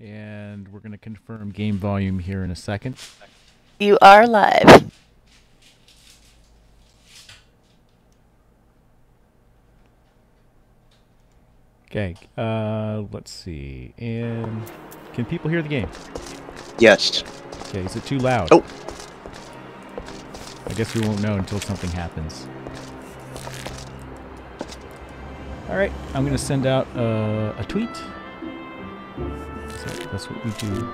And we're going to confirm game volume here in a second. You are live. Okay, let's see. And can people hear the game? Yes. Okay, is it too loud? Oh. I guess we won't know until something happens. Alright, I'm going to send out a tweet. So that's what we do.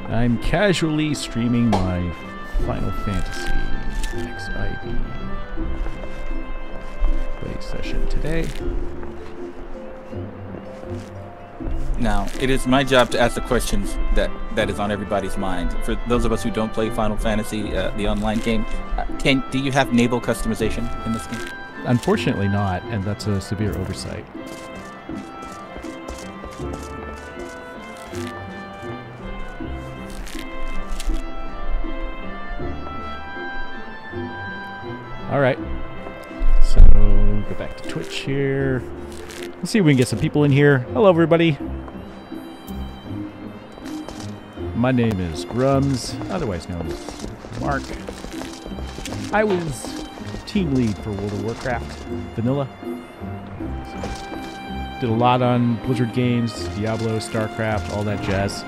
I'm casually streaming my Final Fantasy FFXIV play session today. Now, it is my job to ask the questions that is on everybody's mind. For those of us who don't play Final Fantasy, the online game, do you have naval customization in this game? Unfortunately not, and that's a severe oversight. Alright, so go back to Twitch here. Let's see if we can get some people in here. Hello everybody. My name is Grums, otherwise known as Mark. I was team lead for World of Warcraft Vanilla. Did a lot on Blizzard games, Diablo, StarCraft, all that jazz.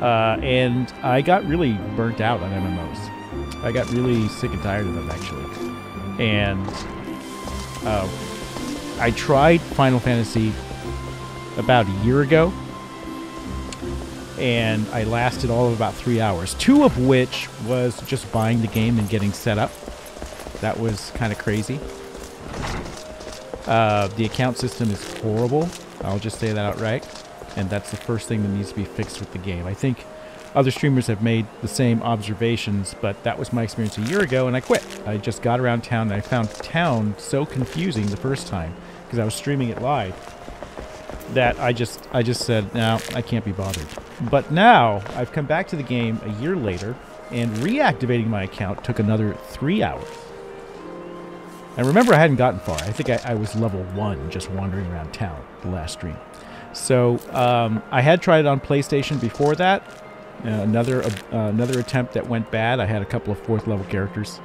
And I got really burnt out on MMOs. I got really sick and tired of them, actually. And I tried Final Fantasy about a year ago, and I lasted all of about 3 hours, 2 of which was just buying the game and getting set up. That was kind of crazy. The account system is horrible. I'll just say that outright. And that's the first thing that needs to be fixed with the game. I think other streamers have made the same observations, but that was my experience a year ago, and I quit. I just got around town, and I found town so confusing the first time, because I was streaming it live, that I just said, no, I can't be bothered. But now, I've come back to the game a year later, and reactivating my account took another 3 hours. And remember, I hadn't gotten far. I think I was level 1 just wandering around town the last stream. So I had tried it on PlayStation before that. Another attempt that went bad. I had a couple of 4th level characters.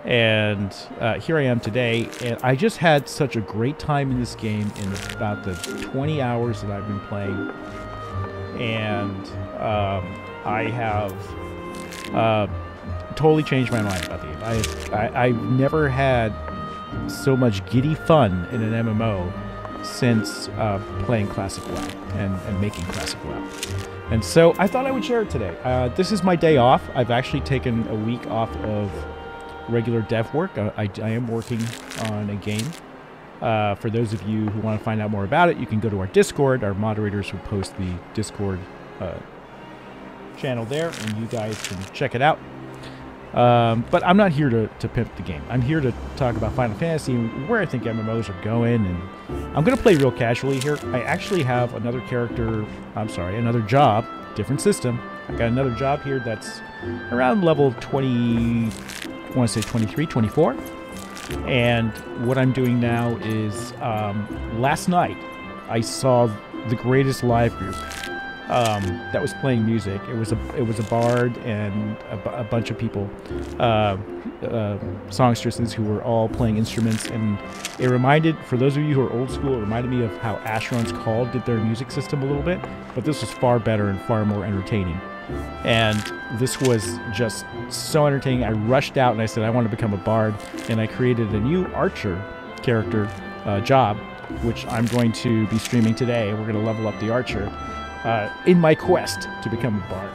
And here I am today. And I just had such a great time in this game in about the 20 hours that I've been playing. And I have totally changed my mind about the game. I've never had so much giddy fun in an MMO since playing Classic WoW and making Classic WoW. And so I thought I would share it today. This is my day off. I've actually taken a week off of regular dev work. I am working on a game. For those of you who want to find out more about it, you can go to our Discord. Our moderators will post the Discord channel there, and you guys can check it out. But I'm not here to pimp the game. I'm here to talk about Final Fantasy and where I think MMOs are going, and I'm going to play real casually here. I actually have another character, another job, different system. I got another job here that's around level 20, I want to say 23, 24. And what I'm doing now is, last night, I saw the greatest live group that was playing music. It was a bard and a bunch of people, songstresses who were all playing instruments, and it reminded, for those of you who are old school, it reminded me of how Asheron's Call did their music system a little bit, but this was far better and far more entertaining. And this was just so entertaining. I rushed out and I said I want to become a bard, and I created a new archer character job, which I'm going to be streaming today. We're going to level up the archer in my quest to become a bard.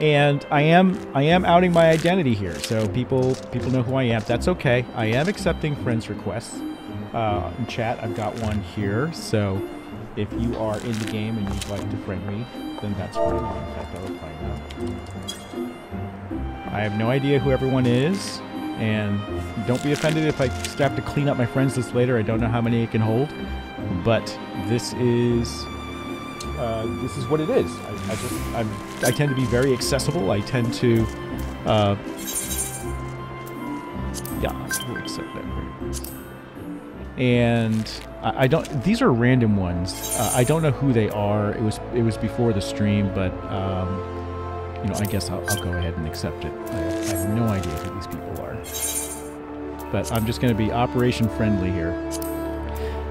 And I am outing my identity here, so people know who I am. That's okay. I am accepting friends requests in chat. I've got one here, so if you are in the game and you'd like to friend me, then that's fine. In fact, I will find out. I have no idea who everyone is, and don't be offended if I have to clean up my friends list later. I don't know how many I can hold, but this is this is what it is. I tend to be very accessible. I tend to, yeah, we'll accept that. And I don't. These are random ones. I don't know who they are. It was before the stream, but you know, I guess I'll go ahead and accept it. I have no idea who these people are, but I'm just going to be operation friendly here.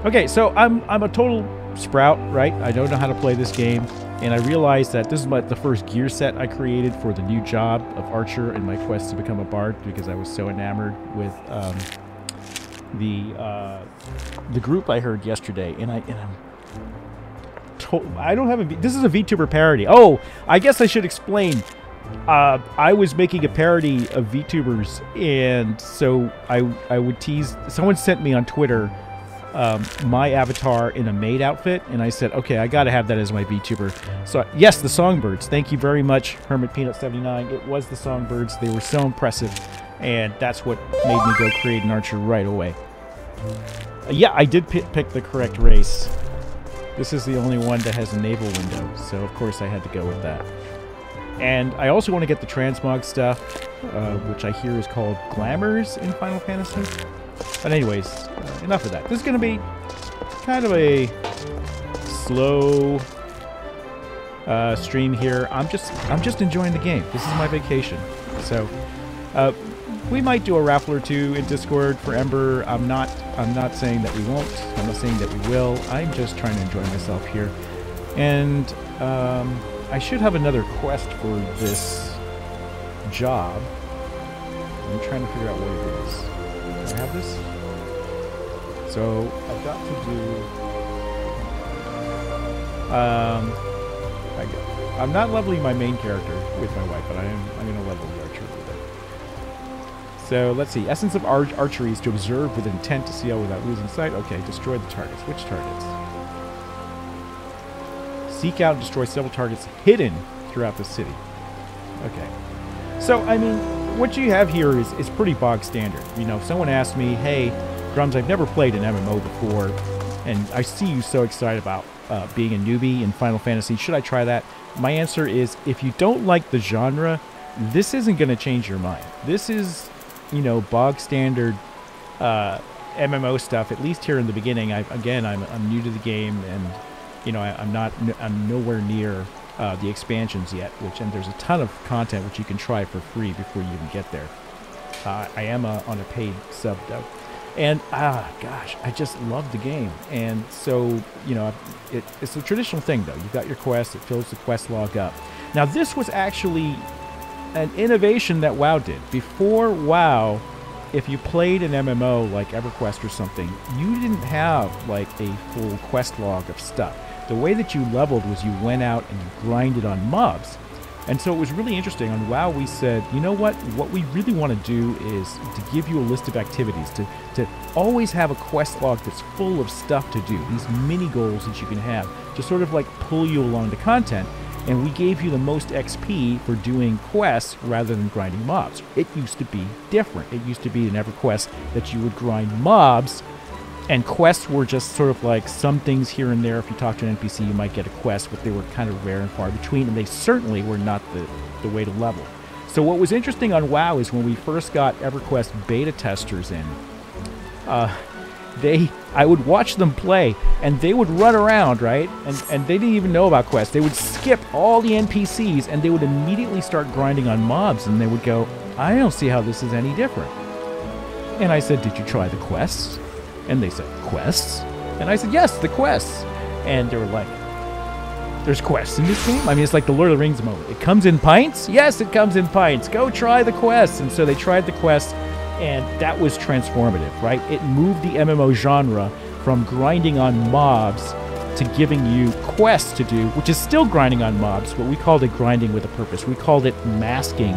Okay, so I'm a total sprout, right? I don't know how to play this game, and I realized that this is the first gear set I created for the new job of Archer and my quest to become a bard, because I was so enamored with the group I heard yesterday, and I don't have a. This is a VTuber parody. Oh, I guess I should explain. I was making a parody of VTubers, and so I would tease. Someone sent me on Twitter my avatar in a maid outfit, and I said, okay, I got to have that as my VTuber. So yes, the Songbirds. Thank you very much, Hermit Peanut 79. It was the Songbirds. They were so impressive, and that's what made me go create an Archer right away. Yeah, I did pick the correct race. This is the only one that has a naval window, so of course I had to go with that. And I also want to get the transmog stuff, which I hear is called Glamours in Final Fantasy. But anyways, enough of that. This is going to be kind of a slow stream here. I'm just enjoying the game. This is my vacation. So we might do a raffle or two in Discord for Ember. I'm not saying that we won't. I'm not saying that we will. I'm just trying to enjoy myself here. And I should have another quest for this job. I'm trying to figure out what it is. Do I have this? So I've got to do. I'm not leveling my main character with my wife, but I'm going to level the archer with it. So let's see. Essence of archery is to observe with intent to see out without losing sight. Okay, destroy the targets. Which targets? Seek out and destroy several targets hidden throughout the city. Okay. So, I mean, what you have here is pretty bog standard. You know, if someone asked me, hey, Grums, I've never played an MMO before, and I see you so excited about being a newbie in Final Fantasy. Should I try that? My answer is, if you don't like the genre, this isn't going to change your mind. This is, you know, bog standard MMO stuff, at least here in the beginning. I'm new to the game, and you know, I'm nowhere near the expansions yet, and there's a ton of content which you can try for free before you even get there. I am on a paid sub though, and gosh, I just love the game. And so, you know, it's a traditional thing though. You've got your quest, it fills the quest log up. Now this was actually an innovation that WoW did. Before WoW, if you played an MMO like EverQuest or something, you didn't have like a full quest log of stuff. The way that you leveled was you went out and you grinded on mobs. And so it was really interesting. On WoW, we said, you know what? What we really want to do is to give you a list of activities, to always have a quest log that's full of stuff to do, these mini goals that you can have, to sort of like pull you along the content. And we gave you the most XP for doing quests rather than grinding mobs. It used to be different. It used to be in EverQuest that you would grind mobs, and quests were just sort of like some things here and there. If you talk to an NPC, you might get a quest, but they were kind of rare and far between, and they certainly were not the way to level. So what was interesting on WoW is when we first got EverQuest beta testers in, I would watch them play, and they would run around, right? And they didn't even know about quests. They would skip all the NPCs, and they would immediately start grinding on mobs, and they would go, I don't see how this is any different. And I said, did you try the quests? And they said, quests? And I said, yes, the quests. And they were like, there's quests in this game? I mean, it's like the Lord of the Rings moment. It comes in pints? Yes, it comes in pints. Go try the quests. And so they tried the quests, and that was transformative, right? It moved the MMO genre from grinding on mobs to giving you quests to do, which is still grinding on mobs, but we called it grinding with a purpose. We called it masking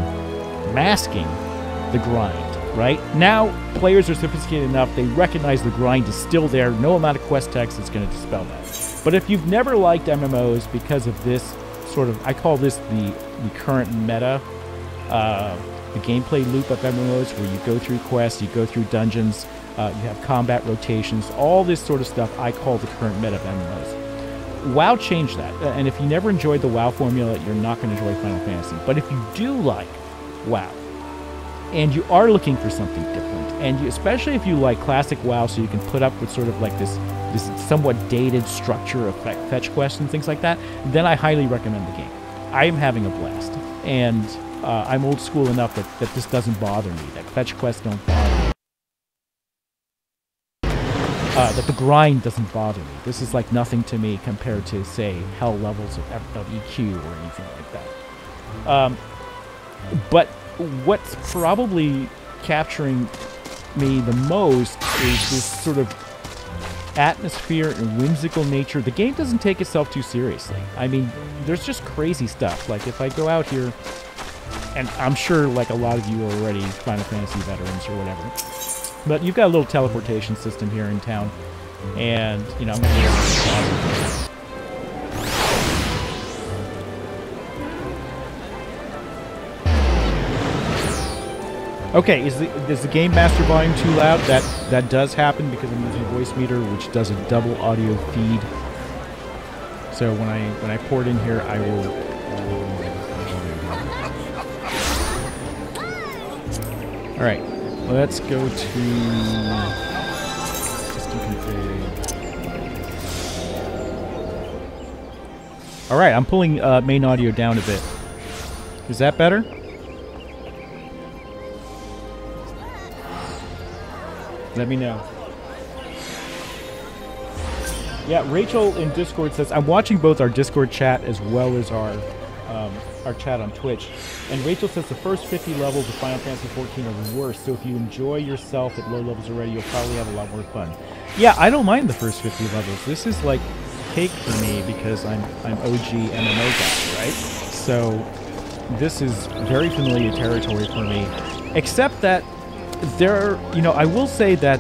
the grind. Right? Now, players are sophisticated enough, they recognize the grind is still there. No amount of quest text is going to dispel that. But if you've never liked MMOs because of this sort of, I call this the current meta, the gameplay loop of MMOs, where you go through quests, you go through dungeons, you have combat rotations, all this sort of stuff I call the current meta of MMOs. WoW changed that. And if you never enjoyed the WoW formula, you're not going to enjoy Final Fantasy. But if you do like WoW, and you are looking for something different, and especially if you like classic WoW, so you can put up with sort of like this somewhat dated structure of fetch quests and things like that, then I highly recommend the game. I am having a blast, and I'm old school enough that this doesn't bother me, that fetch quests don't bother me, that the grind doesn't bother me. This is like nothing to me compared to, say, hell levels of EQ or anything like that. But what's probably capturing me the most is this sort of atmosphere and whimsical nature. The game doesn't take itself too seriously. I mean, there's just crazy stuff. Like if I go out here, and I'm sure like a lot of you are already Final Fantasy veterans or whatever, but you've got a little teleportation system here in town, and you know, I'm gonna okay, is the Game Master volume too loud? That does happen because I'm using Voice Meter, which does a double audio feed. So when I pour it in here, I will. All right, let's go to system config. All right, I'm pulling main audio down a bit. Is that better? Let me know. Yeah, Rachel in Discord says, I'm watching both our Discord chat as well as our chat on Twitch. And Rachel says the first 50 levels of Final Fantasy XIV are the worst, so if you enjoy yourself at low levels already, you'll probably have a lot more fun. Yeah, I don't mind the first 50 levels. This is like cake for me because I'm OG MMO guy, right? So this is very familiar territory for me, except that I will say that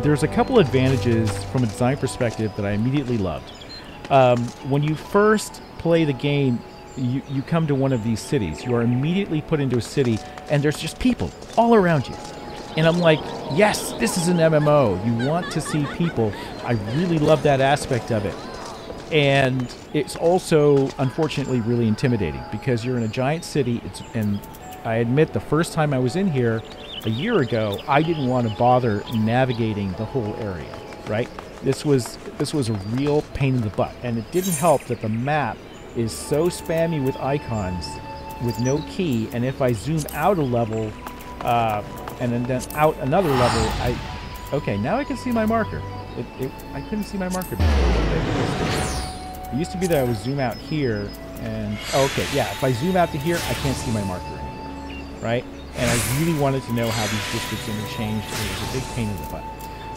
there's a couple advantages from a design perspective that I immediately loved. When you first play the game, you come to one of these cities. You are immediately put into a city, and there's just people all around you. And I'm like, yes, this is an MMO. You want to see people. I really love that aspect of it. And it's also, unfortunately, really intimidating because you're in a giant city. And I admit, the first time I was in here a year ago, I didn't want to bother navigating the whole area, right? This was a real pain in the butt, and it didn't help that the map is so spammy with icons with no key, and if I zoom out a level and then out another level, okay, now I can see my marker. I couldn't see my marker before. It used to be that I would zoom out here, and okay, yeah, if I zoom out to here, I can't see my marker anymore, right? And I really wanted to know how these districts interchanged, and it was a big pain in the butt.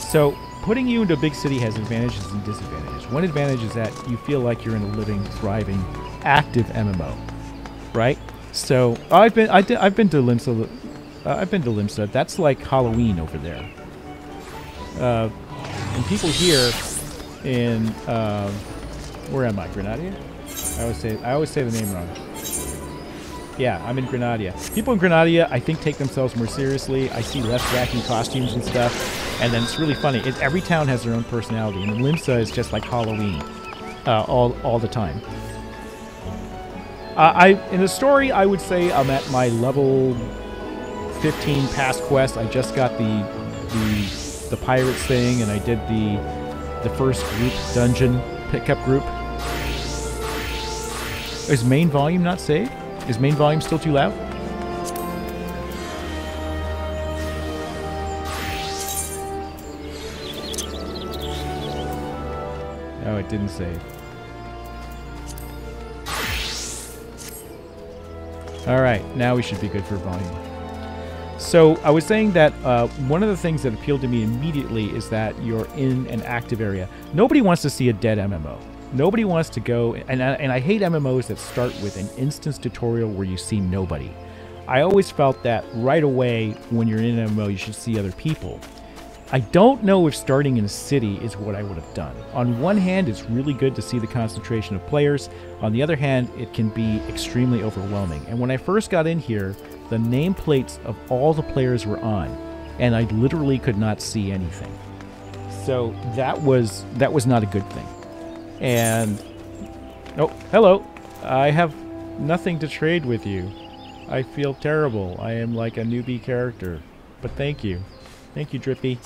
So putting you into a big city has advantages and disadvantages. One advantage is that you feel like you're in a living, thriving, active MMO, right? So I've been to Limsa. I've been to Limsa. That's like Halloween over there. And people here in where am I? Granadia? I always say the name wrong. Yeah, I'm in Granadia. People in Granadia, I think, take themselves more seriously. I see less wacky costumes and stuff. And then it's really funny. Every town has their own personality. And Limsa is just like Halloween all the time. In the story, I would say I'm at my level 15 past quest. I just got the pirates thing, and I did the first group dungeon pickup group. Is main volume not saved? Is main volume still too loud? No, it didn't save. Alright, now we should be good for volume. So I was saying that one of the things that appealed to me immediately is that you're in an active area. Nobody wants to see a dead MMO. Nobody wants to go, and I hate MMOs that start with an instance tutorial where you see nobody. I always felt that right away when you're in an MMO you should see other people. I don't know if starting in a city is what I would have done. On one hand, it's really good to see the concentration of players. On the other hand, it can be extremely overwhelming. And when I first got in here, the nameplates of all the players were on, and I literally could not see anything. So that was not a good thing. And Oh, hello. I have nothing to trade with you. I feel terrible. I am like a newbie character. But thank you. Thank you, Drippy.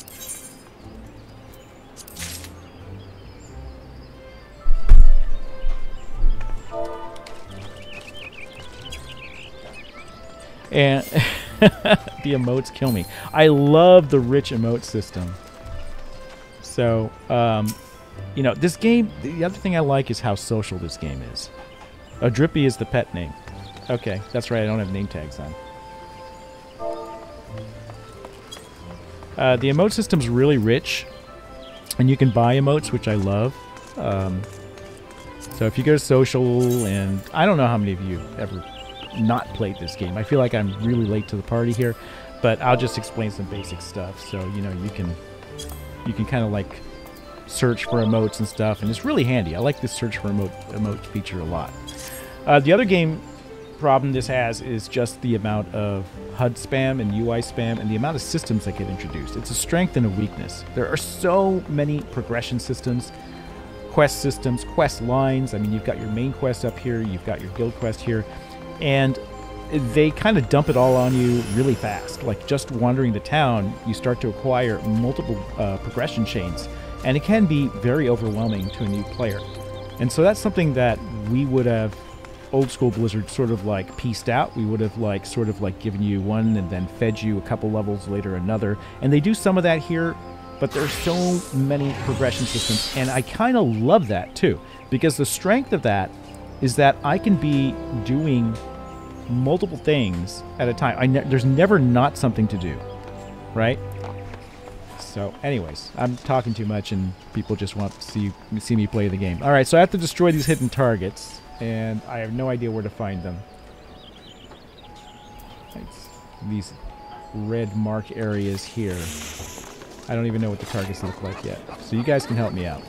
And the emotes kill me. I love the rich emote system. So, you know, this game, the other thing I like is how social this game is. Drippy is the pet name. Okay, that's right, I don't have name tags on. The emote system's really rich, and you can buy emotes, which I love. So if you go to social, and I don't know how many of you ever not played this game. I feel like I'm really late to the party here, but I'll just explain some basic stuff. So, you know, you can kind of like search for emotes and stuff, and it's really handy. I like this search for emote feature a lot. The other game problem this has is just the amount of HUD spam and UI spam and the amount of systems that get introduced. It's a strength and a weakness. There are so many progression systems, quest lines. I mean, you've got your main quest up here, you've got your guild quest here, and they kind of dump it all on you really fast. Like just wandering the town, you start to acquire multiple progression chains, and it can be very overwhelming to a new player. And so that's something that we would have, old school Blizzard, sort of like pieced out. We would have like sort of like given you one and then fed you a couple levels later another. And they do some of that here, but there's so many progression systems, and I kind of love that too, because the strength of that is that I can be doing multiple things at a time. There's never not something to do, right? So anyways, I'm talking too much and people just want to see me play the game. All right, so I have to destroy these hidden targets, and I have no idea where to find them. It's these red mark areas here. I don't even know what the targets look like yet, so you guys can help me out.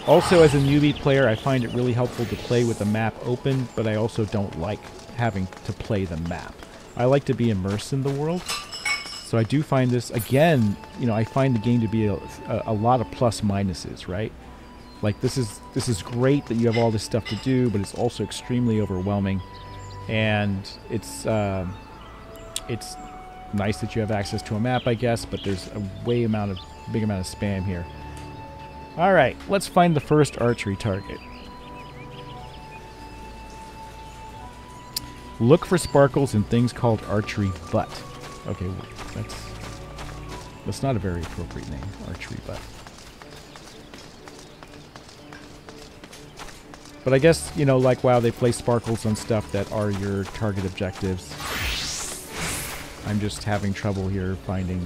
Also, as a newbie player, I find it really helpful to play with the map open, but I also don't like having to play the map. I like to be immersed in the world, so I do find this, again, you know, I find the game to be a lot of plus minuses, right? Like, this is great that you have all this stuff to do, but it's also extremely overwhelming, and it's nice that you have access to a map, I guess, but there's a big amount of spam here. Alright, let's find the first archery target. Look for sparkles in things called archery butt. Okay, that's not a very appropriate name, archery butt. But I guess, you know, like WoW, they place sparkles on stuff that are your target objectives. I'm just having trouble here finding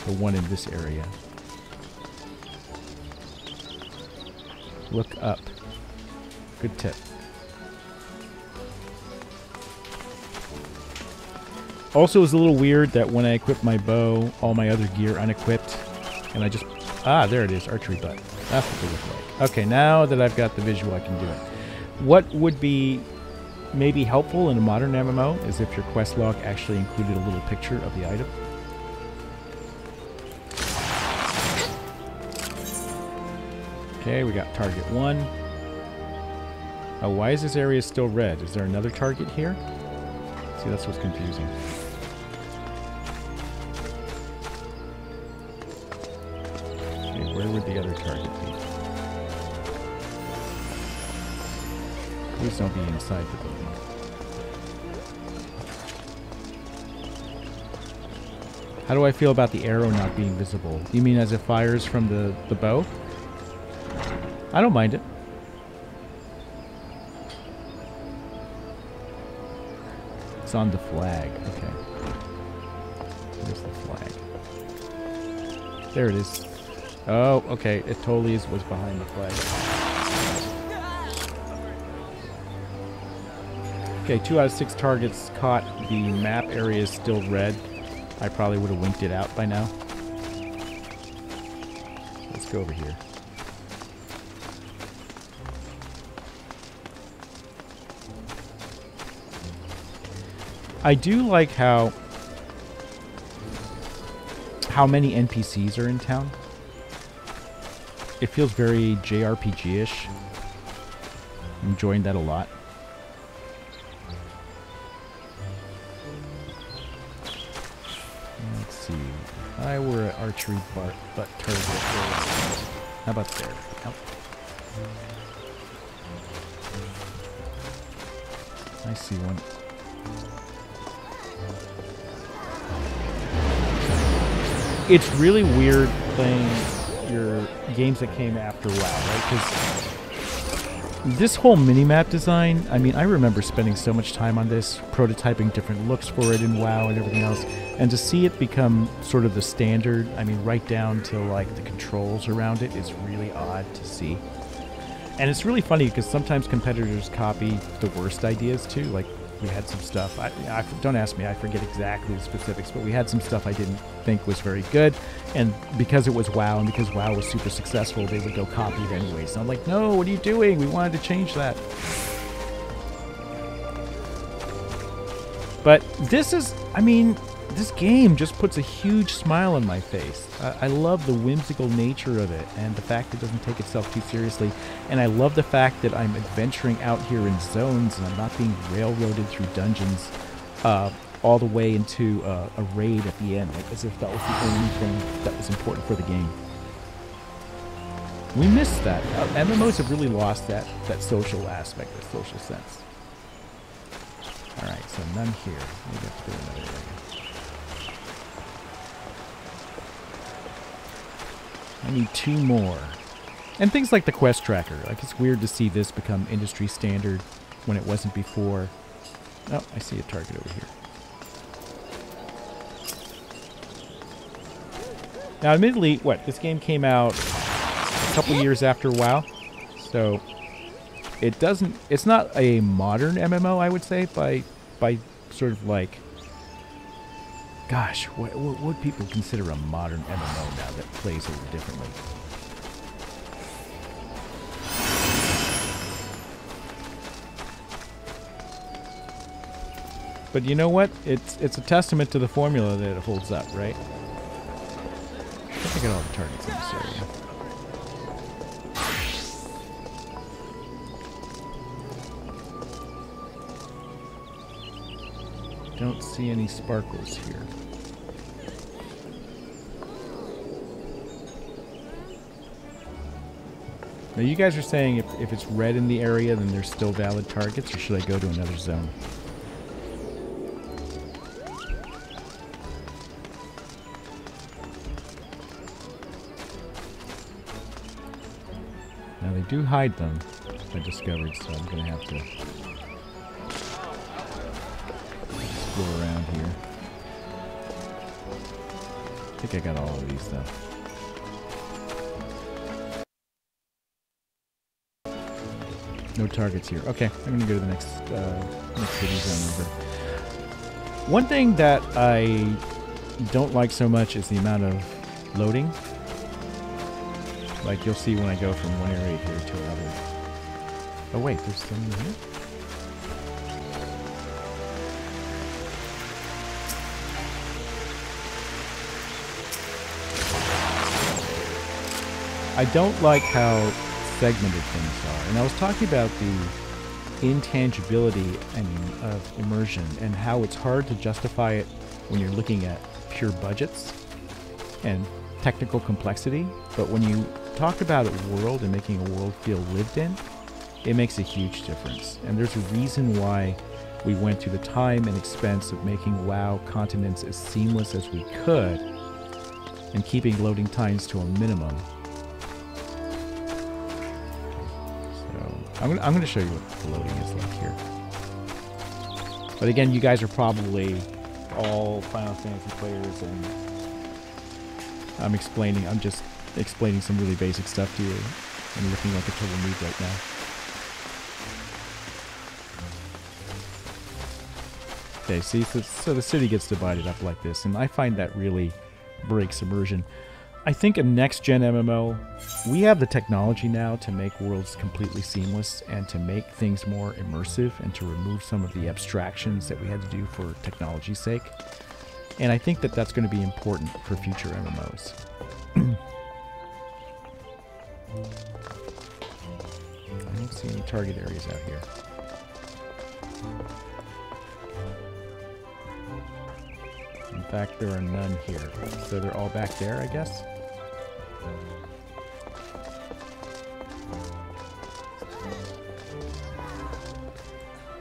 the one in this area. Look up. Good tip. Also, it's a little weird that when I equip my bow, all my other gear unequipped, and I just... Ah, there it is, archery butt. That's what they look like. Okay, now that I've got the visual, I can do it. What would be maybe helpful in a modern MMO is if your quest log actually included a little picture of the item. Okay, we got target 1. Oh, why is this area still red? Is there another target here? See, that's what's confusing. Okay, where would the other target be? Please don't be inside the building. How do I feel about the arrow not being visible? You mean as it fires from the bow? I don't mind it. It's on the flag. Okay. Where's the flag? There it is. Oh, okay. It totally was behind the flag. Okay, 2 out of 6 targets caught. The map area is still red. I probably would have winked it out by now. Let's go over here. I do like how how many NPCs are in town. It feels very JRPG-ish. I'm enjoying that a lot. Let's see. If I were an archery butt target. How about there? Nope. I see one. It's really weird playing your games that came after WoW, right? Because this whole minimap design, I mean, I remember spending so much time on this, prototyping different looks for it in WoW and everything else, and to see it become sort of the standard, I mean, right down to like the controls around it is really odd to see. And it's really funny because sometimes competitors copy the worst ideas too. Like we had some stuff, don't ask me, I forget exactly the specifics, but we had some stuff I didn't think was very good. And because it was WoW and because WoW was super successful, they would go copy it anyways. And I'm like, no, what are you doing? We wanted to change that. But this is, I mean, this game just puts a huge smile on my face. I love the whimsical nature of it and the fact it doesn't take itself too seriously. And I love the fact that I'm adventuring out here in zones and I'm not being railroaded through dungeons all the way into a raid at the end, like, as if that was the only thing that was important for the game. We missed that. MMOs have really lost that social aspect, that social sense. Alright, so none here. Maybe I have to go another area. I need 2 more. And things like the quest tracker. Like, it's weird to see this become industry standard when it wasn't before. Oh, I see a target over here. Now, admittedly, this game came out a couple years after WoW. So, it's not a modern MMO, I would say, by sort of like, gosh, what would people consider a modern MMO now that plays a little differently? But you know what? It's a testament to the formula that it holds up, right? I think I got all the targets in this area. Don't see any sparkles here. Now you guys are saying if it's red in the area, then there's still valid targets, or should I go to another zone? Now they do hide them, I discovered, so I'm going to have to explore around here. I think I got all of these though. No targets here. Okay, I'm gonna go to the next city zone over. One thing that I don't like so much is the amount of loading. Like you'll see when I go from one area here to another. Oh wait, there's someone here? I don't like how segmented things are. And I was talking about the intangibility, of immersion and how it's hard to justify it when you're looking at pure budgets and technical complexity. But when you talk about a world and making a world feel lived in, it makes a huge difference. And there's a reason why we went through the time and expense of making WoW continents as seamless as we could and keeping loading times to a minimum. I'm going to show you what the loading is like here. But again, you guys are probably all Final Fantasy players, and I'm just explaining some really basic stuff to you. I'm looking like a total noob right now. Okay, see, so the city gets divided up like this, and I find that really breaks immersion. I think a next-gen MMO, we have the technology now to make worlds completely seamless and to make things more immersive and to remove some of the abstractions that we had to do for technology's sake. And I think that that's going to be important for future MMOs. I don't see any target areas out here. In fact, there are none here. So they're all back there, I guess?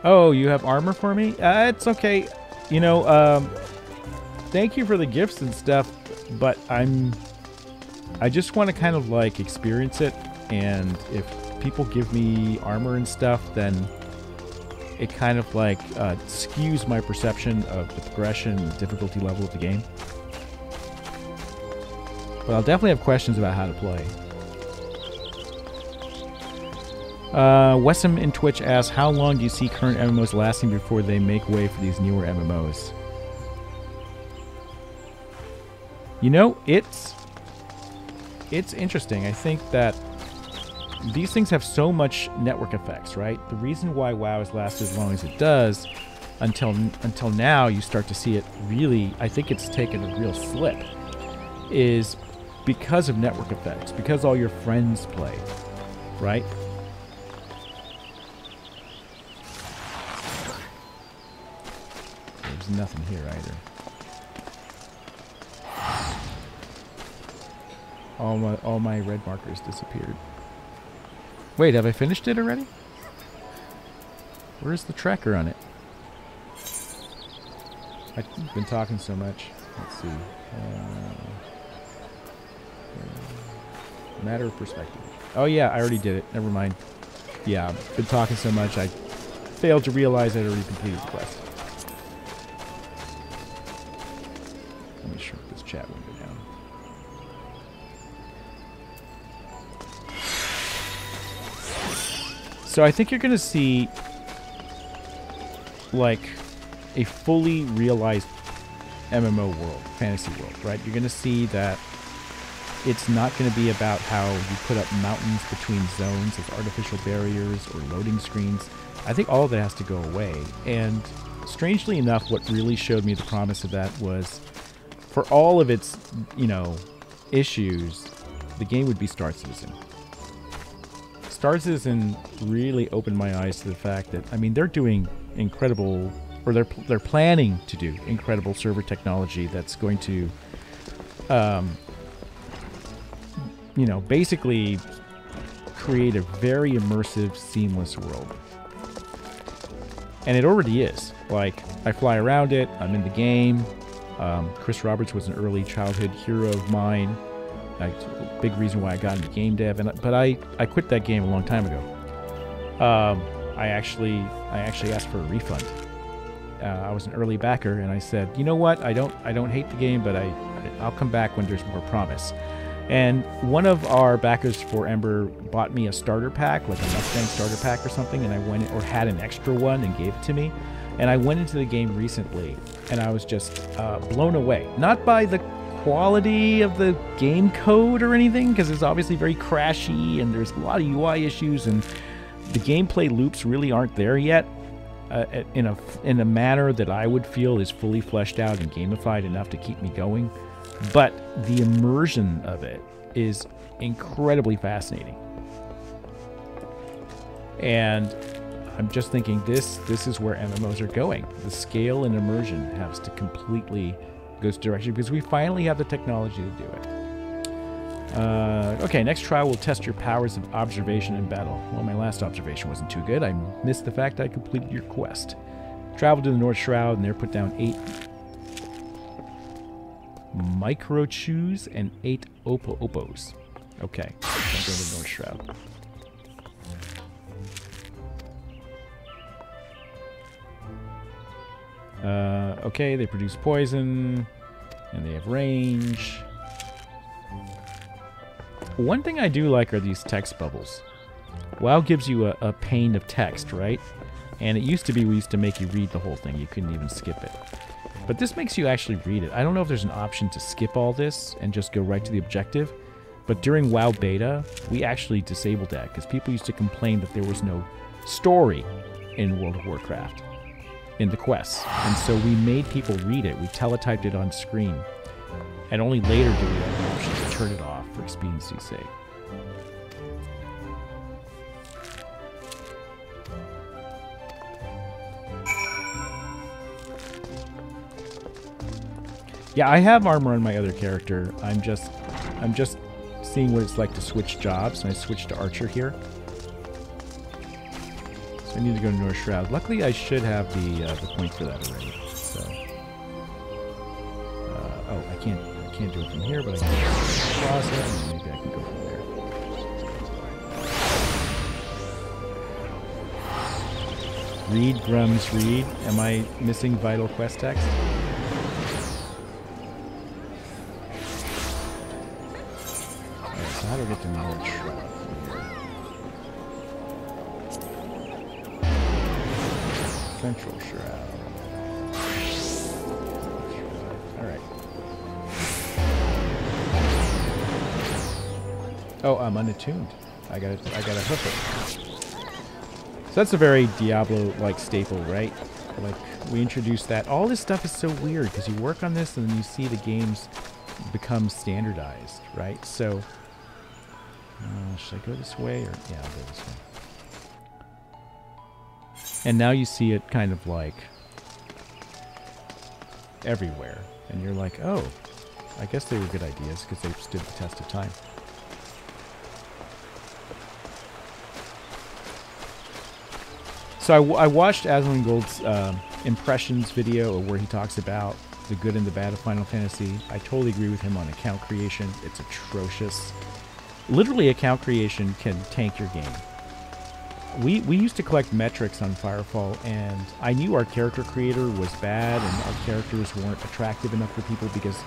Oh, you have armor for me? It's okay. You know, thank you for the gifts and stuff, but I just want to kind of like experience it, and if people give me armor and stuff, then it kind of like skews my perception of the progression and difficulty level of the game. But I'll definitely have questions about how to play. Wessam in Twitch asks, how long do you see current MMOs lasting before they make way for these newer MMOs? You know, it's interesting. I think that these things have so much network effects, right? The reason why WoW has lasted as long as it does until now, you start to see it really, I think it's taken a real slip, is because of network effects, because all your friends play, right? There's nothing here either. All my red markers disappeared. Wait, have I finished it already? Where's the tracker on it? I've been talking so much. Let's see. Matter of perspective. Oh yeah, I already did it. Never mind. Yeah, I've been talking so much I failed to realize I'd already completed the quest. Let me shrink this chat window down. So I think you're going to see like a fully realized MMO world, fantasy world, right? You're going to see that it's not going to be about how you put up mountains between zones as artificial barriers or loading screens. I think all of that has to go away. And strangely enough, what really showed me the promise of that was, for all of its, you know, issues, the game would be Star Citizen. Star Citizen really opened my eyes to the fact that, I mean, they're doing incredible, or they're planning to do incredible server technology that's going to, you know, basically create a very immersive, seamless world. And it already is. Like, I fly around it, I'm in the game. Chris Roberts was an early childhood hero of mine. A big reason why I got into game dev, but I quit that game a long time ago. I actually asked for a refund. I was an early backer, and I said, you know what? I don't hate the game, but I'll come back when there's more promise. And one of our backers for Ember bought me a starter pack, like a Mustang starter pack or something, and I went, or had an extra one and gave it to me. And I went into the game recently, and I was just blown away. Not by the quality of the game code or anything, because it's obviously very crashy and there's a lot of UI issues, and the gameplay loops really aren't there yet in a manner that I would feel is fully fleshed out and gamified enough to keep me going. But the immersion of it is incredibly fascinating. And I'm just thinking this is where MMOs are going. The scale and immersion has to completely goes direction, because we finally have the technology to do it. Okay, next trial will test your powers of observation in battle. Well, my last observation wasn't too good. I missed the fact I completed your quest. Travel to the North Shroud, and there put down 8 micro chews and 8 opos. Okay, I'll go to the North Shroud. Okay, they produce poison, and they have range. One thing I do like are these text bubbles. WoW gives you a pane of text, right? And it used to be we used to make you read the whole thing. You couldn't even skip it. But this makes you actually read it. I don't know if there's an option to skip all this and just go right to the objective. But during WoW beta, we actually disabled that because people used to complain that there was no story in World of Warcraft. in the quests. And so we made people read it. We teletyped it on screen. And only later did we have an option to turn it off for expediency's sake. Yeah, I have armor on my other character. I'm just seeing what it's like to switch jobs, and I switched to Archer here. So I need to go to North Shroud. Luckily, I should have the point for that already. So, oh, I can't do it from here, but I can go to the plaza, and maybe I can go from there. Read, Grums, read. Am I missing vital quest text? How do I get to North Shroud from here? Central Shroud. Alright. Oh, I'm unattuned. I gotta hoof it. So that's a very Diablo-like staple, right? Like, we introduced that. All this stuff is so weird, because you work on this and then you see the games become standardized, right? So... should I go this way? Or yeah, I'll go this way. And now you see it kind of like everywhere. And you're like, oh, I guess they were good ideas because they stood the test of time. So I watched Aslan Gold's impressions video where he talks about the good and the bad of Final Fantasy. I totally agree with him on account creation. It's atrocious. Literally, account creation can tank your game. We used to collect metrics on Firefall, and I knew our character creator was bad, and our characters weren't attractive enough for people because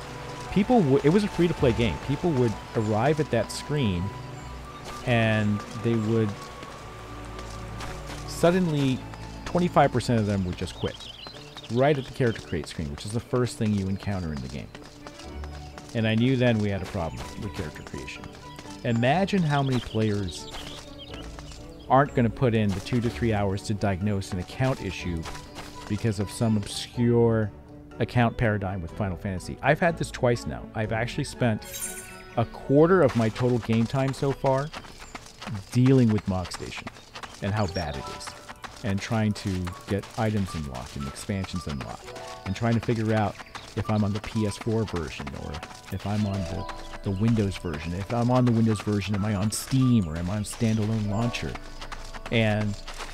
it was a free-to-play game. People would arrive at that screen, and they would suddenly, 25% of them would just quit right at the character create screen, which is the first thing you encounter in the game. And I knew then we had a problem with character creation. Imagine how many players aren't going to put in the 2 to 3 hours to diagnose an account issue because of some obscure account paradigm with Final Fantasy. I've had this twice now. I've actually spent a quarter of my total game time so far dealing with Mog Station and how bad it is, and trying to get items unlocked and expansions unlocked, and trying to figure out if I'm on the PS4 version or if I'm on the Windows version. If I'm on the Windows version, am I on Steam or am I on standalone launcher? And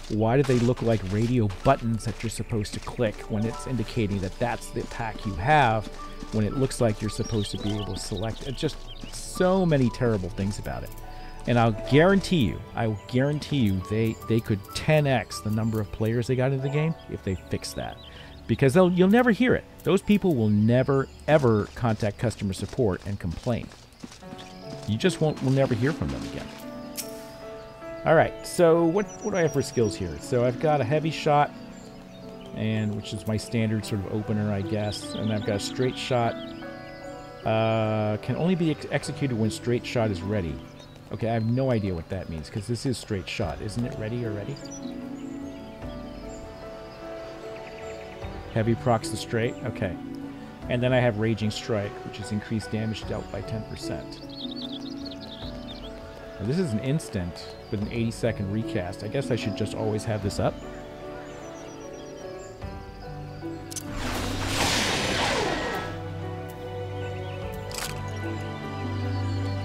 why do they look like radio buttons that you're supposed to click when it's indicating that that's the pack you have, when it looks like you're supposed to be able to select? It's just so many terrible things about it. And I will guarantee you, they could 10x the number of players they got into the game if they fix that. Because you'll never hear it. Those people will never, ever contact customer support and complain. You just will never hear from them again. Alright, so what do I have for skills here? So I've got a heavy shot, which is my standard sort of opener, I guess. And I've got a straight shot. Can only be executed when straight shot is ready. Okay, I have no idea what that means, because this is straight shot. Isn't it ready already? Heavy procs the straight. Okay. And then I have Raging Strike, which is increased damage dealt by 10%. Now, this is an instant with an 80-second recast. I guess I should just always have this up.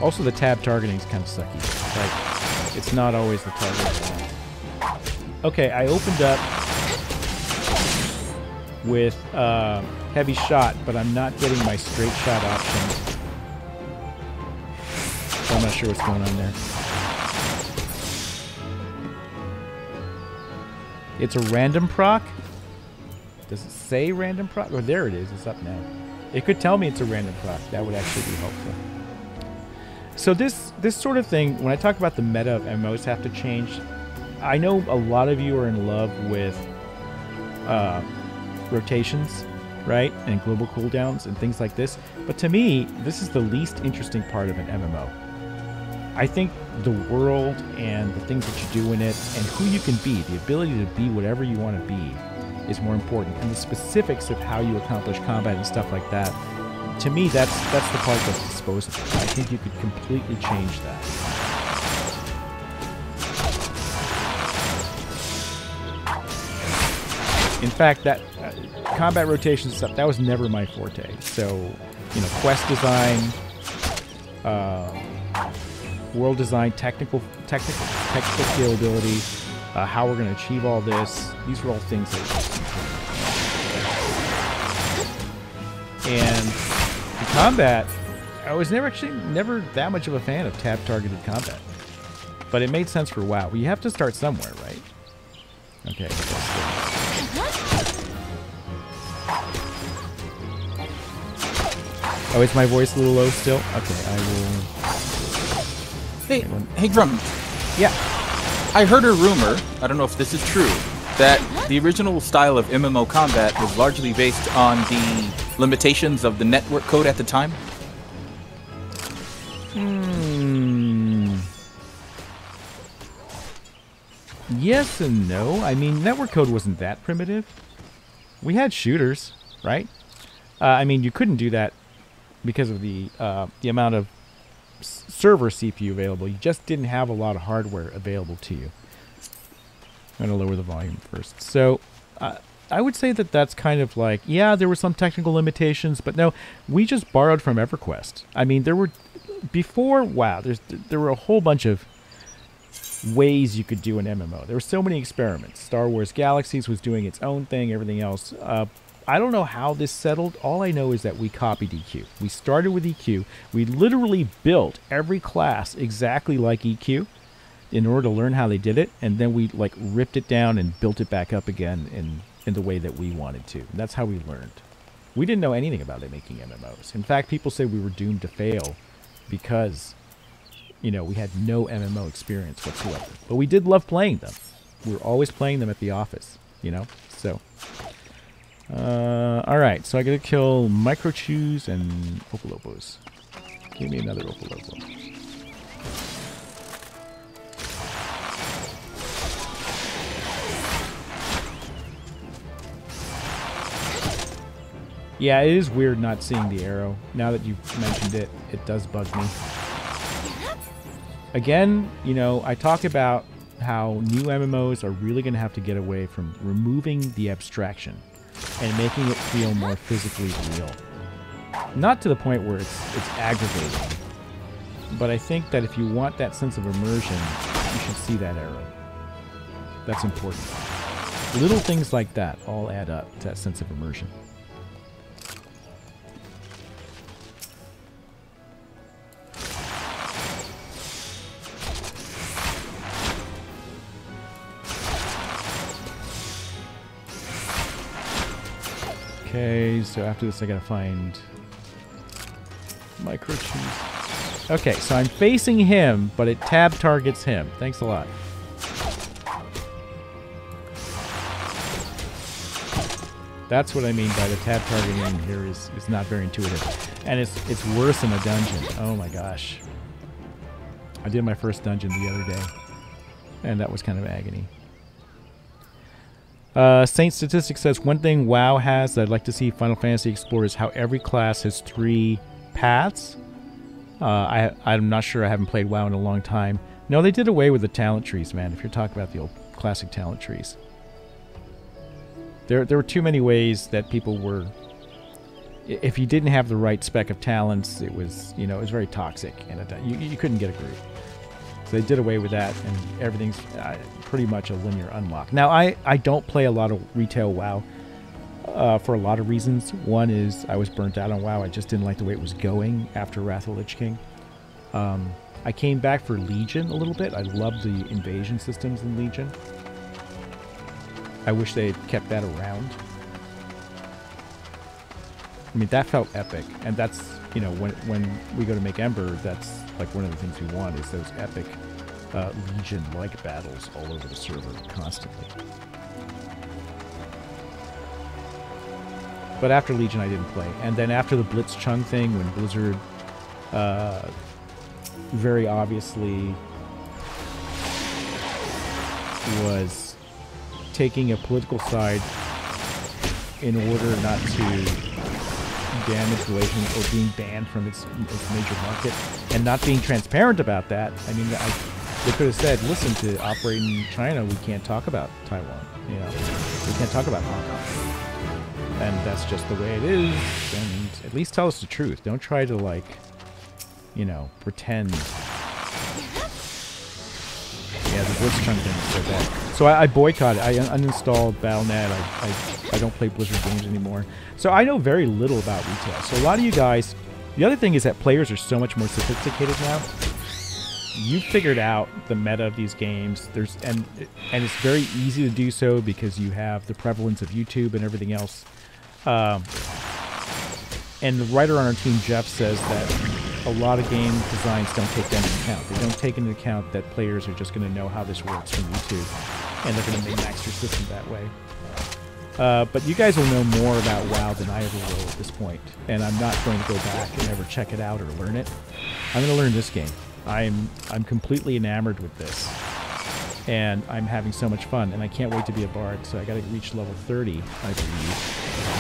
Also, the tab targeting is kind of sucky. Like, it's not always the target. Okay, I opened up with heavy shot, but I'm not getting my straight shot option. So I'm not sure what's going on there. It's a random proc? Does it say random proc? Oh, there it is. It's up now. It could tell me it's a random proc. That would actually be helpful. So this sort of thing, when I talk about the meta of MMOs have to change, I know a lot of you are in love with rotations, right? And global cooldowns and things like this. But to me, this is the least interesting part of an MMO. I think the world and the things that you do in it and who you can be, the ability to be whatever you want to be, is more important, and the specifics of how you accomplish combat and stuff like that. To me, that's the part that's disposable. I think you could completely change that. In fact, that combat rotation stuff, that was never my forte. So, you know, quest design, world design, technical scalability, how we're going to achieve all this. These are all things that and the combat, I was never that much of a fan of tab targeted combat, but it made sense for WoW. Well, you have to start somewhere, right? Okay. Oh, is my voice a little low still? Okay, I will. Hey, Grum. Yeah. I heard a rumor, I don't know if this is true, that the original style of MMO combat was largely based on the limitations of the network code at the time. Yes and no. I mean, network code wasn't that primitive. We had shooters, right? I mean, you couldn't do that because of the amount of server CPU available. You just didn't have a lot of hardware available to you. I'm going to lower the volume first. So, I would say that that's kind of like, yeah, there were some technical limitations, but no, we just borrowed from EverQuest. I mean, there were, before WoW, there were a whole bunch of ways you could do an MMO. There were so many experiments. Star Wars Galaxies was doing its own thing, everything else. I don't know how this settled. All I know is that we copied EQ. We started with EQ. We literally built every class exactly like EQ in order to learn how they did it, and then we like ripped it down and built it back up again in the way that we wanted to. And that's how we learned. We didn't know anything about it making MMOs. In fact, people say we were doomed to fail because, you know, we had no MMO experience whatsoever. But we did love playing them. We were always playing them at the office, you know? So, alright, so I gotta kill Microchews and Opalopos. Give me another Opalopo. Yeah, it is weird not seeing the arrow. Now that you've mentioned it, it does bug me. Again, you know, I talk about how new MMOs are really going to have to get away from removing the abstraction and making it feel more physically real. Not to the point where it's aggravating, but I think that if you want that sense of immersion, you should see that arrow. That's important. Little things like that all add up to that sense of immersion. Okay, so after this I gotta find Microchews. Okay, so I'm facing him, but it tab targets him. Thanks a lot. That's what I mean by the tab targeting here is not very intuitive. And it's worse in a dungeon. Oh my gosh. I did my first dungeon the other day, and that was kind of agony. Saint Statistics says, one thing WoW has that I'd like to see Final Fantasy explore is how every class has 3 paths. I'm not sure. I haven't played WoW in a long time. No, they did away with the talent trees, man, if you're talking about the old classic talent trees. There were too many ways that people were... If you didn't have the right spec of talents, it was, you know, it was very toxic, and you couldn't get a group. So they did away with that, and everything's pretty much a linear unlock. Now, I don't play a lot of retail WoW for a lot of reasons. One is I was burnt out on WoW. I just didn't like the way it was going after Wrath of the Lich King. I came back for Legion a little bit. I loved the invasion systems in Legion. I wish they had kept that around. I mean, that felt epic, and that's, you know, when we go to make Ember, that's like one of the things we want is those epic Legion-like battles all over the server constantly. But after Legion, I didn't play. And then after the Blitzchung thing, when Blizzard very obviously was taking a political side in order not to damage relations or being banned from its major market, and not being transparent about that. I mean, they could have said, listen, to operate in China, we can't talk about Taiwan. You know, we can't talk about Hong Kong. And that's just the way it is. And at least tell us the truth. Don't try to, like, you know, pretend. Yeah, the Blitzchung thing is so bad. So I boycotted. I uninstalled Battle.net. I don't play Blizzard games anymore. So I know very little about retail. So a lot of you guys, the other thing is that players are so much more sophisticated now. You figured out the meta of these games. And it's very easy to do so because you have the prevalence of YouTube and everything else. And the writer on our team, Jeff, says that a lot of game designs don't take that into account. They don't take into account that players are just going to know how this works from YouTube, and they're going to min-max your system that way. But you guys will know more about WoW than I ever will at this point, and I'm not going to go back and ever check it out or learn it. I'm going to learn this game. I'm completely enamored with this, and I'm having so much fun, and I can't wait to be a bard. So I got to reach level 30, I believe,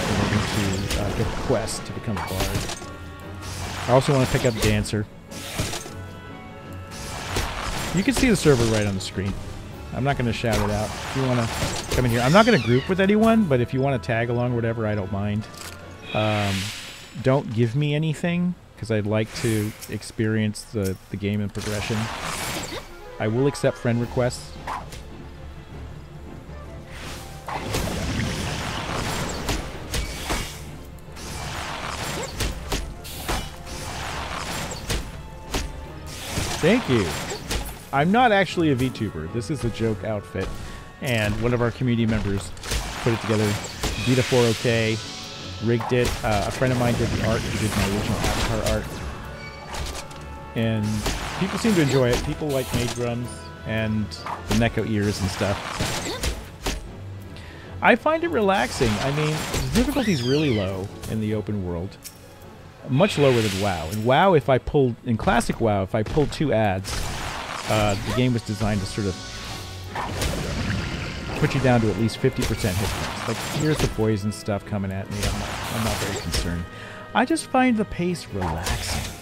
in order to get a quest to become a bard. I also want to pick up Dancer. You can see the server right on the screen. I'm not going to shout it out. If you want to come in here, I'm not going to group with anyone, but if you want to tag along or whatever, I don't mind. Don't give me anything, because I'd like to experience the game and progression. I will accept friend requests. Thank you. I'm not actually a VTuber. This is a joke outfit, and one of our community members put it together. Beta4OK rigged it. A friend of mine did the art. He did my original avatar art, and people seem to enjoy it. People like Mage Drums and the Neko ears and stuff. I find it relaxing. I mean, the difficulty's really low in the open world. Much lower than WoW. In WoW, in classic WoW, if I pulled 2 ads, the game was designed to sort of put you down to at least 50% hit points. Like, here's the poison stuff coming at me. I'm not very concerned. I just find the pace relaxing.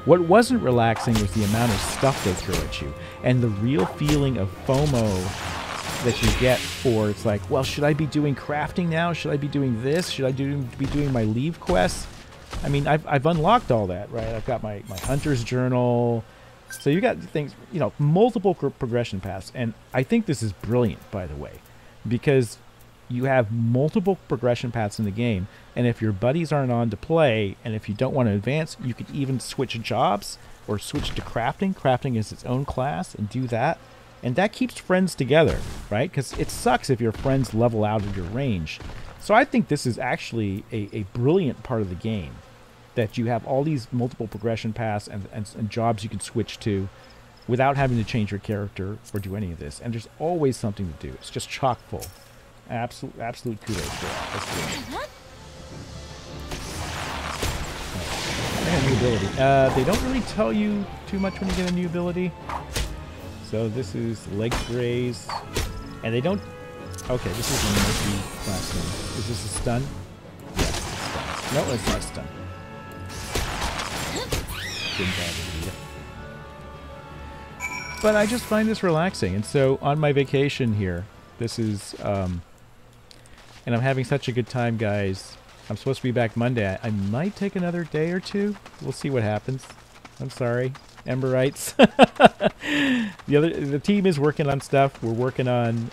What wasn't relaxing was the amount of stuff they throw at you, and the real feeling of FOMO that you get for, it's like, well, should I be doing crafting now? Should I be doing this? Should I be doing my leave quests? I mean, I've unlocked all that, right? I've got my hunter's journal. So you got things, you know, multiple progression paths. And I think this is brilliant, by the way, because you have multiple progression paths in the game. And if your buddies aren't on to play, and if you don't want to advance, you could even switch jobs or switch to crafting. Crafting is its own class, and do that. And that keeps friends together, right? Because it sucks if your friends level out of your range. So I think this is actually a brilliant part of the game, that you have all these multiple progression paths and jobs you can switch to without having to change your character or do any of this. And there's always something to do. It's just chock full. Absolute kudos for that. That's good. And a new ability. They don't really tell you too much when you get a new ability. So this is Legs Graze. And they don't... Okay, this is a multi-class thing. Is this a stun? Yes, it's a stun. No, it's not a stun. Didn't bother either. But I just find this relaxing. And so on my vacation here, this is... and I'm having such a good time, guys. I'm supposed to be back Monday. I might take another day or two. We'll see what happens. I'm sorry. Emberites. The team is working on stuff. We're working on...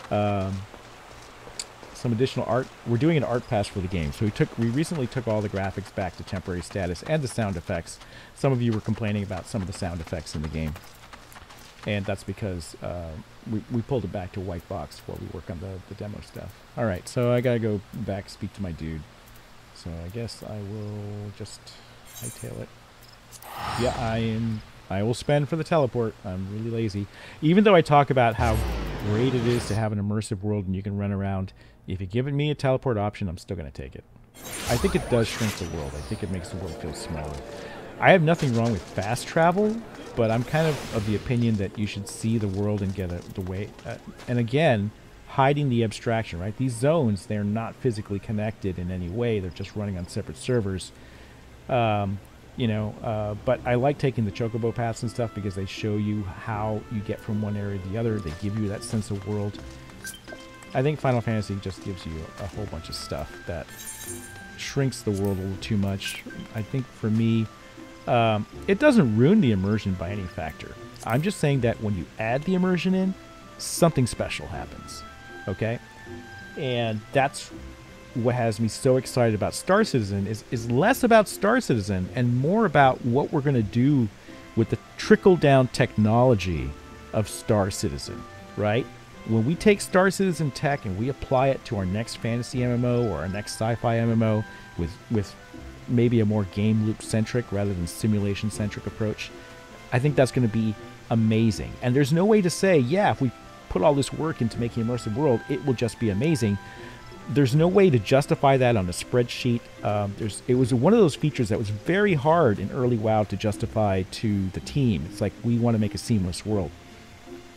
some additional art. We're doing an art pass for the game. So we recently took all the graphics back to temporary status and the sound effects. Some of you were complaining about some of the sound effects in the game. And that's because we pulled it back to white box while we work on the demo stuff. Alright, so I gotta go back, speak to my dude. So I guess I will just hightail it. Yeah, I will spend for the teleport. I'm really lazy. Even though I talk about how great it is to have an immersive world and you can run around, if you give me a teleport option, I'm still going to take it. I think it does shrink the world. I think it makes the world feel smaller. I have nothing wrong with fast travel, but I'm kind of the opinion that you should see the world and get the way. And again, hiding the abstraction, right? These zones, they're not physically connected in any way. They're just running on separate servers. But I like taking the chocobo paths and stuff because they show you how you get from one area to the other. They give you that sense of world. I think Final Fantasy just gives you a whole bunch of stuff that shrinks the world a little too much. I think for me, it doesn't ruin the immersion by any factor. I'm just saying that when you add the immersion in, something special happens. Okay? And that's what has me so excited about Star Citizen is less about Star Citizen and more about what we're going to do with the trickle-down technology of Star Citizen, right? When we take Star Citizen tech and we apply it to our next fantasy MMO or our next sci-fi MMO with maybe a more game loop-centric rather than simulation-centric approach, I think that's going to be amazing. And there's no way to say, yeah, if we put all this work into making an immersive world, it will just be amazing. There's no way to justify that on a spreadsheet. It was one of those features that was very hard in early WoW to justify to the team. It's like, we want to make a seamless world.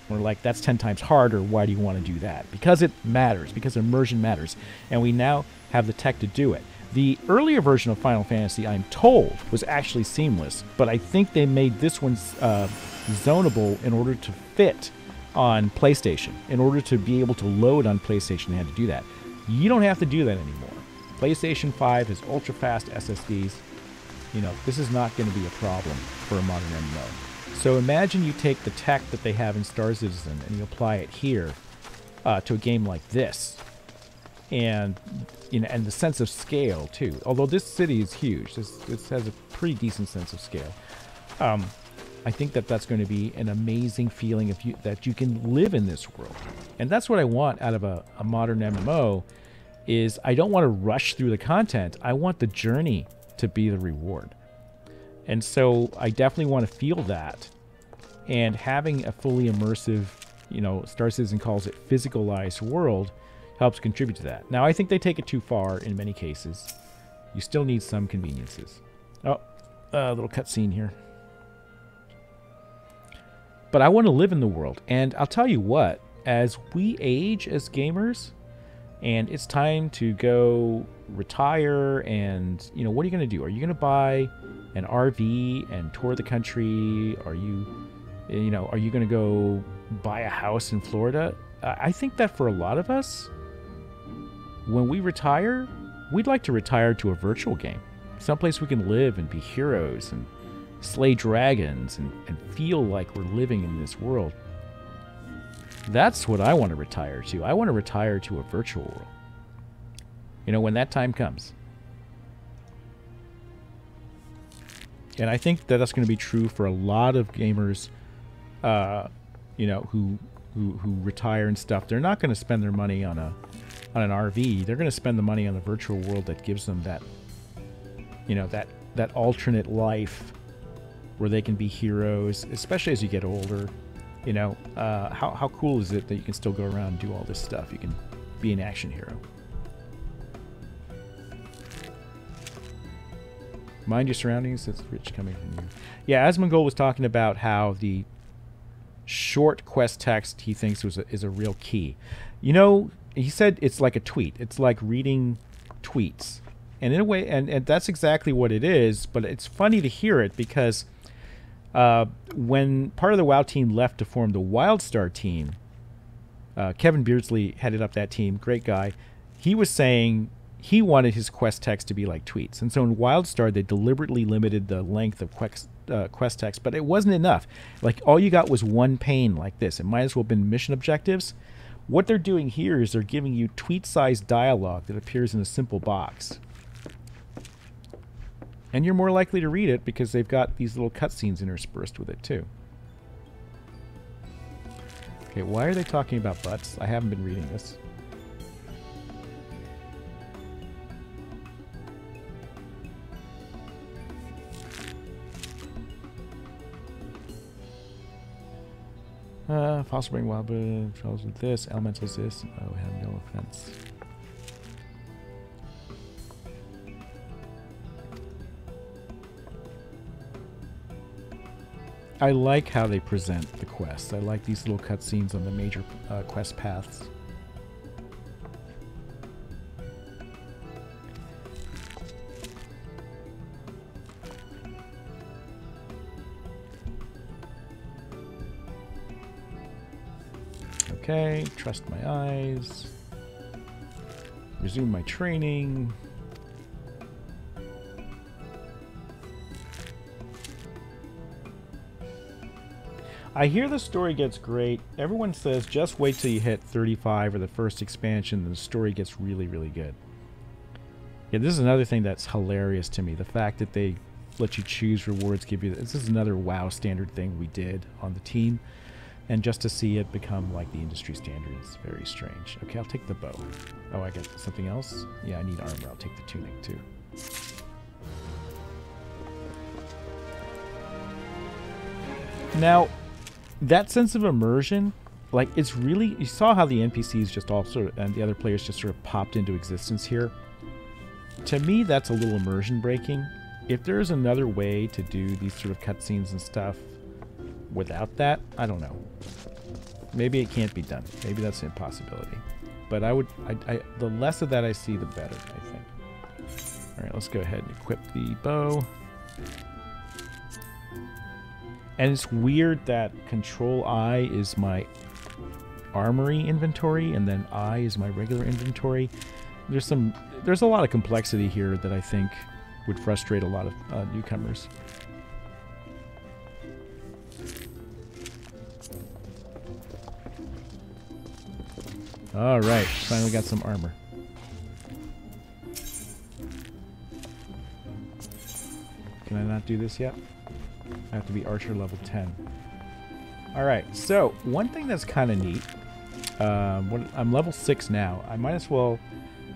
We're like, that's 10 times harder. Why do you want to do that? Because it matters, because immersion matters. And we now have the tech to do it. The earlier version of Final Fantasy, I'm told, was actually seamless, but I think they made this one zonable in order to fit on PlayStation. In order to be able to load on PlayStation, they had to do that. You don't have to do that anymore. PlayStation 5 has ultra-fast SSDs. This is not going to be a problem for a modern MMO. So imagine you take the tech that they have in Star Citizen and you apply it here to a game like this. And and the sense of scale, too. Although this city is huge. This has a pretty decent sense of scale. I think that's going to be an amazing feeling that you can live in this world. And that's what I want out of a modern MMO, is I don't want to rush through the content. I want the journey to be the reward. And so I definitely want to feel that. And having a fully immersive, Star Citizen calls it physicalized world, helps contribute to that. Now, I think they take it too far in many cases. You still need some conveniences. Oh, a little cutscene here. But I want to live in the world. And I'll tell you what, as we age as gamers, and it's time to go retire, and, what are you going to do? Are you going to buy an RV and tour the country? Are you going to go buy a house in Florida? I think that for a lot of us, when we retire, we'd like to retire to a virtual game. Someplace we can live and be heroes and slay dragons and feel like we're living in this world. That's what I want to retire to. I want to retire to a virtual world. When that time comes. And I think that that's going to be true for a lot of gamers, who retire and stuff. They're not going to spend their money on an RV. They're going to spend the money on a virtual world that gives them that, that alternate life where they can be heroes, especially as you get older. How cool is it that you can still go around and do all this stuff? You can be an action hero. Mind your surroundings. That's rich coming from you. Yeah, Asmongold was talking about how the short quest text he thinks is a real key. He said it's like a tweet. It's like reading tweets. And in a way, and that's exactly what it is, but it's funny to hear it because when part of the WoW team left to form the WildStar team, Kevin Beardsley headed up that team, great guy. He was saying he wanted his quest text to be like tweets. And so in WildStar, they deliberately limited the length of quest text, but it wasn't enough. Like, all you got was one pane like this. It might as well have been mission objectives. What they're doing here is they're giving you tweet-sized dialogue that appears in a simple box. And you're more likely to read it because they've got these little cutscenes interspersed with it, too. Okay, why are they talking about butts? I haven't been reading this. Fossil Brain Wildbird, troubles with this, Elementals this. Oh, have no offense. I like how they present the quests. I like these little cutscenes on the major quest paths. Okay, trust my eyes. Resume my training. I hear the story gets great. Everyone says just wait till you hit 35 or the first expansion and the story gets really, really good. Yeah, this is another thing that's hilarious to me. The fact that they let you choose rewards, give you... This is another WoW standard thing we did on the team. And just to see it become like the industry standard is very strange. Okay, I'll take the bow. Oh, I got something else? Yeah, I need armor. I'll take the tunic too. Now, that sense of immersion, like, it's really... You saw how the NPCs just all sort of... And the other players just sort of popped into existence here. To me, that's a little immersion breaking. If there's another way to do these sort of cutscenes and stuff without that, I don't know. Maybe it can't be done. Maybe that's an impossibility. But I would... the less of that I see, the better, I think. Alright, let's go ahead and equip the bow. And it's weird that Control I is my armory inventory, and then I is my regular inventory. There's a lot of complexity here that I think would frustrate a lot of newcomers. All right, finally got some armor. Can I not do this yet? I have to be Archer level 10. Alright, so one thing that's kind of neat, I'm level 6 now. I might as well,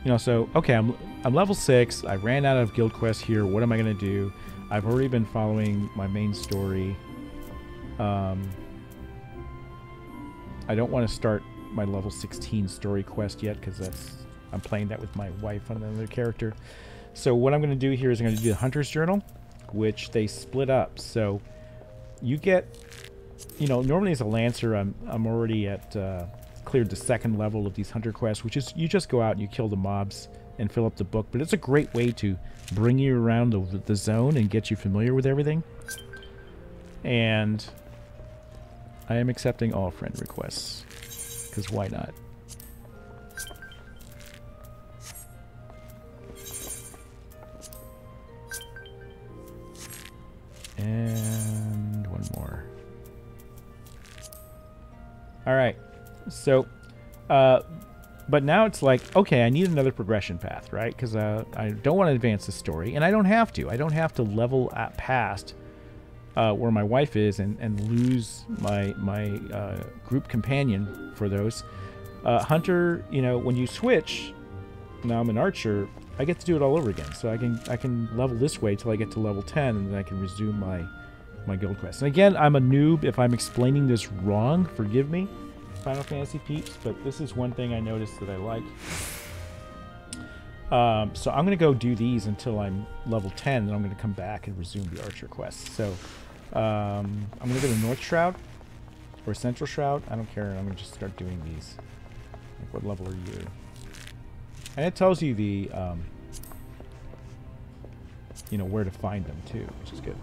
you know, so, okay, I'm level 6. I ran out of guild quests here. What am I going to do? I've already been following my main story. I don't want to start my level 16 story quest yet because I'm playing that with my wife on another character. So what I'm going to do here is I'm going to do the Hunter's Journal, which they split up. So you get, you know, normally as a Lancer, I'm already at cleared the 2nd level of these Hunter quests, which is you just go out and you kill the mobs and fill up the book. But it's a great way to bring you around the zone and get you familiar with everything. And I am accepting all friend requests, because why not? And one more. All right. So, but now it's like, okay, I need another progression path, right? Because I don't want to advance the story, and I don't have to. I don't have to level past where my wife is and lose my group companion for those. Hunter, you know, when you switch, now I'm an Archer, I get to do it all over again. So I can level this way till I get to level 10, and then I can resume my guild quest. And again, I'm a noob. If I'm explaining this wrong, forgive me, Final Fantasy peeps, but this is one thing I noticed that I like. So I'm going to go do these until I'm level 10, and I'm going to come back and resume the Archer quest. So I'm going to go to North Shroud or Central Shroud. I don't care. I'm going to just start doing these. Like, what level are you? And it tells you the, you know, where to find them too, which is good.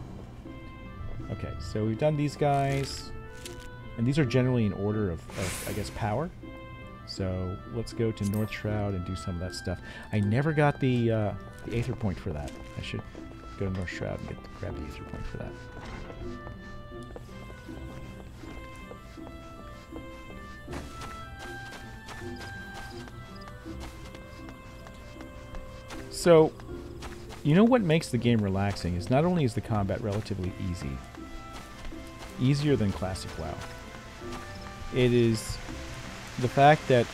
Okay, so we've done these guys, and these are generally in order of I guess, power. So let's go to North Shroud and do some of that stuff. I never got the Aether Point for that. I should go to North Shroud and grab the Aether Point for that. So, you know what makes the game relaxing is not only is the combat relatively easy, easier than classic WoW, it is the fact that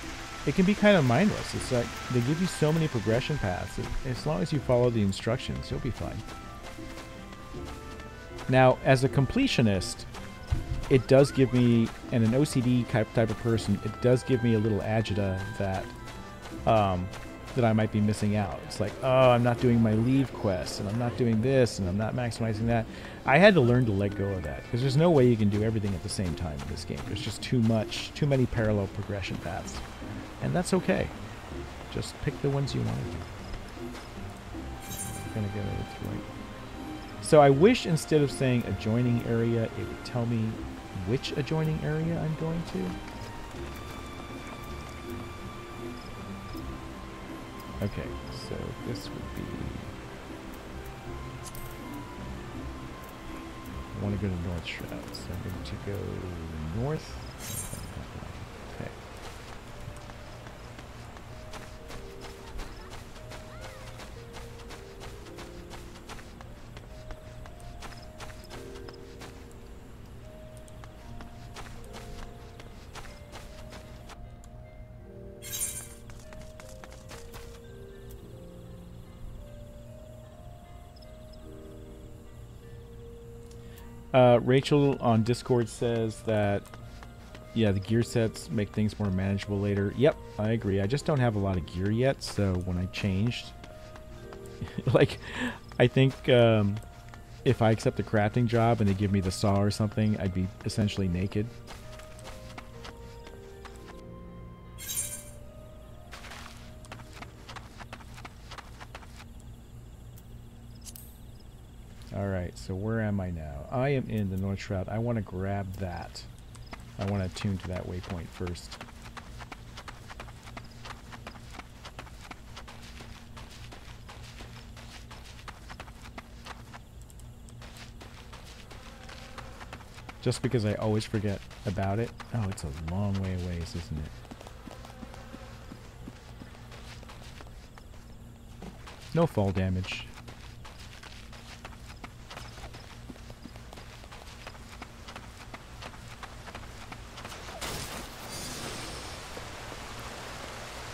it can be kind of mindless. It's like they give you so many progression paths. As long as you follow the instructions, you'll be fine. Now, as a completionist, it does give me, and an OCD type of person, it does give me a little agita that that I might be missing out. It's like, oh, I'm not doing my leave quests, and I'm not doing this, and I'm not maximizing that. I had to learn to let go of that, because there's no way you can do everything at the same time in this game. There's just too many parallel progression paths. And that's okay. Just pick the ones you want to do. I'm gonna go to right. So I wish instead of saying adjoining area, it would tell me which adjoining area I'm going to. Okay, so this would be... I want to go to North Shroud, so I'm going to go north. Okay. Rachel on Discord says that, yeah, the gear sets make things more manageable later. Yep, I agree. I just don't have a lot of gear yet, so when I changed, like, I think if I accept a crafting job and they give me the saw or something, I'd be essentially naked. Alright, so where am I now? I am in the North Shroud. I want to grab that. I want to attune to that waypoint first. Just because I always forget about it. Oh, it's a long way away, isn't it? No fall damage.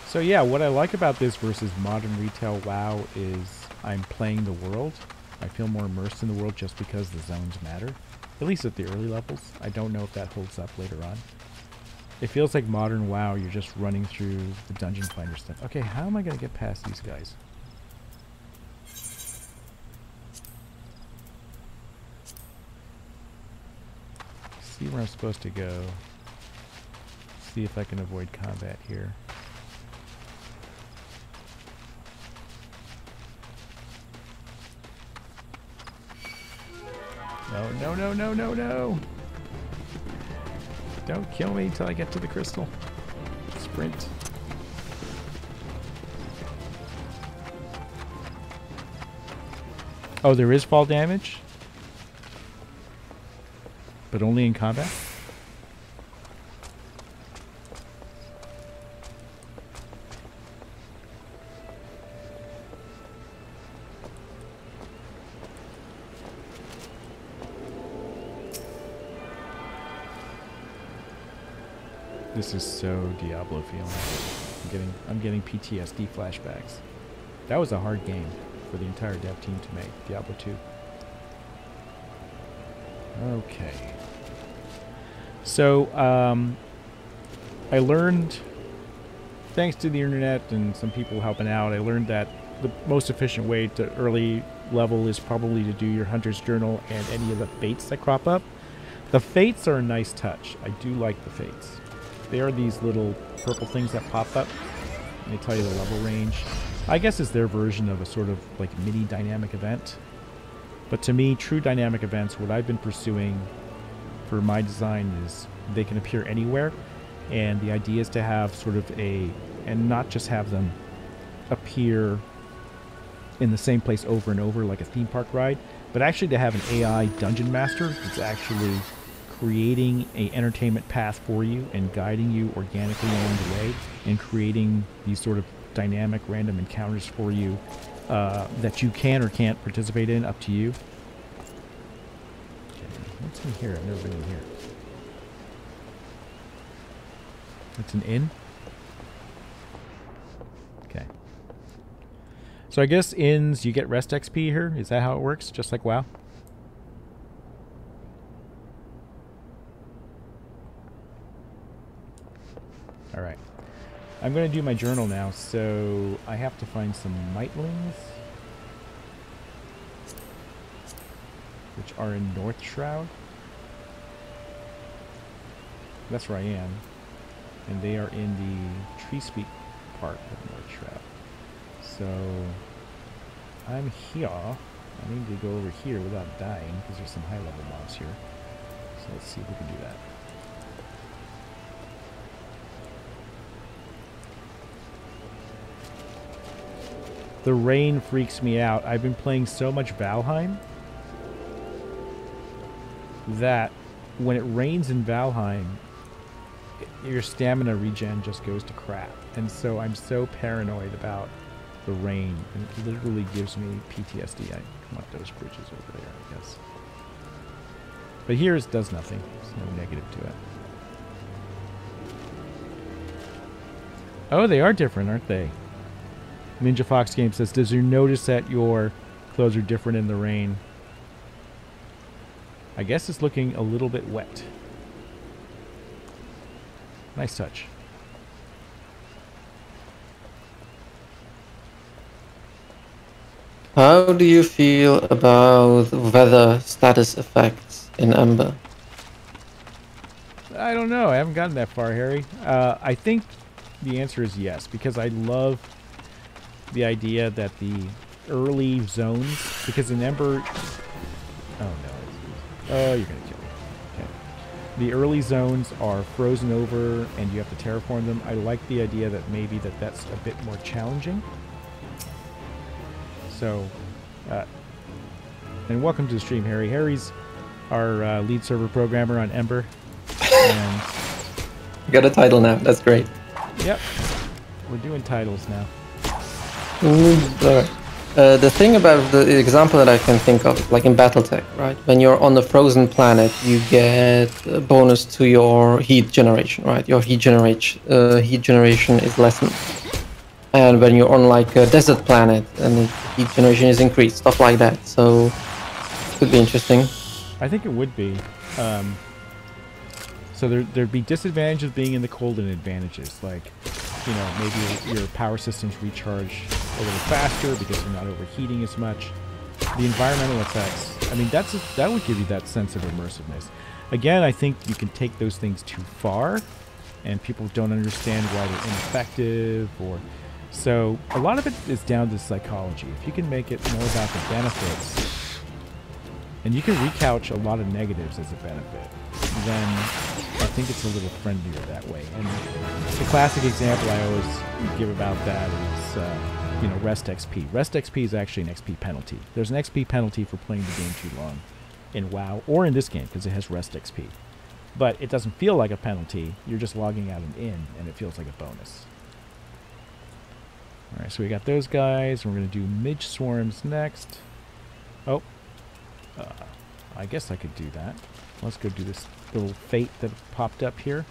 So yeah, what I like about this versus modern retail WoW is I'm playing the world. I feel more immersed in the world just because the zones matter. At least at the early levels. I don't know if that holds up later on. It feels like modern WoW, you're just running through the dungeon finder stuff. Okay, how am I going to get past these guys? See where I'm supposed to go. See if I can avoid combat here. No, no, no, no, no, no! Don't kill me till I get to the crystal. Sprint. Oh, there is fall damage? But only in combat? This is so Diablo feeling. I'm getting PTSD flashbacks. That was a hard game for the entire dev team to make, Diablo 2. Okay. So, I learned, thanks to the internet and some people helping out, I learned that the most efficient way to early level is probably to do your Hunter's Journal and any of the fates that crop up. The fates are a nice touch. I do like the fates. They are these little purple things that pop up, and they tell you the level range. I guess it's their version of a sort of like mini dynamic event. But to me, true dynamic events, what I've been pursuing for my design is they can appear anywhere. And the idea is to have sort of and not just have them appear in the same place over and over like a theme park ride, but actually to have an AI dungeon master that's actually creating a entertainment path for you and guiding you organically along the way and creating these sort of dynamic random encounters for you that you can or can't participate in, up to you. Okay, what's in here? I've never been in here. It's an inn? Okay. So I guess inns, you get rest XP here? Is that how it works? Just like WoW? Alright. I'm going to do my journal now, so I have to find some Mightlings, which are in North Shroud. That's where I am. And they are in the Tree Speak part of North Shroud. So I'm here. I need to go over here without dying, because there's some high level mobs here. So let's see if we can do that. The rain freaks me out. I've been playing so much Valheim that when it rains in Valheim, your stamina regen just goes to crap. And so I'm so paranoid about the rain. And it literally gives me PTSD. I want those bridges over there, I guess. But here it does nothing. There's no negative to it. Oh, they are different, aren't they? Ninja Fox Game says, does you notice that your clothes are different in the rain? I guess it's looking a little bit wet. Nice touch. How do you feel about weather status effects in Ember? I don't know. I haven't gotten that far, Harry. I think the answer is yes, because I love the idea that the early zones, because in Ember... Oh, no. Oh, you're going to kill me. Okay. The early zones are frozen over, and you have to terraform them. I like the idea that maybe that's a bit more challenging. So, and welcome to the stream, Harry. Harry's our lead server programmer on Ember. And You got a title now. That's great. yep, we're doing titles now. Alright. The thing about the example that I can think of, like in BattleTech, right? When you're on the frozen planet, you get a bonus to your heat generation, right? Your heat generation is lessened. And when you're on like a desert planet, and the heat generation is increased, stuff like that. So it could be interesting. I think it would be. So there'd be disadvantages of being in the cold and advantages, like, you know, maybe your power systems recharge a little faster because you're not overheating as much. The environmental effects, I mean, that would give you that sense of immersiveness. Again, I think you can take those things too far, and people don't understand why they're ineffective, or so a lot of it is down to psychology. If you can make it more about the benefits, and you can recouch a lot of negatives as a benefit, then I think it's a little friendlier that way. And the classic example I always give about that is, you know, rest XP. Rest XP is actually an XP penalty. There's an XP penalty for playing the game too long in WoW, or in this game, because it has rest XP. But it doesn't feel like a penalty. You're just logging out and in, and it feels like a bonus. Alright, so we got those guys. We're going to do Midge Swarms next. Oh. I guess I could do that. Let's go do this little fate that popped up here.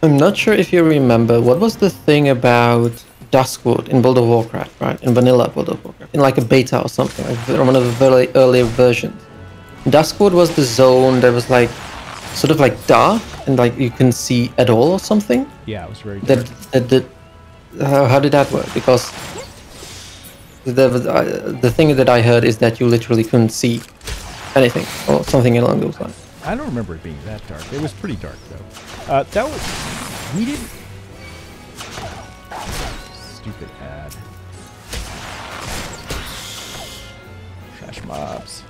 I'm not sure if you remember, what was the thing about Duskwood in World of Warcraft, right? In vanilla World of Warcraft. In like a beta or something, like one of the very earlier versions. Duskwood was the zone that was like, sort of like dark, and like you couldn't see at all or something? Yeah, it was very dark. How did that work? Because the thing that I heard is that you literally couldn't see anything, or something along those lines. I don't remember it being that dark. It was pretty dark, though. That was... We didn't... Stupid ad. Trash mobs.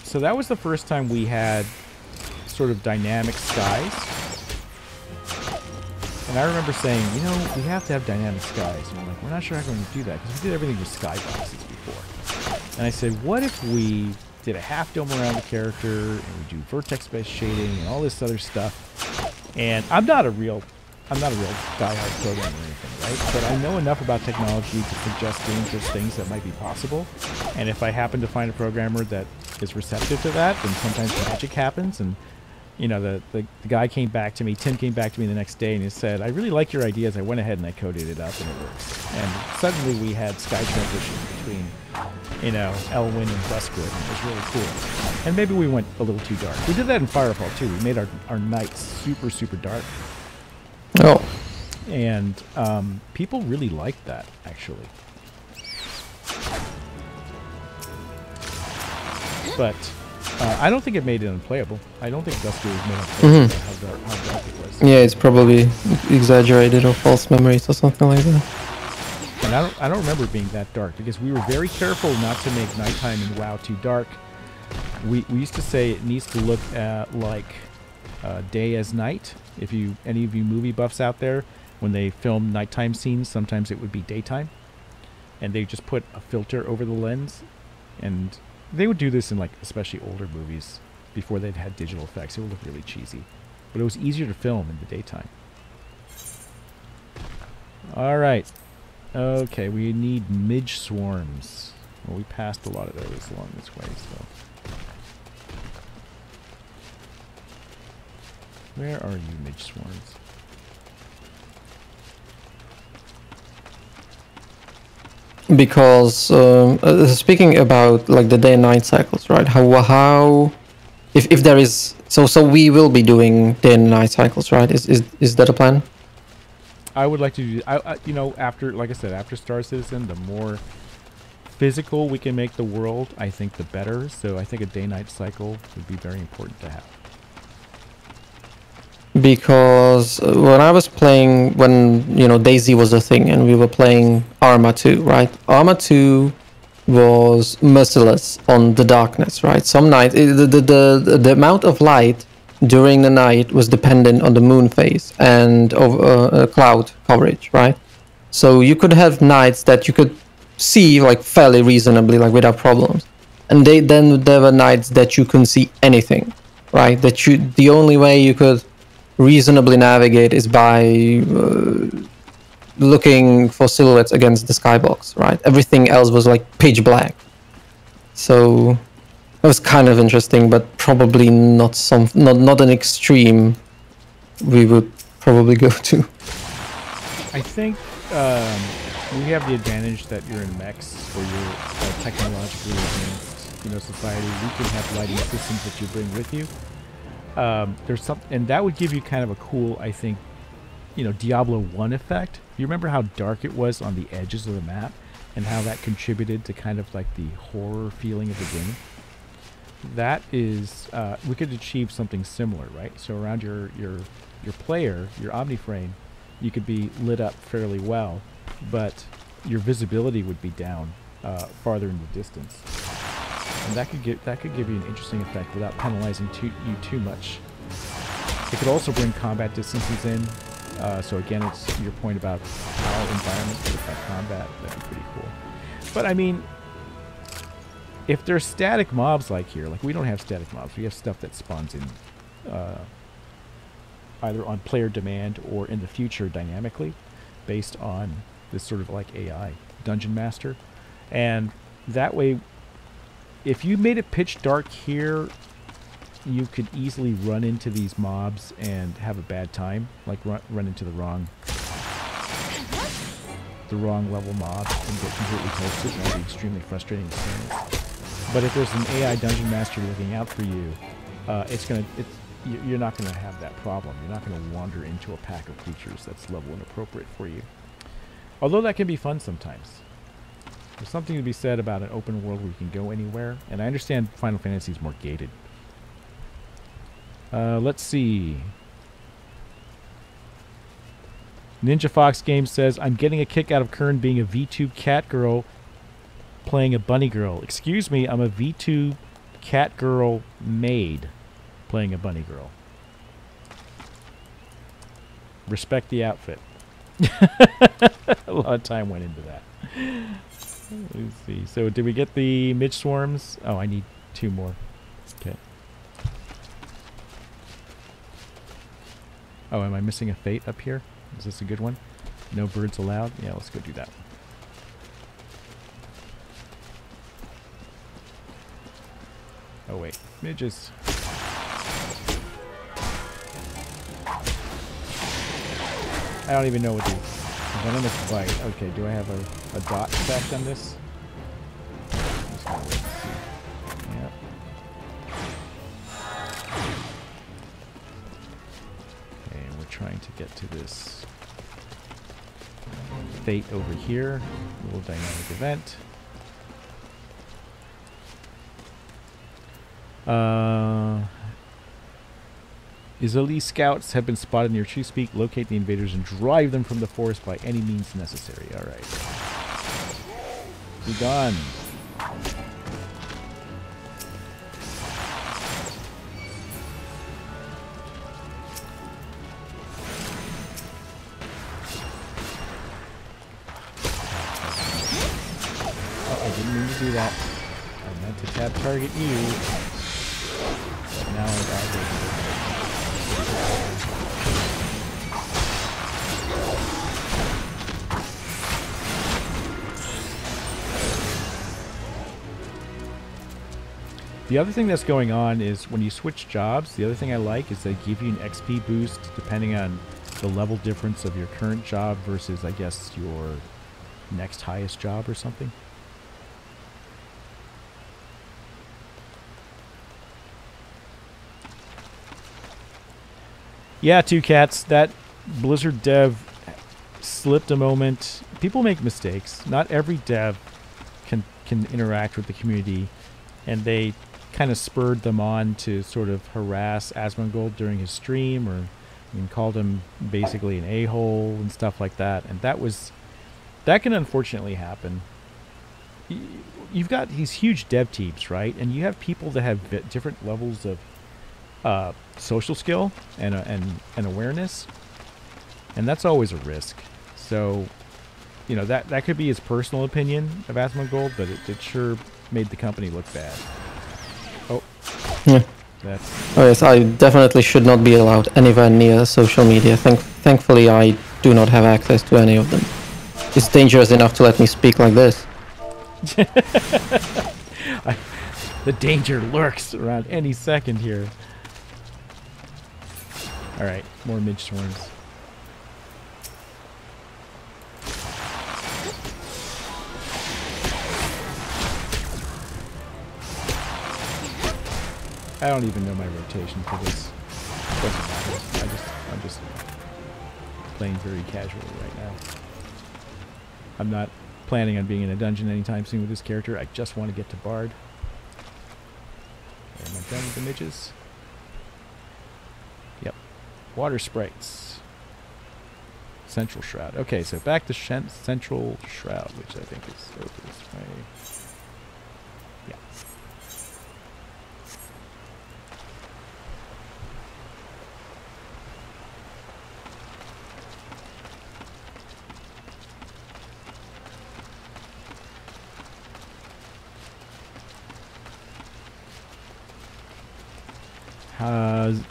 So that was the first time we had sort of dynamic skies. And I remember saying, you know, we have to have dynamic skies. And I'm like, we're not sure how we're going to do that, because we did everything with skyboxes before. And I said, what if we did a half dome around the character, and we do vertex-based shading and all this other stuff? And I'm not a real die-hard programmer or anything, right? But I know enough about technology to suggest dangerous things that might be possible. And if I happen to find a programmer that is receptive to that, then sometimes magic happens. And you know, the guy came back to me, Tim came back to me the next day, and he said, I really like your ideas. I went ahead and I coded it up, and it works. And suddenly we had sky transition between, you know, Elwyn and Duskwood, and it was really cool. And maybe we went a little too dark. We did that in Firefall, too. We made our nights super, super dark. Oh. And people really liked that, actually. But I don't think it made it unplayable. I don't think Duskwood was made unplayable. How dark it was. Yeah, it's probably exaggerated or false memories or something like that. And I don't remember it being that dark, because we were very careful not to make nighttime in WoW too dark. We used to say it needs to look like day as night. If any of you movie buffs out there, when they film nighttime scenes, sometimes it would be daytime, and they just put a filter over the lens, and they would do this in like especially older movies before they'd had digital effects. It would look really cheesy, but it was easier to film in the daytime. All right. Okay, we need midge swarms. Well, we passed a lot of those along this way, so. Where are you, midge swarms? Because speaking about like the day and night cycles, right? How if there is so we will be doing day and night cycles, right? Is that a plan? I would like to do, you know, after, like I said, after Star Citizen, the more physical we can make the world, I think the better. So I think a day-night cycle would be very important to have. Because when I was playing, when, you know, DayZ was a thing and we were playing Arma 2, right? Arma 2 was merciless on the darkness, right? Some night, the amount of light during the night was dependent on the moon phase and of cloud coverage, right? So you could have nights that you could see like fairly reasonably, like without problems, and then there were nights that you couldn't see anything, right? The only way you could reasonably navigate is by looking for silhouettes against the skybox, right? Everything else was like pitch black. So it was kind of interesting, but probably not an extreme we would probably go to. I think we have the advantage that you're in mechs, or you're technologically advanced, you know, society. We can have lighting systems that you bring with you. There's some, and that would give you kind of a cool, I think, you know, Diablo 1 effect. You remember how dark it was on the edges of the map, and how that contributed to kind of like the horror feeling of the game? That is, we could achieve something similar, right? So around your player, your omniframe, you could be lit up fairly well, but your visibility would be down farther in the distance, and that could give you an interesting effect without penalizing you too much. It could also bring combat distances in. So again, it's your point about how environments could affect combat. That'd be pretty cool. But I mean, if there's static mobs like here, like we don't have static mobs, we have stuff that spawns in either on player demand or in the future dynamically based on this sort of like AI dungeon master. And that way, if you made it pitch dark here, you could easily run into these mobs and have a bad time, like run into the wrong level mob and get completely toasted. That would be extremely frustrating experience. But if there's an AI dungeon master looking out for you, you're not gonna have that problem. You're not gonna wander into a pack of creatures that's level inappropriate for you. Although that can be fun sometimes. There's something to be said about an open world where you can go anywhere, and I understand Final Fantasy is more gated. Let's see. Ninja Fox Games says, I'm getting a kick out of Kern being a V2 cat girl playing a bunny girl. Excuse me, I'm a V2 cat girl maid playing a bunny girl. Respect the outfit. A lot of time went into that. Let's see. So did we get the midge swarms? Oh, I need 2 more. Okay. Oh, am I missing a fate up here? Is this a good one? No birds allowed? Yeah, let's go do that. Oh wait, midges. I don't even know what these. Venomous bite. Okay, do I have a dot effect on this? Just gonna wait and see. Yep. Okay, and we're trying to get to this fate over here. Little dynamic event. Izali scouts have been spotted near Chesapeake. Locate the invaders and drive them from the forest by any means necessary. Alright. Be gone. to do that. I meant to tab target you. But now I got The other thing that's going on is when you switch jobs, the other thing I like is they give you an XP boost depending on the level difference of your current job versus, I guess, your next highest job or something. Yeah, Two Cats, that Blizzard dev slipped a moment. People make mistakes. Not every dev can interact with the community, and they kind of spurred them on to sort of harass Asmongold during his stream, or called him basically an a-hole and stuff like that. And that can unfortunately happen. You've got these huge dev teams, right? And you have people that have different levels of social skill and awareness, and that's always a risk. So, you know, that could be his personal opinion of Asmongold, but it sure made the company look bad. Oh, yeah. That's... Oh yes, I definitely should not be allowed anywhere near social media. Thankfully, I do not have access to any of them. It's dangerous enough to let me speak like this. The danger lurks around any second here. Alright, more midge swarms. I don't even know my rotation for this. Doesn't matter. I'm just playing very casually right now. I'm not planning on being in a dungeon anytime soon with this character. I just want to get to Bard. Am I done with the midges? Yep. Water sprites. Central Shroud. Okay, so back to Central Shroud, which I think is over this way. Yeah.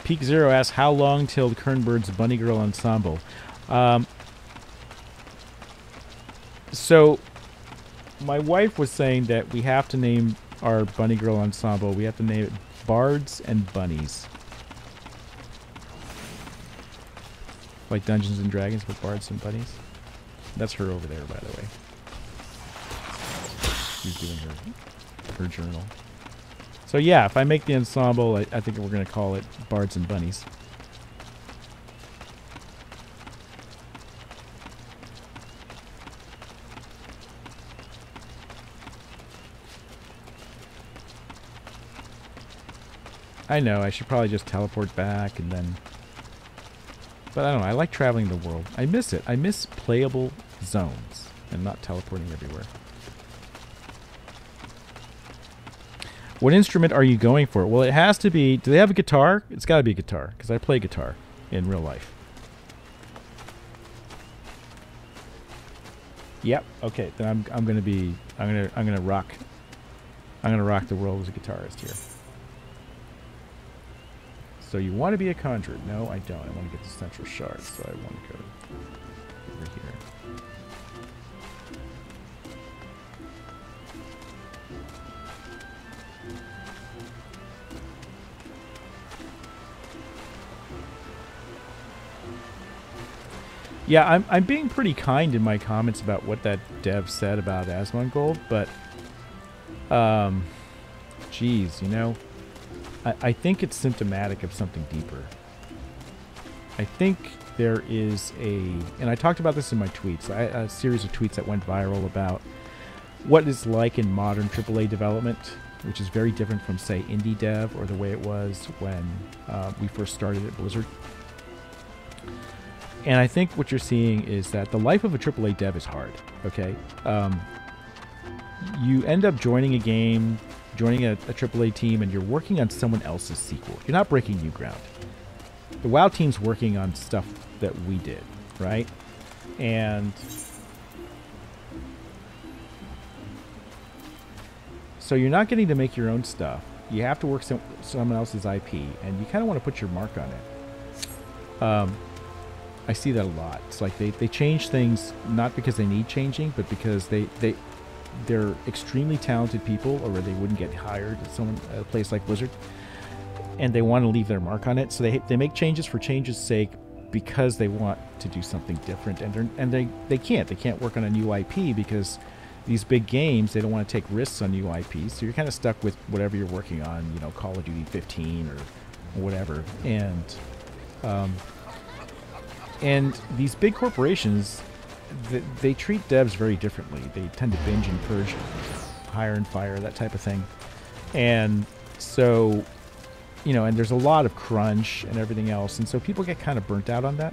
Peak Zero asks, how long till Kernbird's Bunny Girl Ensemble? So, my wife was saying that we have to name our Bunny Girl Ensemble, we have to name it Bards and Bunnies. Like Dungeons and Dragons with Bards and Bunnies. That's her over there, by the way. She's doing her journal. So yeah, if I make the ensemble, I think we're going to call it Bards and Bunnies. I know, I should probably just teleport back and then... But I don't know, I like traveling the world. I miss it. I miss playable zones and not teleporting everywhere. What instrument are you going for? Well, it has to be... Do they have a guitar? It's got to be a guitar, because I play guitar in real life. Yep. Okay. Then I'm gonna be... I'm gonna rock the world as a guitarist here. So you want to be a conjurer? No, I don't. I want to get the central shard, so I want to go over here. Yeah, I'm being pretty kind in my comments about what that dev said about Asmongold, but geez, you know, I think it's symptomatic of something deeper. I think there is and I talked about this in my tweets, a series of tweets that went viral about what it's like in modern AAA development, which is very different from, say, indie dev or the way it was when we first started at Blizzard. And I think what you're seeing is that the life of a AAA dev is hard, okay? You end up joining a game, joining a AAA team, and you're working on someone else's sequel. You're not breaking new ground. The WoW team's working on stuff that we did, right? And So you're not getting to make your own stuff. You have to work someone else's IP, and you kind of want to put your mark on it. I see that a lot. It's like they change things not because they need changing, but because they're extremely talented people, or they wouldn't get hired at a place like Blizzard, and they want to leave their mark on it. So they make changes for change's sake because they want to do something different, and they can't work on a new IP because these big games, they don't want to take risks on new IPs. So you're kind of stuck with whatever you're working on, you know, Call of Duty 15 or whatever. And these big corporations, they treat devs very differently. They tend to binge and purge, hire and fire, that type of thing. And so, you know, and there's a lot of crunch and everything else. And so people get kind of burnt out on that.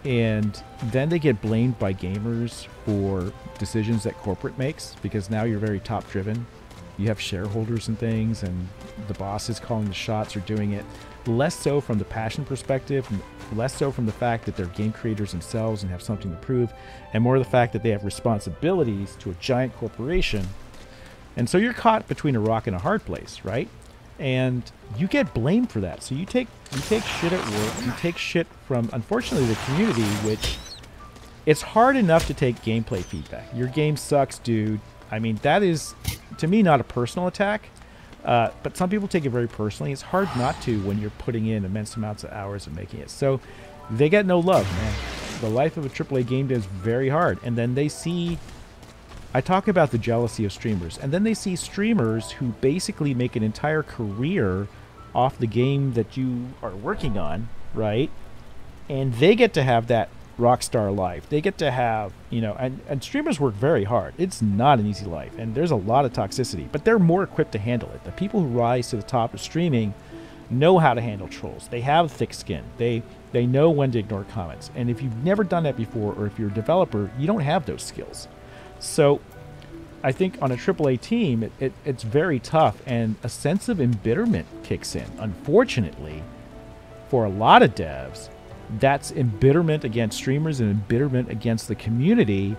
And then they get blamed by gamers for decisions that corporate makes, because now you're very top driven. You have shareholders and things, and the boss is calling the shots or doing it. Less so from the passion perspective, less so from the fact that they're game creators themselves and have something to prove, and more the fact that they have responsibilities to a giant corporation. And so you're caught between a rock and a hard place, right? And you get blamed for that. So you take shit at work, you take shit from, unfortunately, the community, which it's hard enough to take gameplay feedback. Your game sucks, dude. I mean, that is, to me, not a personal attack. But some people take it very personally. It's hard not to when you're putting in immense amounts of hours and making it. So they get no love, man. The life of a AAA game is very hard. And then they see, I talk about the jealousy of streamers, and then they see streamers who basically make an entire career off the game that you are working on, right? And they get to have that rockstar life. They get to have, you know, and streamers work very hard. It's not an easy life, and there's a lot of toxicity, but they're more equipped to handle it. The people who rise to the top of streaming know how to handle trolls. They have thick skin. They know when to ignore comments. And if you've never done that before, or if you're a developer, you don't have those skills. So I think on a AAA team, it's very tough, and a sense of embitterment kicks in. Unfortunately, for a lot of devs, that's embitterment against streamers and embitterment against the community,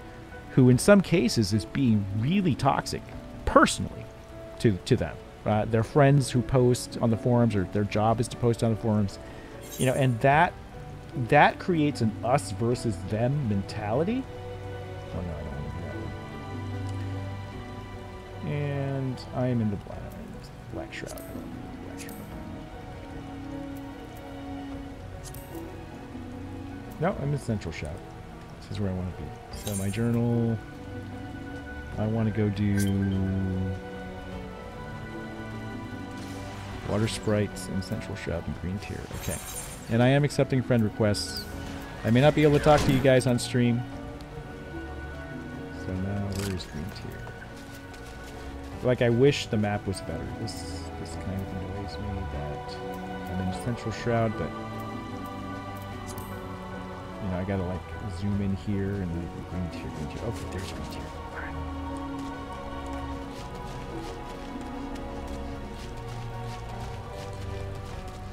who in some cases is being really toxic personally to them. Their friends who post on the forums, or their job is to post on the forums, you know, and that creates an us versus them mentality. Oh no, I don't want to do that one. And I am in the Black Shroud. I don't want to do the Black Shroud. No, I'm in Central Shroud. This is where I want to be. So my journal, I want to go do Water Sprites in Central Shroud and Green Tier. Okay. And I am accepting friend requests. I may not be able to talk to you guys on stream. So now, where is Green Tier? Like, I wish the map was better. This kind of annoys me that I'm in Central Shroud, but you know, I gotta like zoom in here and like Green Tier, Green Tier. Okay, there's Green Tier. All right.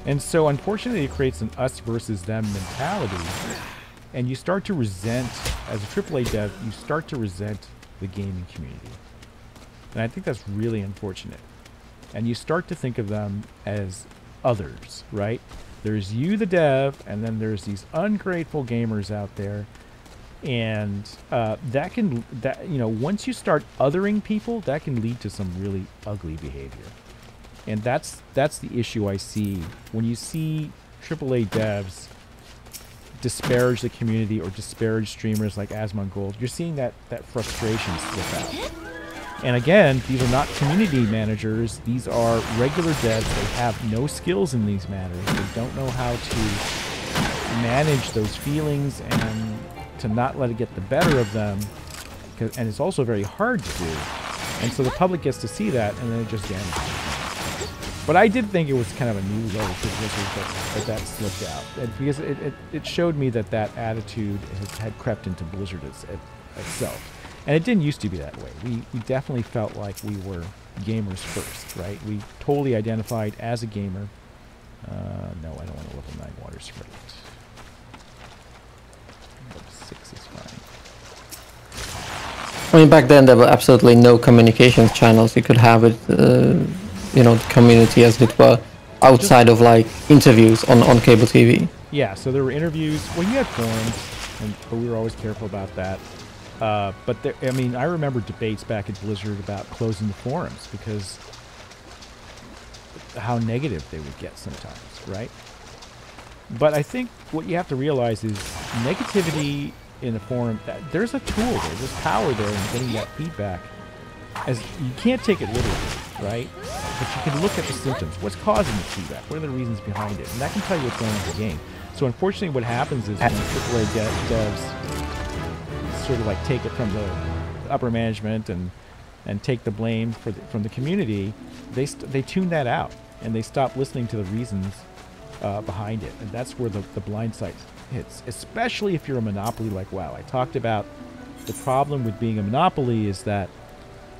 And so, unfortunately, it creates an us versus them mentality, and you start to resent, as a AAA dev, you start to resent the gaming community. And I think that's really unfortunate. And you start to think of them as others, right? There's you, the dev, and then there's these ungrateful gamers out there. And you know, once you start othering people, that can lead to some really ugly behavior. And that's the issue I see when you see AAA devs disparage the community or disparage streamers like Asmongold. You're seeing that frustration slip out. And again, these are not community managers. These are regular devs. They have no skills in these matters. They don't know how to manage those feelings and to not let it get the better of them. And it's also very hard to do. And so the public gets to see that, and then it just damages. But I did think it was kind of a new low that slipped out. Because it showed me that attitude had crept into Blizzard itself. And it didn't used to be that way. We definitely felt like we were gamers first, right? We totally identified as a gamer. No, I don't want a level 9 Water Sprite. Level 6 is fine. I mean, back then there were absolutely no communication channels you could have with, the community, as it were, outside of like interviews on cable TV. Yeah, so there were interviews. Well, you had forums, but we were always careful about that. But I remember debates back at Blizzard about closing the forums because how negative they would get sometimes, right? But I think what you have to realize is negativity in a forum, there's a tool there, there's power there in getting that feedback. As you can't take it literally, right? But you can look at the symptoms. What's causing the feedback? What are the reasons behind it? And that can tell you what's going on in the game. So unfortunately what happens is when AAA devs sort of like take it from the upper management and take the blame from the community, they tune that out and they stop listening to the reasons behind it. And that's where the blind side hits, especially if you're a monopoly like WoW. I talked about the problem with being a monopoly is that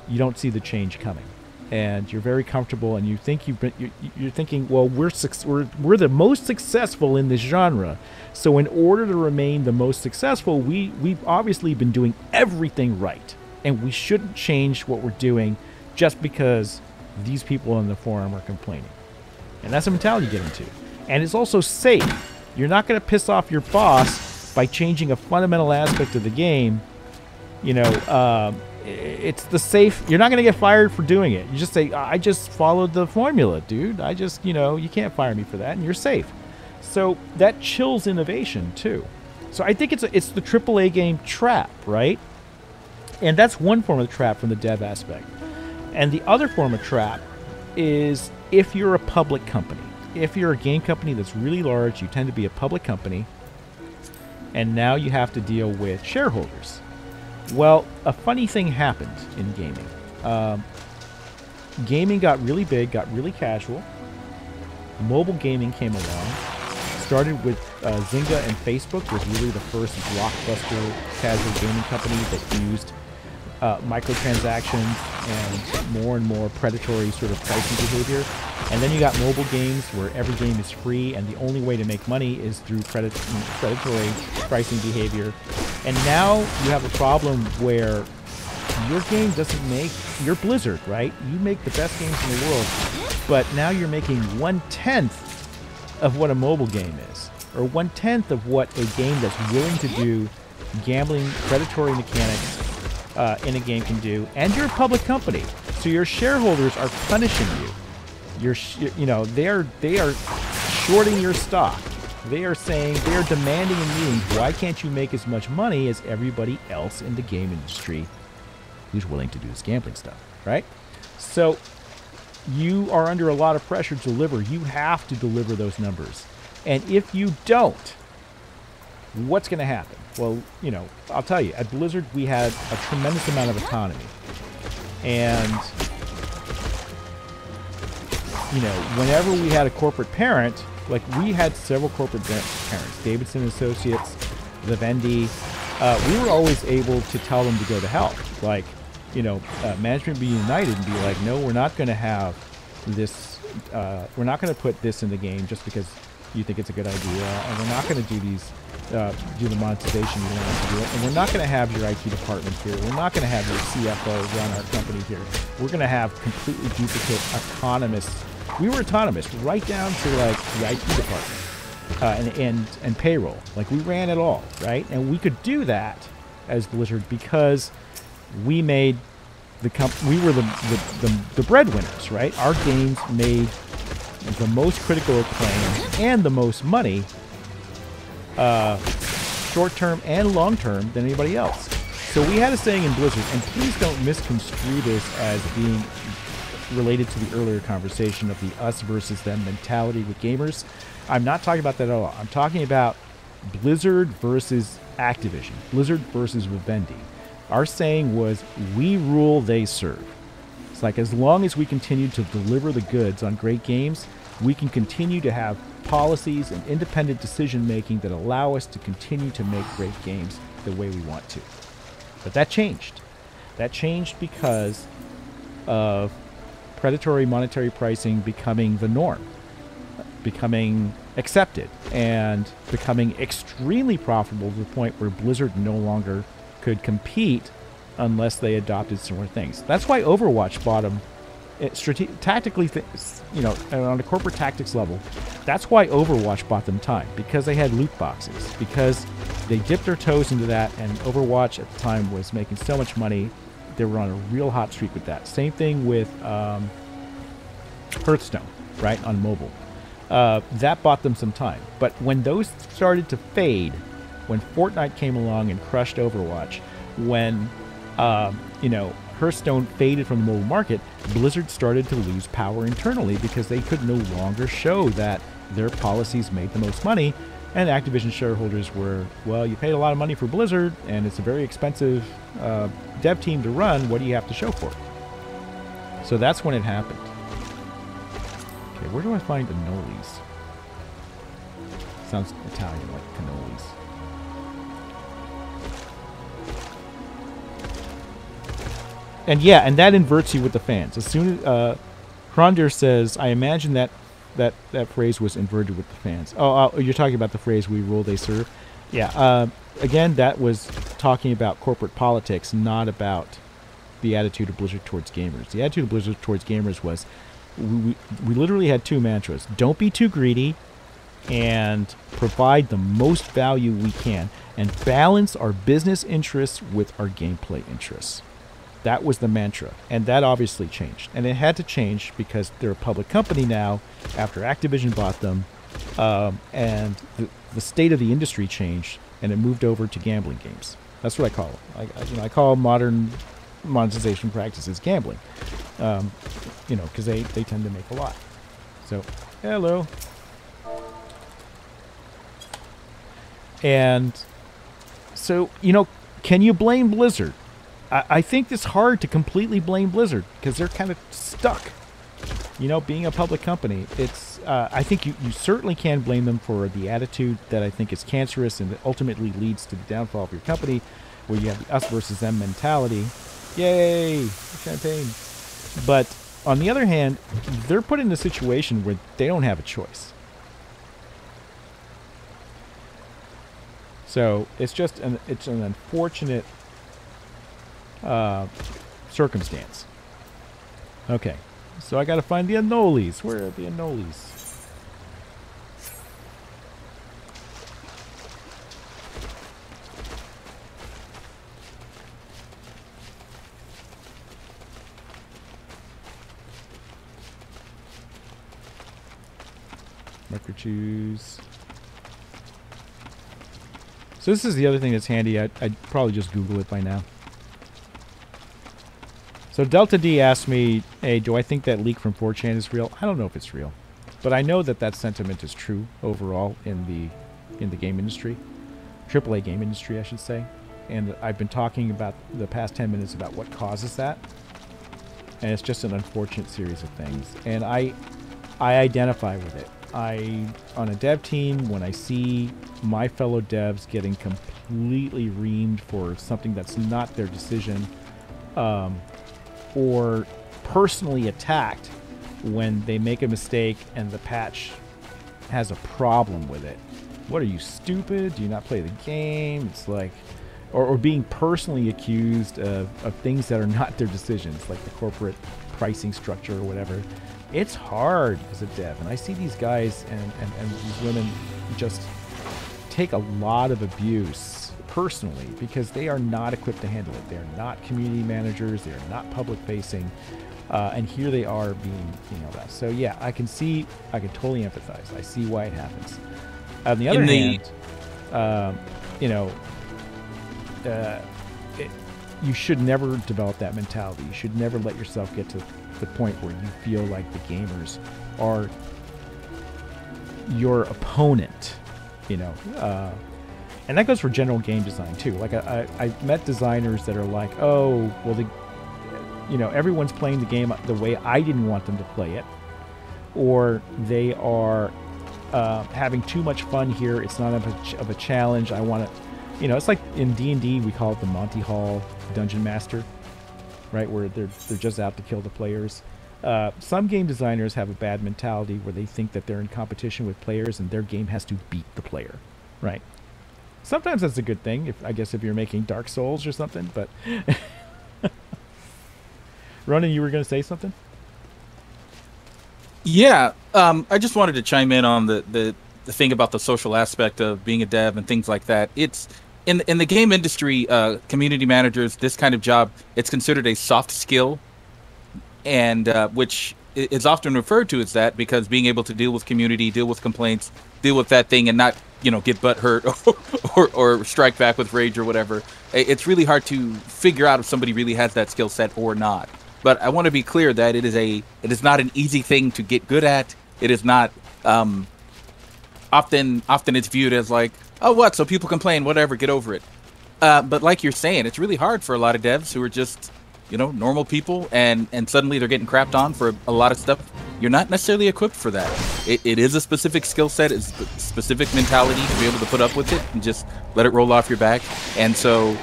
you don't see the change coming, and you're very comfortable, and you think you're thinking, well, we're the most successful in this genre, so in order to remain the most successful, we've obviously been doing everything right, and we shouldn't change what we're doing just because these people in the forum are complaining. And that's a mentality you get into, and it's also safe. You're not going to piss off your boss by changing a fundamental aspect of the game. It's the safe. You're not going to get fired for doing it. You just say, I just followed the formula, dude. I just, you can't fire me for that, and you're safe. So that chills innovation too. So I think it's the AAA game trap, right? And that's one form of the trap from the dev aspect. And the other form of trap is if you're a public company. If you're a game company that's really large, you tend to be a public company, and now you have to deal with shareholders. Well, a funny thing happened in gaming. Gaming got really big, got really casual. Mobile gaming came along. Started with Zynga, and Facebook was really the first blockbuster casual gaming company that used microtransactions and more predatory sort of pricing behavior. And then you got mobile games where every game is free, and the only way to make money is through predatory pricing behavior. And now you have a problem where your game doesn't make... You're Blizzard, right? You make the best games in the world, but now you're making 1/10 of what a mobile game is, or 1/10 of what a game that's willing to do gambling, predatory mechanics in a game can do. And you're a public company, so your shareholders are punishing you. They are shorting your stock. They are demanding in meetings, why can't you make as much money as everybody else in the game industry who's willing to do this gambling stuff, right? So you are under a lot of pressure to deliver. You have to deliver those numbers. And if you don't, what's going to happen? Well, I'll tell you, at Blizzard, we had a tremendous amount of autonomy. And whenever we had a corporate parent, like we had several corporate parents, Davidson Associates, Vivendi, we were always able to tell them to go to hell. Like, management be united and be like, no, we're not going to have this, we're not going to put this in the game just because you think it's a good idea, and we're not going to do these, do the monetization you want us to do it, and we're not going to have your IT department here, we're not going to have your CFO run our company here, we're going to have completely duplicate autonomous. We were autonomous right down to like the IT department and payroll. Like we ran it all, right? And we could do that as Blizzard because we made we were the breadwinners, right? Our games made the most critical acclaim and the most money, short-term and long-term, than anybody else. So we had a saying in Blizzard, and please don't misconstrue this as being related to the earlier conversation of the us versus them mentality with gamers. I'm not talking about that at all. I'm talking about Blizzard versus Activision, Blizzard versus Vivendi. Our saying was, we rule, they serve. It's like, as long as we continue to deliver the goods on great games, we can continue to have policies and independent decision making that allow us to continue to make great games the way we want to. But that changed. That changed because of predatory monetary pricing becoming the norm, becoming accepted, and becoming extremely profitable to the point where Blizzard no longer could compete unless they adopted similar things. That's why Overwatch bought them. Tactically, on a corporate tactics level, that's why Overwatch bought them time, because they had loot boxes, because they dipped their toes into that, and Overwatch at the time was making so much money. They were on a real hot streak with that. Same thing with Hearthstone, right, on mobile. That bought them some time. But when those started to fade, when Fortnite came along and crushed Overwatch, when Hearthstone faded from the mobile market, Blizzard started to lose power internally because they could no longer show that their policies made the most money, and Activision shareholders were, well, you paid a lot of money for Blizzard, and it's a very expensive dev team to run. What do you have to show for it? So that's when it happened. Okay, where do I find cannolis? Sounds Italian, like cannolis. And yeah, and that inverts you with the fans. As soon as Hrondir says, I imagine that phrase was inverted with the fans. Oh, you're talking about the phrase "we rule, they serve." Yeah. Again, that was talking about corporate politics, not about the attitude of Blizzard towards gamers. The attitude of Blizzard towards gamers was, we literally had two mantras: don't be too greedy, and provide the most value we can, and balance our business interests with our gameplay interests. That was the mantra, and that obviously changed. And it had to change because they're a public company now after Activision bought them, and the state of the industry changed, and it moved over to gambling games. That's what I call it. I call modern monetization practices gambling, because they tend to make a lot. So, hello. And so, can you blame Blizzard? I think it's hard to completely blame Blizzard because they're kind of stuck. Being a public company, it's. I think you certainly can blame them for the attitude that I think is cancerous and that ultimately leads to the downfall of your company, where you have the us versus them mentality. Yay, champagne! But on the other hand, they're put in a situation where they don't have a choice. So it's just an unfortunate circumstance. Okay, so I gotta find the cannolis. Where are the cannolis? Microchews. So this is the other thing that's handy. I'd probably just Google it by now. So Delta D asked me, hey, do I think that leak from 4chan is real? I don't know if it's real, but I know that sentiment is true overall in the game industry, AAA game industry, I should say. And I've been talking about the past 10 minutes about what causes that, and it's just an unfortunate series of things. And I identify with it. On a dev team, when I see my fellow devs getting completely reamed for something that's not their decision, or personally attacked when they make a mistake and the patch has a problem with it. What are you, stupid? Do you not play the game? It's like, or being personally accused of things that are not their decisions, like the corporate pricing structure or whatever. It's hard as a dev, and I see these guys and these women just take a lot of abuse personally because they are not equipped to handle it. They are not community managers. They are not public facing, and here they are being, that. So yeah, I can totally empathize. I see why it happens. On the other hand, you should never develop that mentality. You should never let yourself get to the point where you feel like the gamers are your opponent, and that goes for general game design too. Like I've met designers that are like, oh, well, everyone's playing the game the way I didn't want them to play it, or they are having too much fun here. It's not of a challenge. I want to, it's like in D&D we call it the Monty Hall Dungeon Master, right? Where they're just out to kill the players. Some game designers have a bad mentality where they think that they're in competition with players and their game has to beat the player, right? Sometimes that's a good thing, if you're making Dark Souls or something, but Ronan, you were going to say something? Yeah, I just wanted to chime in on the thing about the social aspect of being a dev and things like that. It's in the game industry, community managers, this kind of job, it's considered a soft skill, and which is often referred to as that because being able to deal with community, deal with complaints, deal with that thing, and not get butt hurt or strike back with rage or whatever. It's really hard to figure out if somebody really has that skill set or not. But I want to be clear that it is not an easy thing to get good at. It is not often it's viewed as like, oh, what? So people complain, whatever, get over it. But like you're saying, it's really hard for a lot of devs who are just normal people, and suddenly they're getting crapped on for a lot of stuff. You're not necessarily equipped for that. It is a specific skill set, it's a specific mentality to be able to put up with it and just let it roll off your back. And so,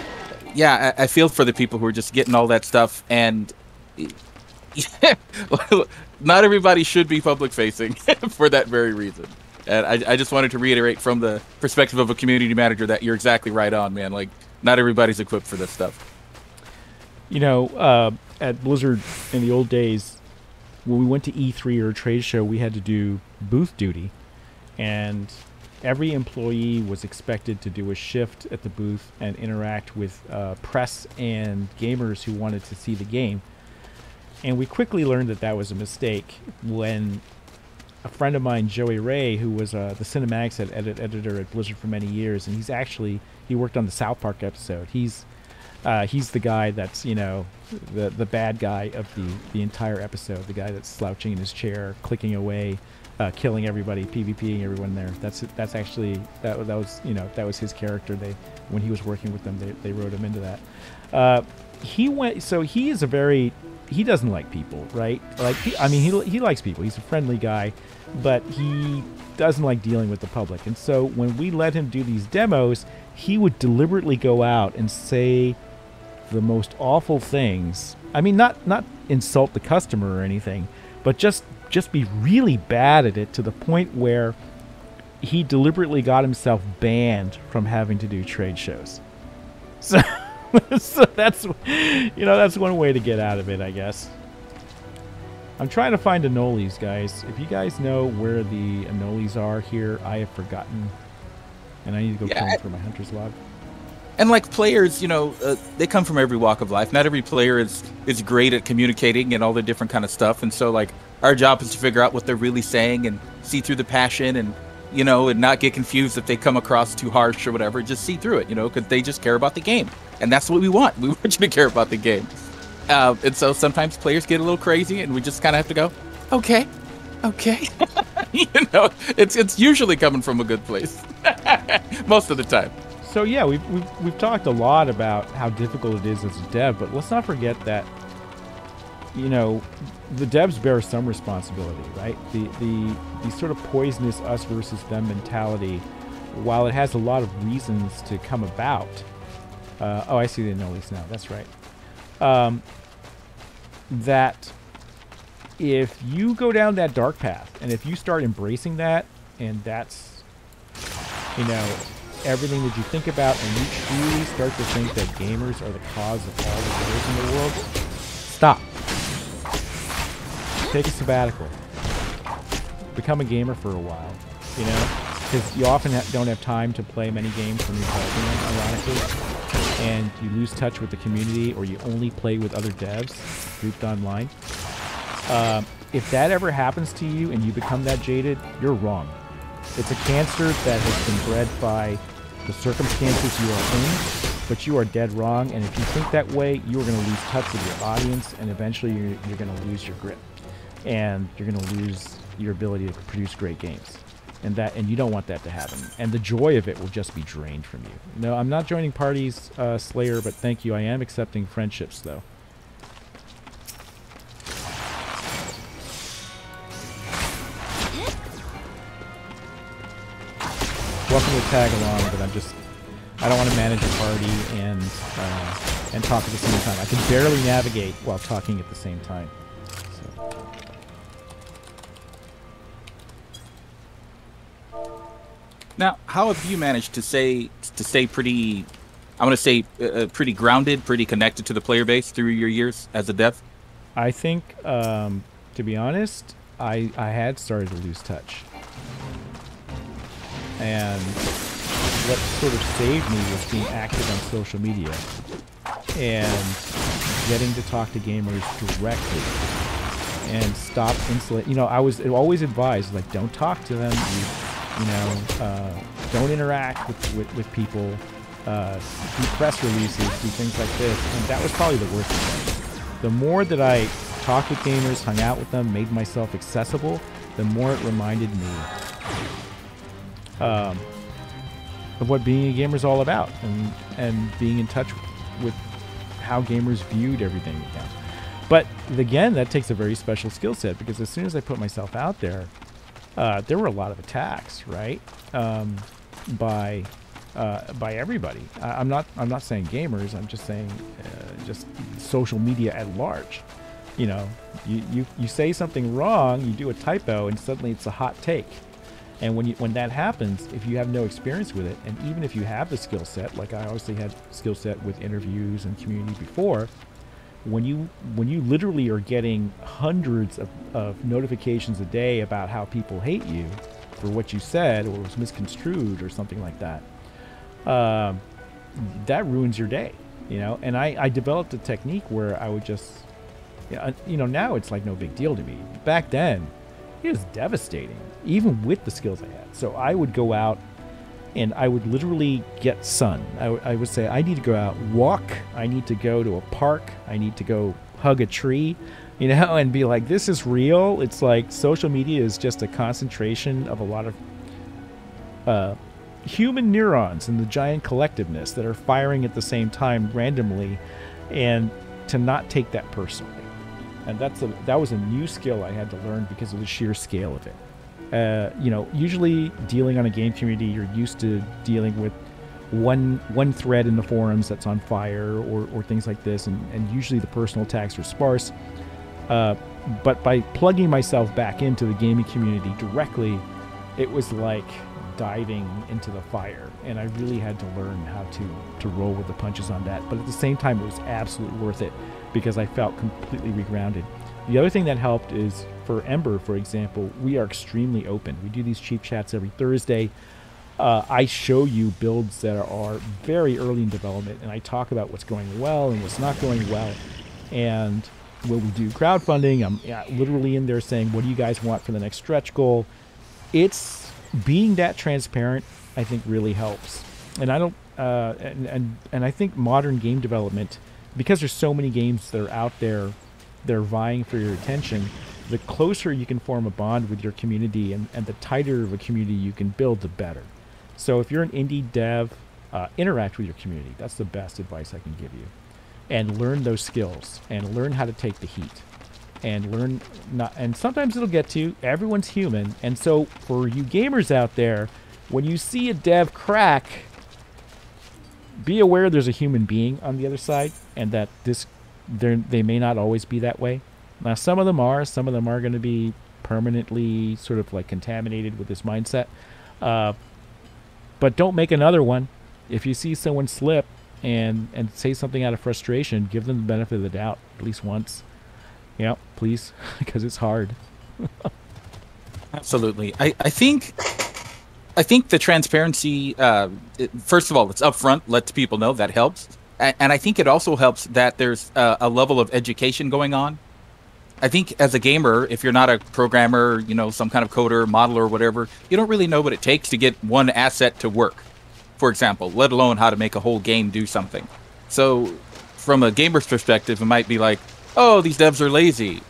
yeah, I feel for the people who are just getting all that stuff, and not everybody should be public facing for that very reason. And I just wanted to reiterate from the perspective of a community manager that you're exactly right on, man. Like, not everybody's equipped for this stuff. At Blizzard in the old days, when we went to E3 or a trade show, we had to do booth duty, and every employee was expected to do a shift at the booth and interact with press and gamers who wanted to see the game. And we quickly learned that that was a mistake when a friend of mine, Joey Ray, who was the cinematics editor at Blizzard for many years, and he worked on the South Park episode. He's the guy that's the bad guy of the entire episode, the guy that's slouching in his chair, clicking away, killing everybody, PvPing everyone there. That's actually that was his character. When he was working with them, they wrote him into that. He doesn't like people, right? Like he likes people. He's a friendly guy, but he doesn't like dealing with the public. And so when we let him do these demos, he would deliberately go out and say the most awful things. I mean, not insult the customer or anything, but just be really bad at it to the point where he deliberately got himself banned from having to do trade shows. So that's one way to get out of it, I guess. I'm trying to find anoles, guys. If you guys know where the anoles are here, I have forgotten, and I need to go kill them for my hunter's log. And like players, they come from every walk of life. Not every player is great at communicating and all the different kind of stuff. And so like our job is to figure out what they're really saying and see through the passion and and not get confused if they come across too harsh or whatever. Just see through it, because they just care about the game. And that's what we want. We want you to care about the game. And so sometimes players get a little crazy and we just kind of have to go, okay. It's usually coming from a good place most of the time. So yeah, we've talked a lot about how difficult it is as a dev, but let's not forget that the devs bear some responsibility, right? The sort of poisonous us versus them mentality, while it has a lot of reasons to come about. I see the anoles now. That's right. That if you go down that dark path, and if you start embracing that, and that's everything that you think about, and you truly start to think that gamers are the cause of all the wars in the world, stop. Take a sabbatical. Become a gamer for a while, because you often don't have time to play many games when you're playing them, ironically, and you lose touch with the community, or you only play with other devs grouped online. If that ever happens to you and you become that jaded, you're wrong. It's a cancer that has been bred by the circumstances you are in, but you are dead wrong, and if you think that way, you are going to lose touch with your audience, and eventually you're going to lose your grip, and you're going to lose your ability to produce great games, and you don't want that to happen, and the joy of it will just be drained from you. No, I'm not joining parties, Slayer, but thank you. I am accepting friendships, though. Welcome to tag along, but I don't want to manage a party and talk at the same time. I can barely navigate while talking at the same time. So. Now, how have you managed to stay pretty, I want to say pretty grounded, pretty connected to the player base through your years as a dev? I think, to be honest, I had started to lose touch. And what sort of saved me was being active on social media and getting to talk to gamers directly and stop insulating. You know, I was always advised, like, don't talk to them, don't interact with people, do press releases, do things like this, and that was probably the worst thing. The more that I talked with gamers, hung out with them, made myself accessible, the more it reminded me of what being a gamer is all about, and being in touch with how gamers viewed everything again. But again, that takes a very special skill set, because as soon as I put myself out there, there were a lot of attacks, right? By everybody. I'm not saying gamers. I'm just saying just social media at large. You know, you say something wrong, you do a typo, and suddenly it's a hot take. And when that happens, if you have no experience with it, and even if you have the skill set, like I obviously had skill set with interviews and community before, when you literally are getting hundreds of notifications a day about how people hate you for what you said or was misconstrued or something like that, that ruins your day, you know. And I developed a technique where I would just, you know, now it's like no big deal to me. Back then, it was devastating, even with the skills I had. So I would go out and I would literally get sun. I would say, I need to go out, walk. I need to go to a park. I need to go hug a tree, you know, and be like, this is real. It's like social media is just a concentration of a lot of human neurons in the giant collectiveness that are firing at the same time randomly, and to not take that personally. And that was a new skill I had to learn because of the sheer scale of it. You know, usually dealing on a game community, you're used to dealing with one thread in the forums that's on fire or things like this, and usually the personal attacks are sparse. But by plugging myself back into the gaming community directly, it was like diving into the fire, and I really had to learn how to roll with the punches on that. But at the same time, it was absolutely worth it because I felt completely regrounded. The other thing that helped is, for Ember, for example, we are extremely open. We do these chief chats every Thursday. I show you builds that are very early in development, and I talk about what's going well and what's not going well. And when we do crowdfunding, I'm literally in there saying, what do you guys want for the next stretch goal? It's being that transparent, I think, really helps. And I don't, and I think modern game development, because there's so many games that are out there, they're vying for your attention, the closer you can form a bond with your community and the tighter of a community you can build, the better. So if you're an indie dev, interact with your community. That's the best advice I can give you. And learn those skills and learn how to take the heat. And learn not, and sometimes it'll get to you. Everyone's human. And so for you gamers out there, when you see a dev crack, be aware there's a human being on the other side, and that they may not always be that way. Now, some of them are going to be permanently sort of like contaminated with this mindset. But don't make another one. If you see someone slip and say something out of frustration, give them the benefit of the doubt at least once. Yeah, please, because it's hard. Absolutely. I think the transparency, first of all, it's upfront, lets people know, that helps. And I think it also helps that there's a level of education going on. I think as a gamer, if you're not a programmer, you know, some kind of coder, modeler, or whatever, you don't really know what it takes to get one asset to work, for example, let alone how to make a whole game do something. So from a gamer's perspective, it might be like, oh, these devs are lazy,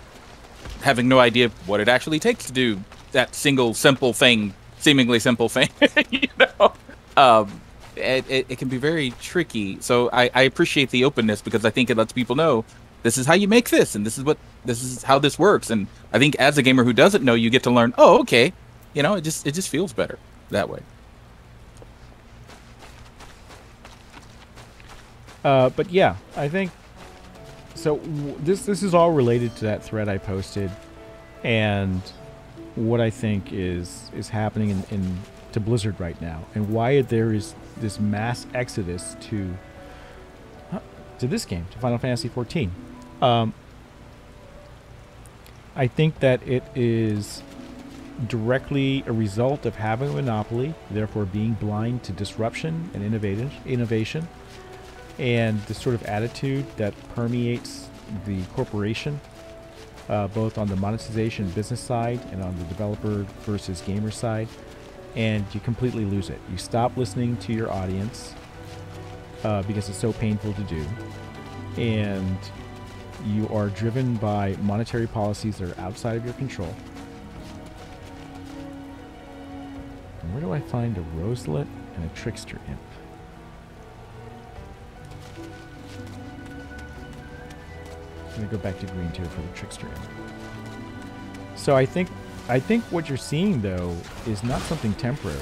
having no idea what it actually takes to do that single simple thing, seemingly simple thing. You know, it can be very tricky. So I appreciate the openness, because I think it lets people know this is how you make this, and this is how this works. And I think as a gamer who doesn't know, you get to learn, oh, okay, you know, it just feels better that way. But yeah, I think so. This is all related to that thread I posted, and what I think is happening to Blizzard right now, and why there is this mass exodus to this game, to Final Fantasy XIV. I think that it is directly a result of having a monopoly, therefore being blind to disruption and innovation, and the sort of attitude that permeates the corporation, both on the monetization business side and on the developer versus gamer side, and you completely lose it. You stop listening to your audience because it's so painful to do, and you are driven by monetary policies that are outside of your control. And where do I find a roselet and a trickster imp? I'm gonna go back to green tier for the trickster imp. So I think what you're seeing though is not something temporary,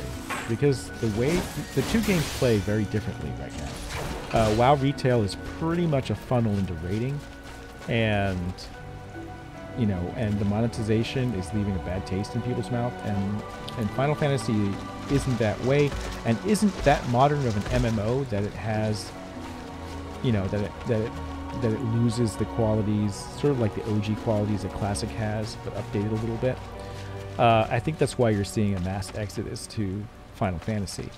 because the way the two games play very differently right now. WoW retail is pretty much a funnel into raiding, and you know, and the monetization is leaving a bad taste in people's mouth, and Final Fantasy isn't that way, and isn't that modern of an MMO that it has, you know, that it loses the qualities, sort of like the OG qualities that Classic has, but updated a little bit. I think that's why you're seeing a mass exodus to Final Fantasy,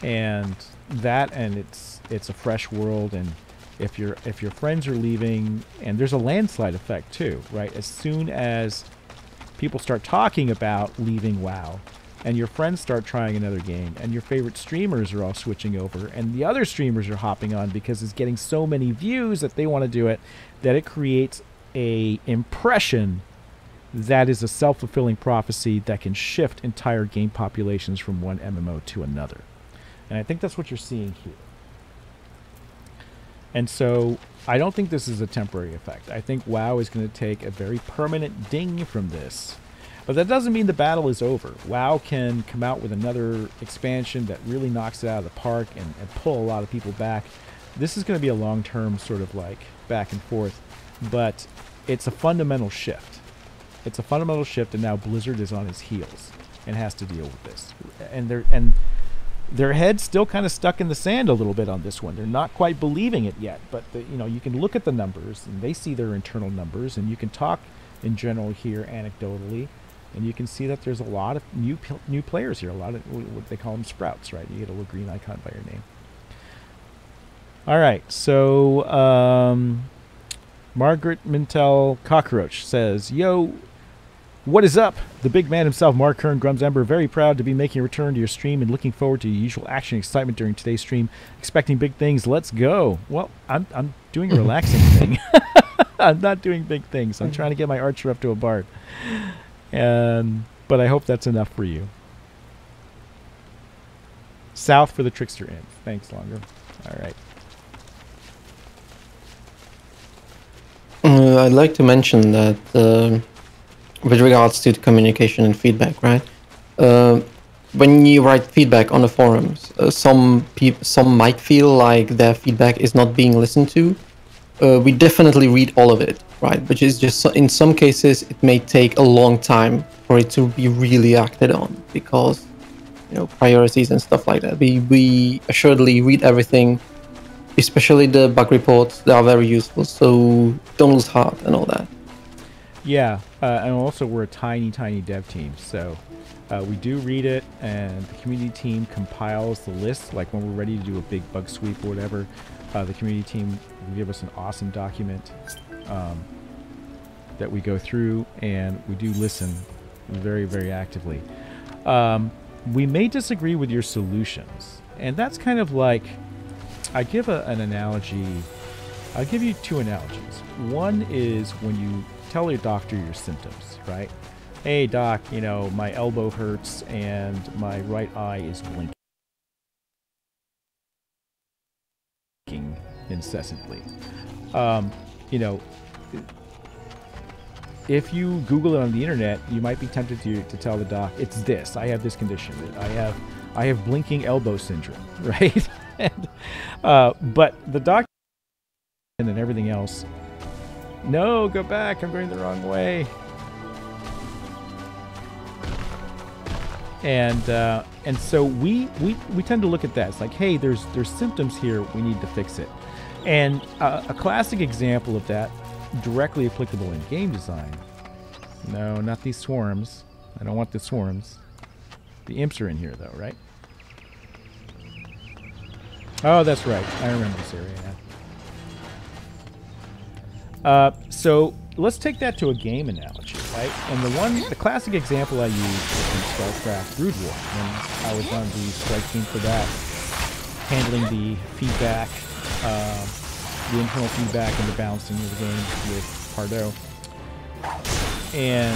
and it's a fresh world, and if your friends are leaving, and there's a landslide effect too, right? As soon as people start talking about leaving WoW, and your friends start trying another game, and your favorite streamers are all switching over, and the other streamers are hopping on because it's getting so many views that they want to do it, that it creates a impression that is a self-fulfilling prophecy that can shift entire game populations from one MMO to another. And I think that's what you're seeing here. And so I don't think this is a temporary effect. I think WoW is going to take a very permanent ding from this. But that doesn't mean the battle is over. WoW can come out with another expansion that really knocks it out of the park and pull a lot of people back. This is going to be a long-term sort of like back and forth, but it's a fundamental shift. It's a fundamental shift, and now Blizzard is on its heels and has to deal with this. And their head's still kind of stuck in the sand a little bit on this one. They're not quite believing it yet, but you know, you can look at the numbers, and they see their internal numbers, and you can talk in general here anecdotally, and you can see that there's a lot of new players here, a lot of what they call them sprouts, right? You get a little green icon by your name. All right, so Margaret Mintel Cockroach says, "Yo, what is up? The big man himself, Mark Kern Grums Ember, very proud to be making a return to your stream and looking forward to your usual action and excitement during today's stream. Expecting big things. Let's go." Well, I'm doing a relaxing thing. I'm not doing big things. I'm trying to get my archer up to a bard. But I hope that's enough for you. South for the trickster imp. Thanks, Longer. All right. I'd like to mention that with regards to the communication and feedback, right? When you write feedback on the forums, some might feel like their feedback is not being listened to. We definitely read all of it, right? Which is just, in some cases, it may take a long time for it to be really acted on, because, you know, priorities and stuff like that. We assuredly read everything, especially the bug reports. They are very useful, so don't lose heart and all that. Yeah, and also we're a tiny dev team, so we do read it, and the community team compiles the list. Like when we're ready to do a big bug sweep or whatever, the community team will give us an awesome document that we go through, and we do listen very actively. We may disagree with your solutions, and that's kind of like, I give an analogy. I'll give you two analogies. One is when you tell your doctor your symptoms, right? Hey doc, you know, my elbow hurts and my right eye is blinking incessantly. You know, if you Google it on the internet, you might be tempted to tell the doc, it's this, I have this condition, I have blinking elbow syndrome, right? And, but the doctor and then everything else, no, go back, I'm going the wrong way. And so we tend to look at that. It's like, hey, there's symptoms here, we need to fix it. And a classic example of that, directly applicable in game design, No, not these swarms. I don't want the swarms. The imps are in here, though, right? Oh, that's right. I remember this area now. So let's take that to a game analogy, right? And the classic example I used was in StarCraft Brood War, when I was on the strike team for that, handling the feedback, the internal feedback and the balancing of the game with Pardo. And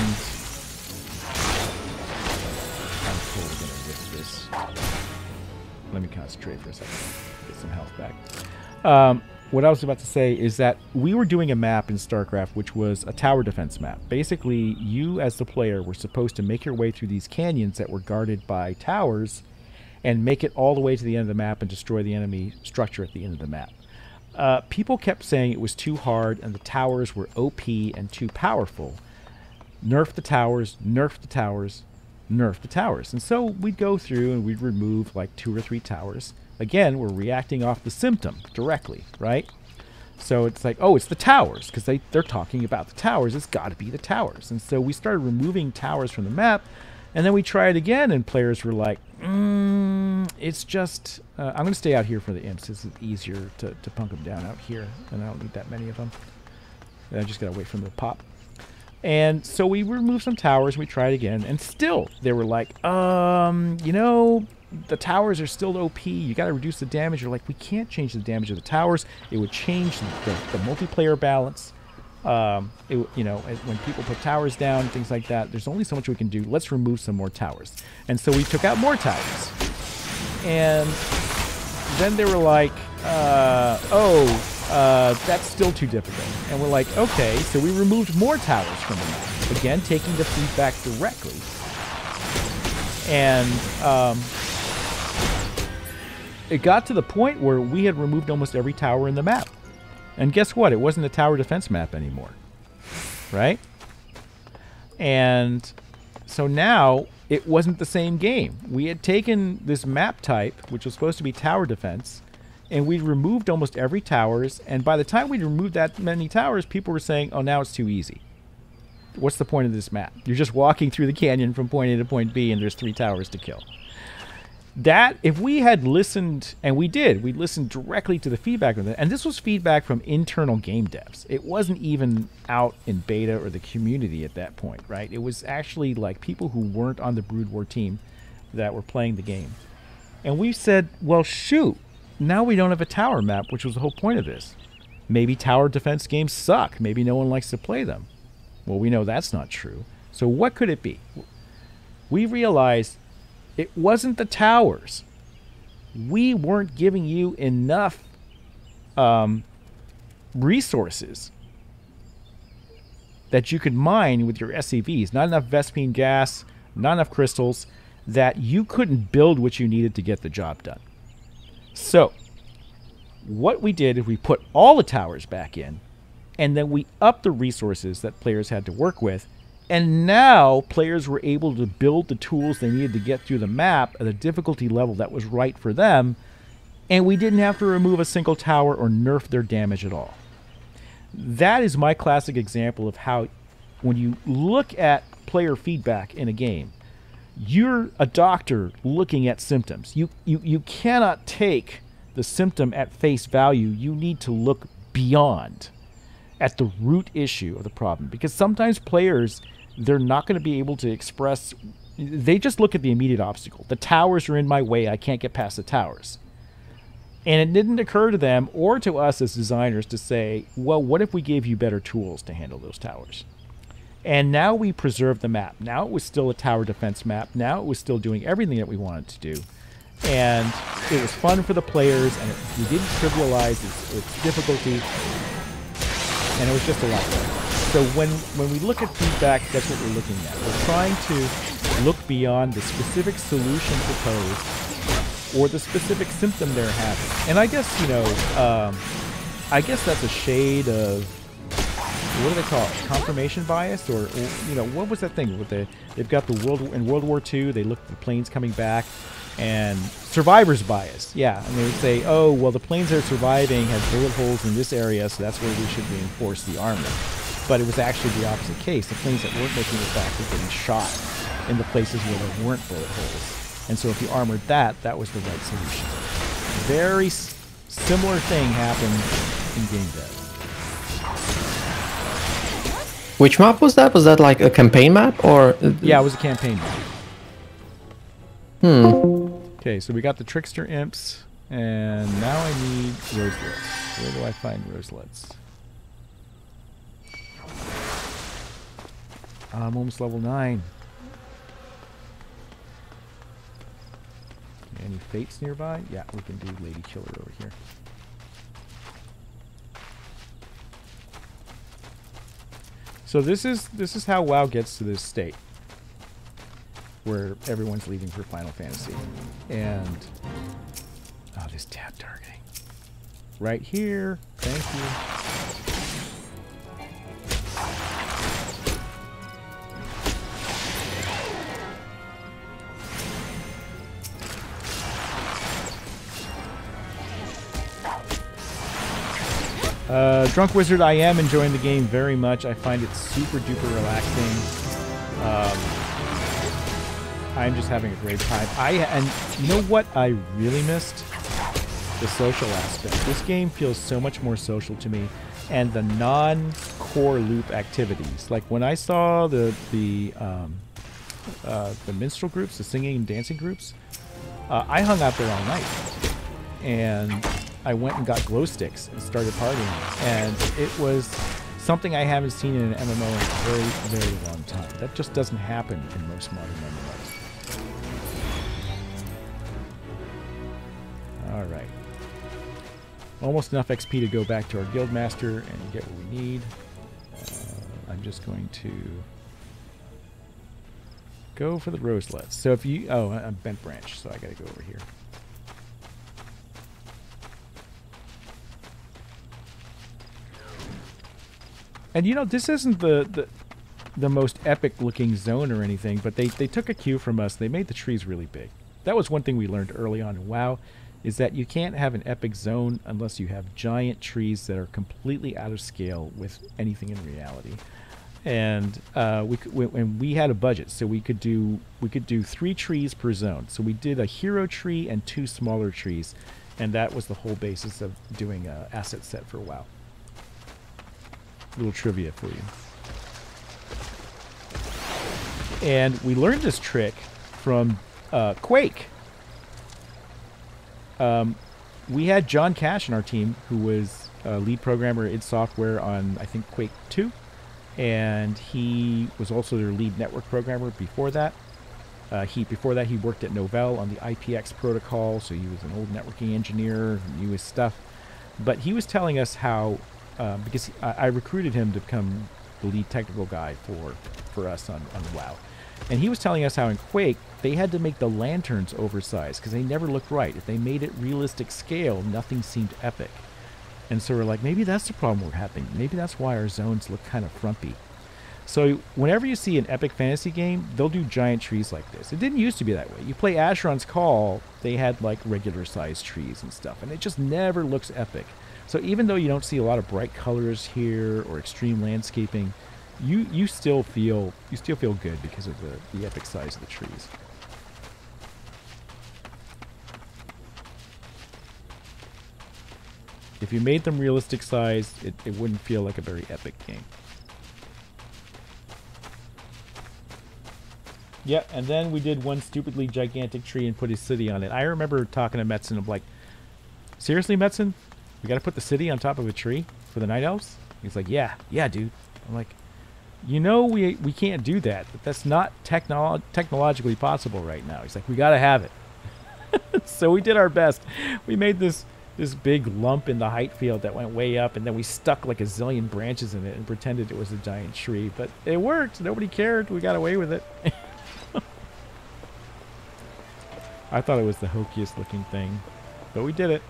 I'm totally going to rip this. Let me concentrate for a second. Get some health back. What I was about to say is that we were doing a map in StarCraft which was a tower defense map. Basically, you as the player were supposed to make your way through these canyons that were guarded by towers and make it all the way to the end of the map and destroy the enemy structure at the end of the map. People kept saying it was too hard and the towers were OP and too powerful. Nerf the towers, nerf the towers, nerf the towers. And so we'd go through and we'd remove like 2 or 3 towers. Again, we're reacting off the symptom directly, right? So it's like, oh, it's the towers, because they're talking about the towers. It's got to be the towers. And so we started removing towers from the map, and then we tried again, and players were like, it's just... I'm going to stay out here for the imps. It's easier to punk them down out here, and I don't need that many of them. I just got to wait for them to pop. And so we removed some towers, we tried again, and still they were like, you know... the towers are still OP. You got to reduce the damage. You're like, we can't change the damage of the towers. It would change the multiplayer balance. You know, when people put towers down, things like that, there's only so much we can do. Let's remove some more towers. And so we took out more towers. And then they were like, that's still too difficult. And we're like, okay, so we removed more towers from the map. Again, taking the feedback directly. And it got to the point where we had removed almost every tower in the map. And guess what? It wasn't a tower defense map anymore. Right? And so now it wasn't the same game. We had taken this map type, which was supposed to be tower defense, and we removed almost every towers. And by the time we removed that many towers, people were saying, oh, now it's too easy. What's the point of this map? You're just walking through the canyon from point A to point B, and there's 3 towers to kill. That, if we had listened, and we did, we listened directly to the feedback of that, and this was feedback from internal game devs. It wasn't even out in beta or the community at that point, right? It was actually like people who weren't on the Brood War team that were playing the game. And we said, well, shoot, now we don't have a tower map, which was the whole point of this. Maybe tower defense games suck. Maybe no one likes to play them. Well, we know that's not true. So what could it be? We realized it wasn't the towers. We weren't giving you enough resources that you could mine with your SCVs. Not enough Vespene gas, not enough crystals, that you couldn't build what you needed to get the job done. So what we did is we put all the towers back in, and then we upped the resources that players had to work with. And now players were able to build the tools they needed to get through the map at a difficulty level that was right for them. And we didn't have to remove a single tower or nerf their damage at all. That is my classic example of how, when you look at player feedback in a game, you're a doctor looking at symptoms. You cannot take the symptom at face value. You need to look beyond, at the root issue of the problem. Because sometimes players, they're not going to be able to express, they just look at the immediate obstacle. The towers are in my way, I can't get past the towers. And it didn't occur to them or to us as designers to say, well, what if we gave you better tools to handle those towers? And now we preserved the map. Now it was still a tower defense map. Now it was still doing everything that we wanted to do. And it was fun for the players, and we didn't trivialize its difficulty. And it was just a lot better. So when we look at feedback, that's what we're looking at. We're trying to look beyond the specific solution proposed or the specific symptom they're having. And I guess, you know, I guess that's a shade of, what do they call it? Confirmation bias? Or you know, what was that thing? With they've got the in World War II, they looked at the planes coming back, and survivor's bias. Yeah, and they would say, oh, well, the planes that are surviving have bullet holes in this area, so that's where we should reinforce the armor. but it was actually the opposite case. The planes that weren't making it back were getting shot in the places where there weren't bullet holes. And so if you armored that, that was the right solution. Very similar thing happened in game dev. Which map was that? Was that like a campaign map or? Yeah, it was a campaign map. Okay, so we got the Trickster Imps, and now I need Roselets. Where do I find Roselets? I'm almost level 9. Any Fates nearby? Yeah, we can do Lady Killer over here. So this is how WoW gets to this state where everyone's leaving for Final Fantasy. And oh, this tab targeting. Right here. Thank you. Drunk Wizard, I am enjoying the game very much. I find it super duper relaxing. I'm just having a great time. And you know what I really missed? The social aspect. This game feels so much more social to me, and the non-core loop activities. Like when I saw the minstrel groups, the singing and dancing groups, I hung out there all night, and I went and got glow sticks and started partying, and it was something I haven't seen in an MMO in a very, very long time. That just doesn't happen in most modern MMOs. All right. Almost enough XP to go back to our guildmaster and get what we need. I'm just going to go for the roselets. So if you... Oh, I'm bent branch, so I got to go over here. And you know, this isn't the most epic looking zone or anything, but they took a cue from us. They made the trees really big. That was one thing we learned early on in WoW, is that you can't have an epic zone unless you have giant trees that are completely out of scale with anything in reality. And we had a budget, so we could do 3 trees per zone. So we did a hero tree and 2 smaller trees, and that was the whole basis of doing an asset set for WoW. Little trivia for you. And we learned this trick from Quake. We had John Cash in our team, who was lead programmer at id Software on, I think, Quake 2. And he was also their lead network programmer before that. Before that, he worked at Novell on the IPX protocol, so he was an old networking engineer, knew his stuff. But he was telling us how, because I recruited him to become the lead technical guy for us on WoW. And he was telling us how in Quake, they had to make the lanterns oversized because they never looked right. If they made it realistic scale, nothing seemed epic. And so we're like, maybe that's the problem we're having. Maybe that's why our zones look kind of frumpy. So whenever you see an epic fantasy game, they'll do giant trees like this. It didn't used to be that way. You play Asheron's Call, they had like regular sized trees and stuff, and it just never looks epic. So even though you don't see a lot of bright colors here or extreme landscaping, you still feel good because of the epic size of the trees. If you made them realistic size, it wouldn't feel like a very epic game. Yeah, and then we did one stupidly gigantic tree and put his city on it. I remember talking to Metzen of like, seriously, Metzen? We got to put the city on top of a tree for the Night Elves? He's like, yeah, dude. I'm like, you know we can't do that. That's not technologically possible right now. He's like, we got to have it. So we did our best. We made this big lump in the height field that went way up, and then we stuck like a zillion branches in it and pretended it was a giant tree. But it worked. Nobody cared. We got away with it. I thought it was the hokiest looking thing, but we did it.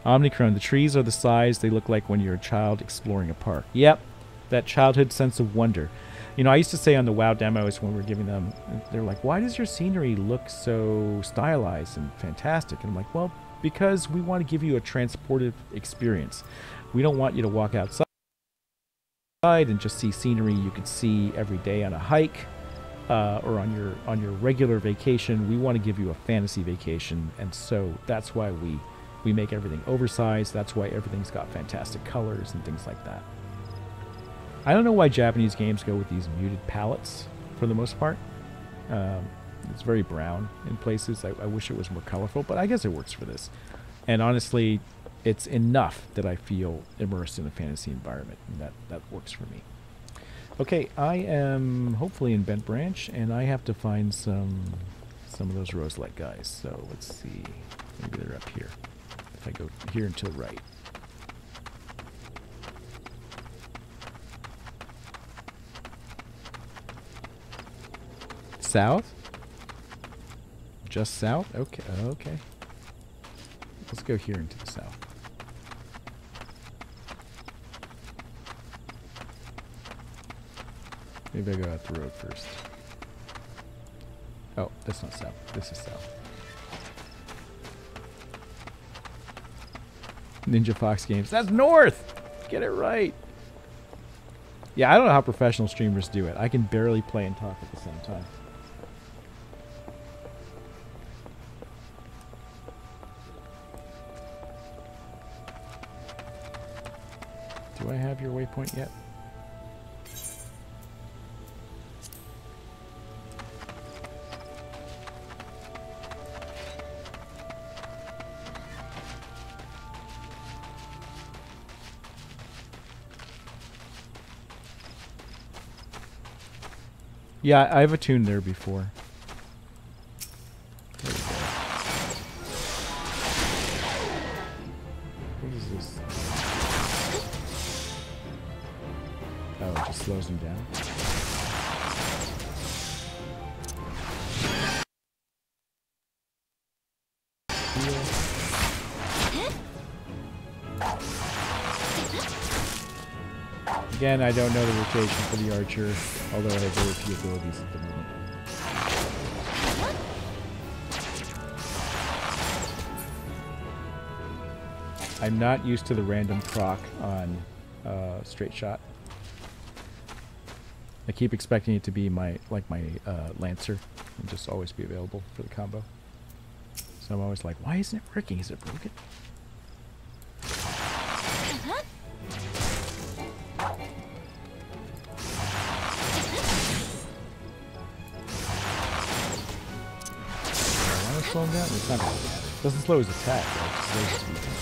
Omnicron, the trees are the size they look like when you're a child exploring a park. Yep, that childhood sense of wonder. You know, I used to say on the WoW demos when we were giving them, they're like, why does your scenery look so stylized and fantastic? And I'm like, well, because we want to give you a transportive experience. We don't want you to walk outside and just see scenery you could see every day on a hike or on your regular vacation. We want to give you a fantasy vacation, and so that's why we make everything oversized. That's why everything's got fantastic colors and things like that. I don't know why Japanese games go with these muted palettes for the most part. It's very brown in places. I wish it was more colorful, but I guess it works for this. And honestly, it's enough that I feel immersed in a fantasy environment, and that works for me. Okay, I am hopefully in Bent Branch, and I have to find some of those Roselet guys. So let's see. Maybe they're up here. If I go here and to the right. South? Just south? Okay, okay. Let's go here into the south. Maybe I go out the road first. Oh, that's not south. This is south. Ninja Fox Games. That's north! Get it right! Yeah, I don't know how professional streamers do it. I can barely play and talk at the same time. Do I have your waypoint yet? Yeah, I've attuned there before. There we go. What is this? Oh, it just slows him down. Again, I don't know the rotation for the archer, although I have very few abilities at the moment. I'm not used to the random proc on straight shot. I keep expecting it to be my Lancer and just always be available for the combo. So I'm always like, why isn't it working? Is it broken? Slow him down? It's not really bad. It doesn't slow his attack, though. It slows his movement.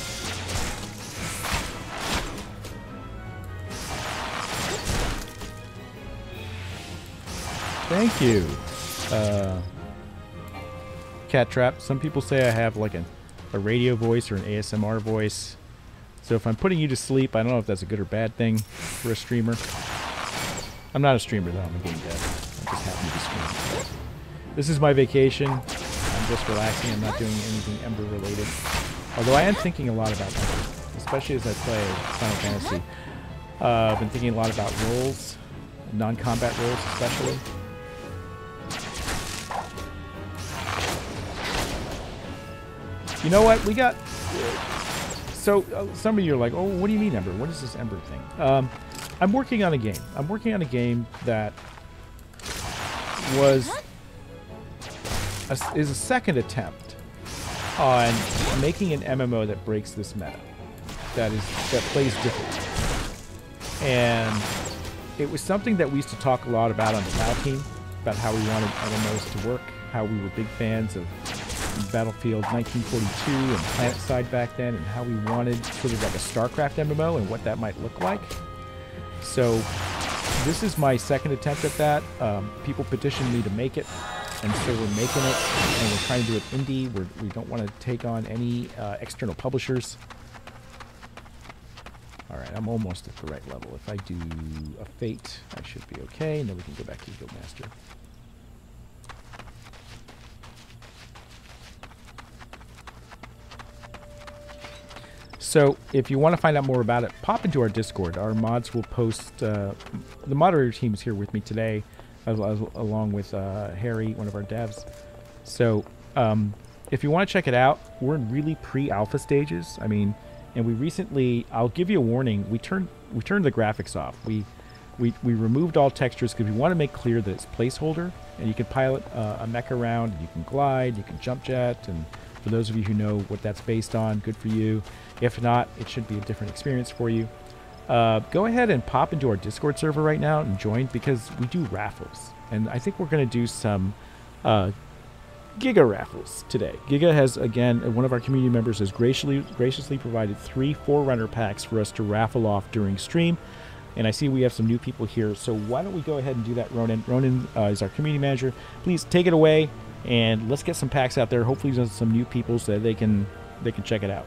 Thank you. Cat Trap. Some people say I have like a radio voice or an ASMR voice. So if I'm putting you to sleep, I don't know if that's a good or bad thing for a streamer. I'm not a streamer, though. I'm a game dev. I just happen to be streaming. This is my vacation. Just relaxing. I'm not doing anything Ember related. Although I am thinking a lot about Ember, especially as I play Final Fantasy. I've been thinking a lot about roles, non-combat roles especially. You know what? We got... So, some of you are like, oh, what do you mean Ember? What is this Ember thing? I'm working on a game. I'm working on a game that is a second attempt on making an MMO that breaks this meta, that plays differently. And it was something that we used to talk a lot about on the WoW team, about how we wanted MMOs to work, how we were big fans of Battlefield 1942 and PlanetSide back then, and how we wanted sort of like a StarCraft MMO and what that might look like. So this is my second attempt at that. People petitioned me to make it. And so we're making it, and we're trying to do it indie. We don't want to take on any external publishers. All right, I'm almost at the right level. If I do a Fate, I should be okay, and then we can go back to the Guildmaster. So if you want to find out more about it, pop into our Discord. Our mods will post. The moderator team is here with me today, along with Harry, one of our devs. So if you want to check it out, we're in really pre-alpha stages. I mean, and we recently, I'll give you a warning, we turned the graphics off. We removed all textures because we want to make clear that it's placeholder, and you can pilot a mech around, you can glide, you can jump jet, and for those of you who know what that's based on, good for you. If not, it should be a different experience for you. Go ahead and pop into our Discord server right now and join, because we do raffles. And I think we're going to do some Giga raffles today. Giga has, again, one of our community members has graciously provided 3 Forerunner packs for us to raffle off during stream. And I see we have some new people here, so why don't we go ahead and do that, Ronan. Ronan is our community manager. Please take it away, and let's get some packs out there. Hopefully there's some new people so that they can check it out.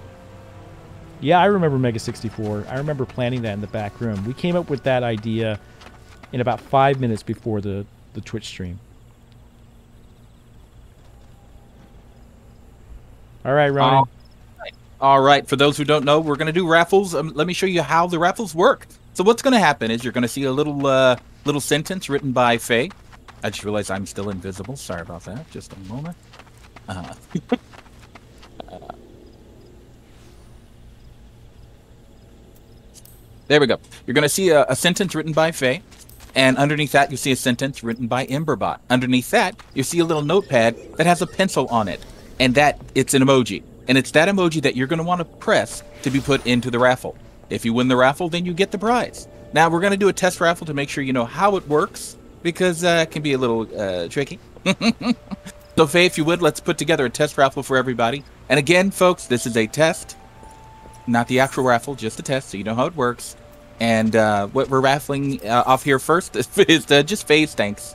Yeah, I remember Mega 64. I remember planning that in the back room. We came up with that idea in about 5 minutes before the Twitch stream. All right, Ronan. All right. For those who don't know, we're going to do raffles. Let me show you how the raffles work. So what's going to happen is you're going to see a little sentence written by Faye. I just realized I'm still invisible. Sorry about that. Just a moment. There we go. You're going to see a sentence written by Faye. And underneath that, you see a sentence written by Emberbot. Underneath that, you see a little notepad that has a pencil on it. And it's an emoji. And it's that emoji that you're going to want to press to be put into the raffle. If you win the raffle, then you get the prize. Now, we're going to do a test raffle to make sure you know how it works, because it can be a little tricky. So, Faye, if you would, let's put together a test raffle for everybody. And again, folks, this is a test, not the actual raffle, just a test, so you know how it works. And what we're raffling off here first is just Faye's thanks.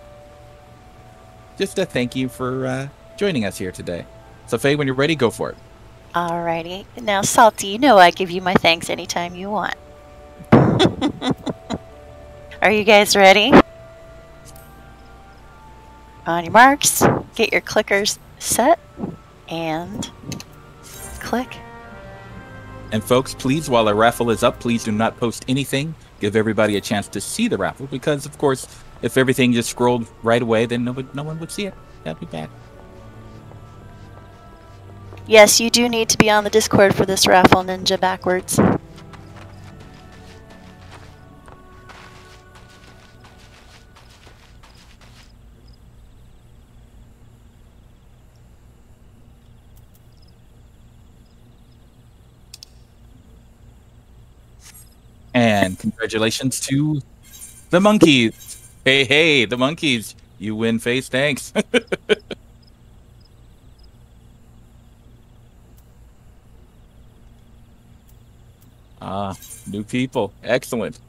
Just a thank you for joining us here today. So, Faye, when you're ready, go for it. Alrighty. Now, Salty, you know I give you my thanks anytime you want. Are you guys ready? On your marks, get your clickers set, and click. And folks, please, while our raffle is up, please do not post anything. Give everybody a chance to see the raffle, because, of course, if everything just scrolled right away, then no one would see it. That'd be bad. Yes, you do need to be on the Discord for this raffle, Ninja backwards. And congratulations to the monkeys. Hey, the monkeys. You win, Face. Thanks. New people. Excellent.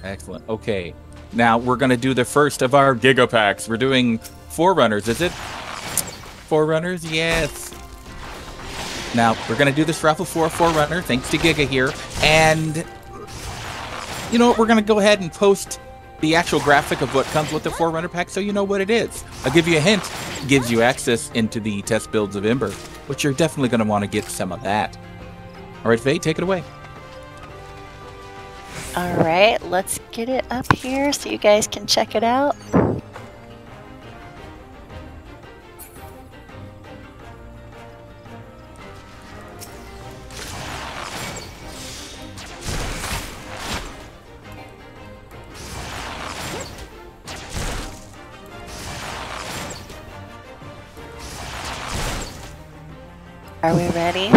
Excellent. Okay. Now we're going to do the first of our Giga Packs. We're doing Forerunners, is it? Forerunners? Yes. Now, we're going to do this raffle for a Forerunner, thanks to Giga here. And, you know what? We're going to go ahead and post the actual graphic of what comes with the Forerunner pack so you know what it is. I'll give you a hint. It gives you access into the test builds of Ember, which you're definitely going to want to get some of that. All right, Faye, take it away. All right, let's get it up here so you guys can check it out. Are we ready?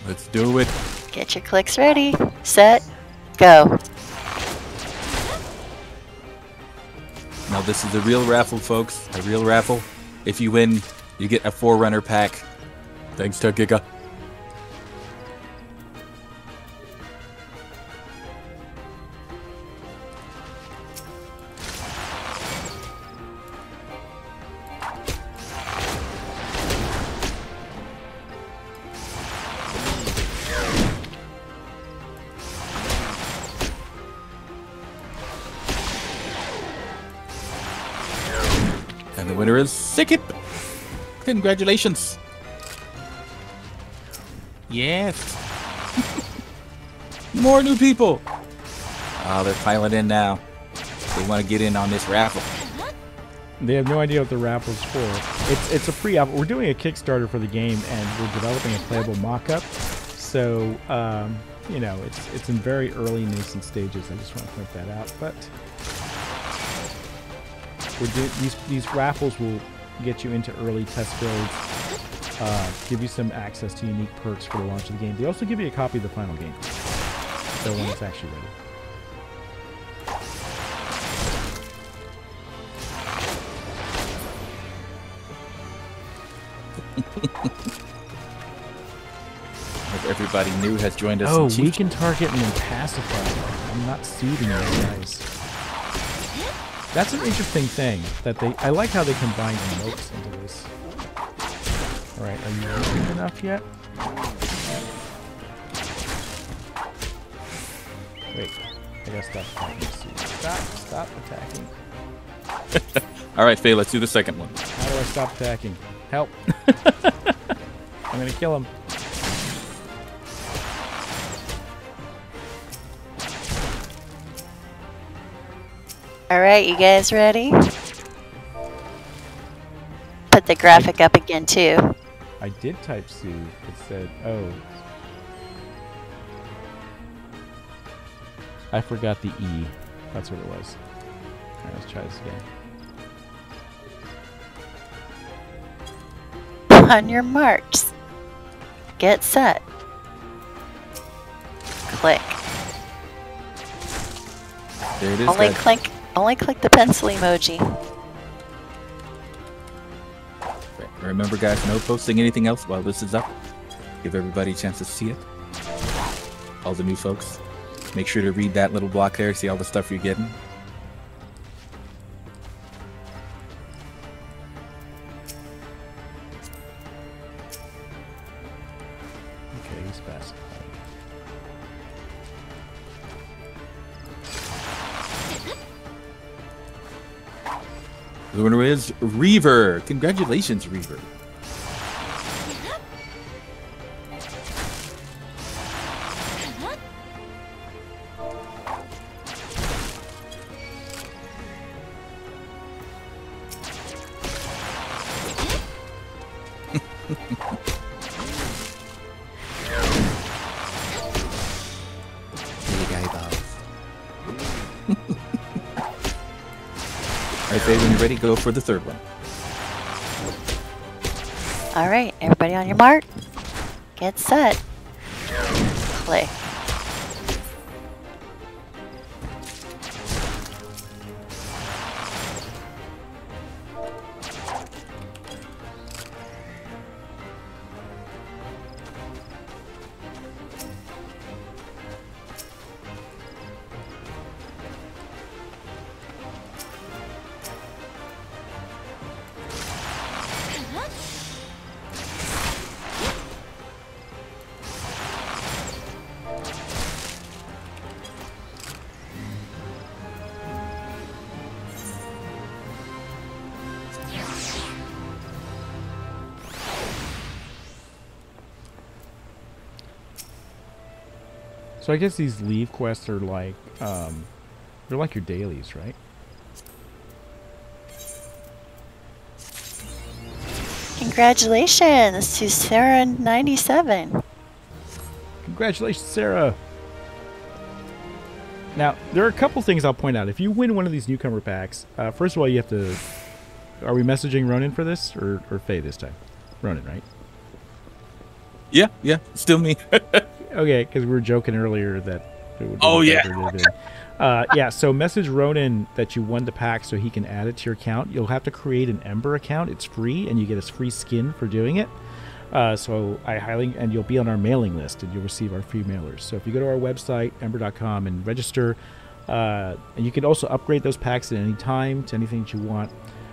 Let's do it. Get your clicks ready, set, go. Now this is a real raffle, folks. A real raffle. If you win, you get a Forerunner pack. Thanks to Giga. And the winner is Sickip. Congratulations. Yes. More new people. Oh, they're piling in now. They want to get in on this raffle. They have no idea what the raffle's for. It's a pre-app. We're doing a Kickstarter for the game, and we're developing a playable mock-up. So, you know, it's in very early nascent stages. I just want to point that out. But these raffles will get you into early test builds, give you some access to unique perks for the launch of the game. They also give you a copy of the final game, so when it's actually ready. Hope everybody new has joined us. Oh, weaken target and then pacify. I'm not soothing these guys. That's an interesting thing that I like how they combine emotes into this. All right, are you using enough yet? Wait, I gotta stop attacking. Stop attacking. All right, Faye, let's do the second one. How do I stop attacking? Help! I'm gonna kill him. All right, you guys ready? Put the graphic up again too. I did type soothe. It said, oh. I forgot the E. That's what it was. All right, let's try this again. On your marks. Get set. Click. There it is. Only click the pencil emoji. Remember, guys, no posting anything else while this is up. Give everybody a chance to see it. All the new folks. Make sure to read that little block there, see all the stuff you're getting. Okay, he's fast. The winner is Reaver. Congratulations, Reaver. Alright, Faye, when you're ready, go for the third one. All right, everybody on your mark. Get set. Click. So I guess these leave quests are like, they're like your dailies, right? Congratulations to Sarah97. Congratulations, Sarah. Now, there are a couple things I'll point out. If you win one of these newcomer packs, first of all, you have to... Are we messaging Ronan for this, or Faye this time? Ronan, right? Yeah, still me. Okay, because we were joking earlier that it would be yeah, so message Ronan that you won the pack so he can add it to your account. You'll have to create an Ember account. It's free, and you get a free skin for doing it. So I highly... And you'll be on our mailing list, and you'll receive our free mailers. So if you go to our website, ember.com, and register, and you can also upgrade those packs at any time to anything that you want.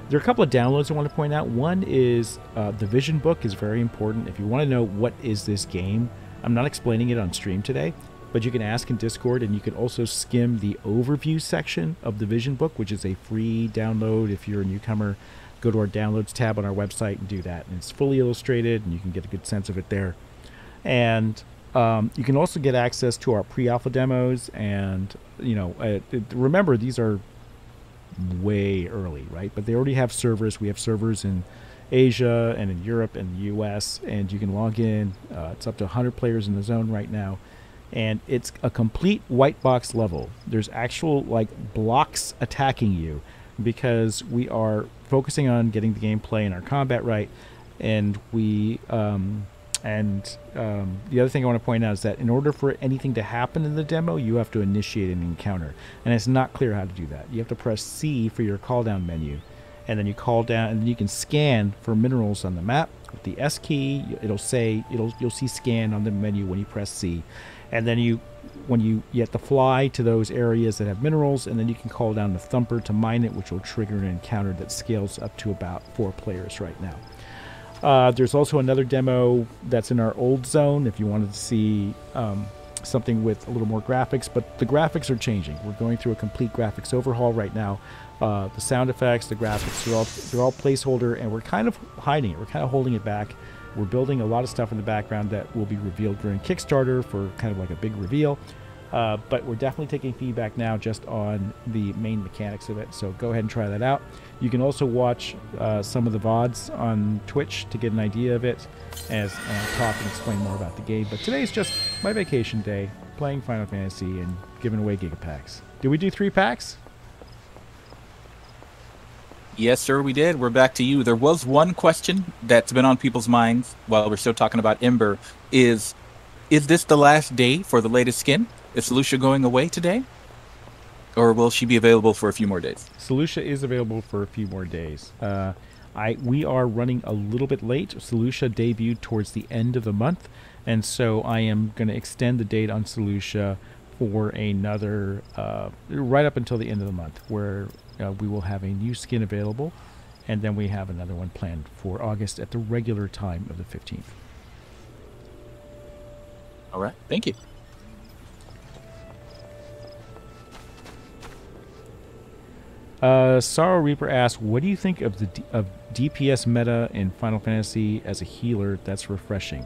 There are a couple of downloads I want to point out. One is the Vision book is very important. If you want to know what is this game, I'm not explaining it on stream today, but you can ask in Discord, and you can also skim the overview section of the Vision book, which is a free download if you're a newcomer. go to our downloads tab on our website and do that. And it's fully illustrated, and you can get a good sense of it there. And you can also get access to our pre-alpha demos. And remember, these are way early, right? But they already have servers. We have servers in Asia and in Europe and the US, and you can log in. It's up to 100 players in the zone right now, and it's a complete white box level. There's actual like blocks attacking you because we are focusing on getting the gameplay and our combat right. And the other thing I want to point out is that in order for anything to happen in the demo, you have to initiate an encounter, and it's not clear how to do that. You have to press C for your call down menu, and then you call down, and then you can scan for minerals on the map with the S key. You'll see scan on the menu when you press C, and then you have to fly to those areas that have minerals, and then you can call down the thumper to mine it, which will trigger an encounter that scales up to about 4 players right now. There's also another demo that's in our old zone if you wanted to see something with a little more graphics, but the graphics are changing. We're going through a complete graphics overhaul right now. The sound effects, the graphics, they're all placeholder, and we're kind of hiding it. We're kind of holding it back. We're building a lot of stuff in the background that will be revealed during Kickstarter for kind of like a big reveal. But we're definitely taking feedback now just on the main mechanics of it. So go ahead and try that out. You can also watch some of the VODs on Twitch to get an idea of it as I talk and explain more about the game. But today's just my vacation day, playing Final Fantasy and giving away Gigapacks. Did we do 3 packs? Yes, sir, we did. We're back to you. There was one question that's been on people's minds while we're still talking about Ember. Is this the last day for the latest skin? Is Solutia going away today? Or will she be available for a few more days? Solutia is available for a few more days. We are running a little bit late. Solutia debuted towards the end of the month, and so I am going to extend the date on Solutia for another, right up until the end of the month, where we will have a new skin available, and then we have another one planned for August at the regular time of the 15th. All right, thank you. Sorrow Reaper asks, what do you think of the DPS meta in Final Fantasy as a healer that's refreshing?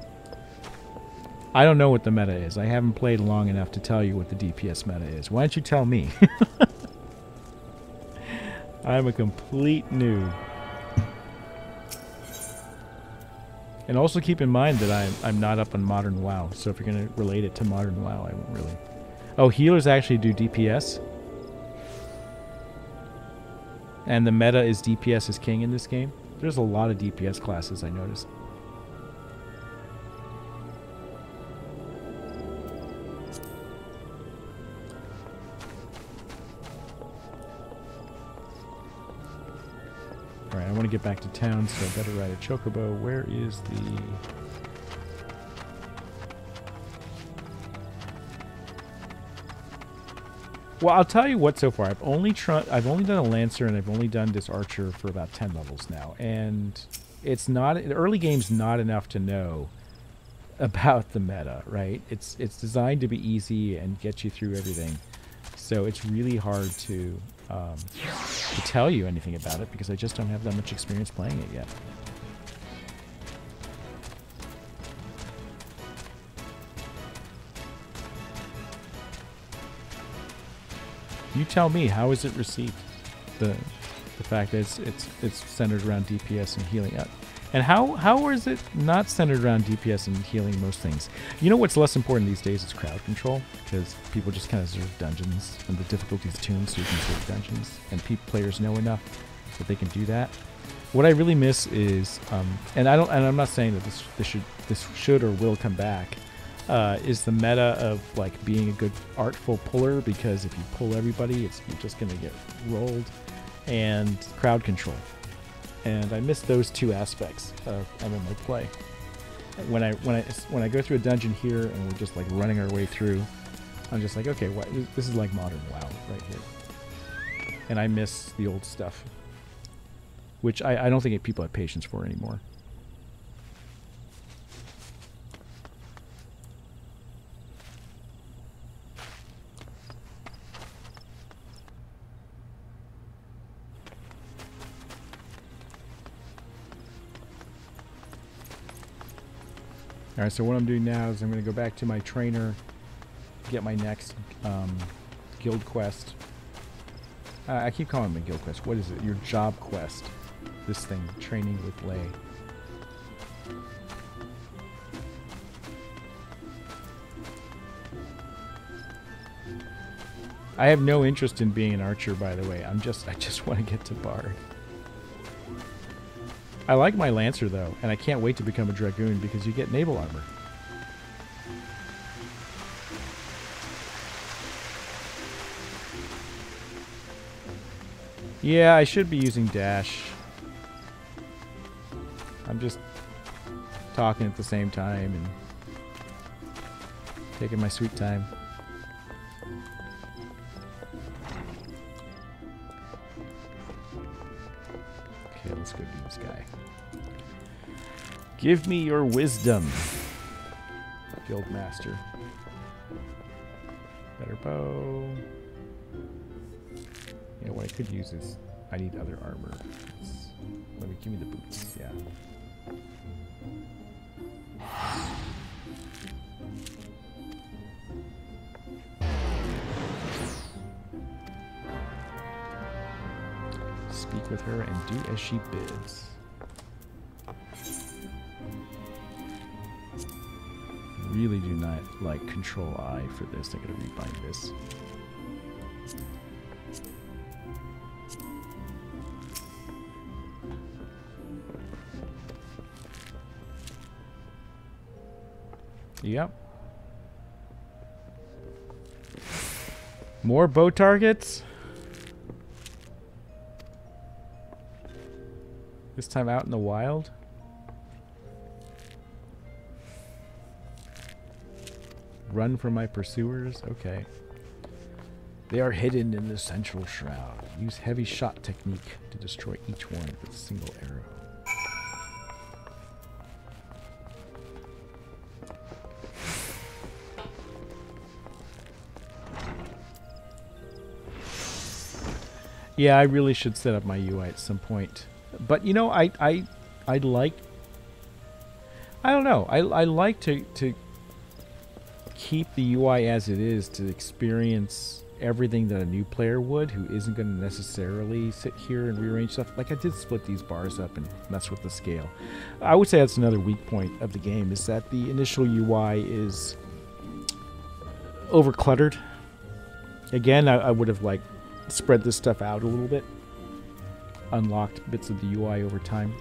I don't know what the meta is. I haven't played long enough to tell you what the DPS meta is. Why don't you tell me? I'm a complete noob. And also keep in mind that I'm not up on Modern WoW, so if you're going to relate it to Modern WoW, I won't really. Oh, healers actually do DPS? And the meta is DPS is king in this game? There's a lot of DPS classes, I noticed. Alright, I want to get back to town, so I better ride a chocobo. Where is the... Well, I'll tell you what so far. I've only done a Lancer, and I've only done this Archer for about 10 levels now. And it's not... The early game's not enough to know about the meta, right? It's designed to be easy and get you through everything. So it's really hard to tell you anything about it because I just don't have that much experience playing it yet. You tell me, how is it received? The fact that it's centered around DPS and healing up. And how is it not centered around DPS and healing most things? You know what's less important these days is crowd control, because people just kind of serve dungeons, and the difficulty's tuned so you can serve dungeons, and players know enough that they can do that. What I really miss is, and I'm not saying that this should or will come back, is the meta of like being a good artful puller, because if you pull everybody, you're just gonna get rolled, and crowd control. And I miss those two aspects of MMA play. When I go through a dungeon here and we're just like running our way through, I'm just like, okay, this is like Modern WoW right here. And I miss the old stuff, which I don't think people have patience for anymore. Alright, so what I'm doing now is I'm going to go back to my trainer, get my next guild quest. I keep calling it my guild quest. What is it? Your job quest. This thing, training with Lay. I have no interest in being an archer, by the way. I just want to get to Bard. I like my Lancer, though, and I can't wait to become a Dragoon because you get naval armor. Yeah, I should be using dash. I'm just talking at the same time and taking my sweet time. Okay, let's go do this guy. Give me your wisdom, Guild Master. Better bow. You know, what I could use is I need other armor. Let me give me the boots. Yeah. Speak with her and do as she bids. Really do not like Control I for this. I gotta rebind this. Yep. More bow targets? This time out in the wild? Run from my pursuers? Okay. They are hidden in the central shroud. Use heavy shot technique to destroy each one with a single arrow. Yeah, I really should set up my UI at some point. But you know, I like, I don't know, I like to keep the UI as it is, to experience everything that a new player would, who isn't going to necessarily sit here and rearrange stuff. Like I did split these bars up and mess with the scale. I would say that's another weak point of the game, is that the initial UI is over cluttered. Again, I would have like spread this stuff out a little bit, unlocked bits of the UI over time.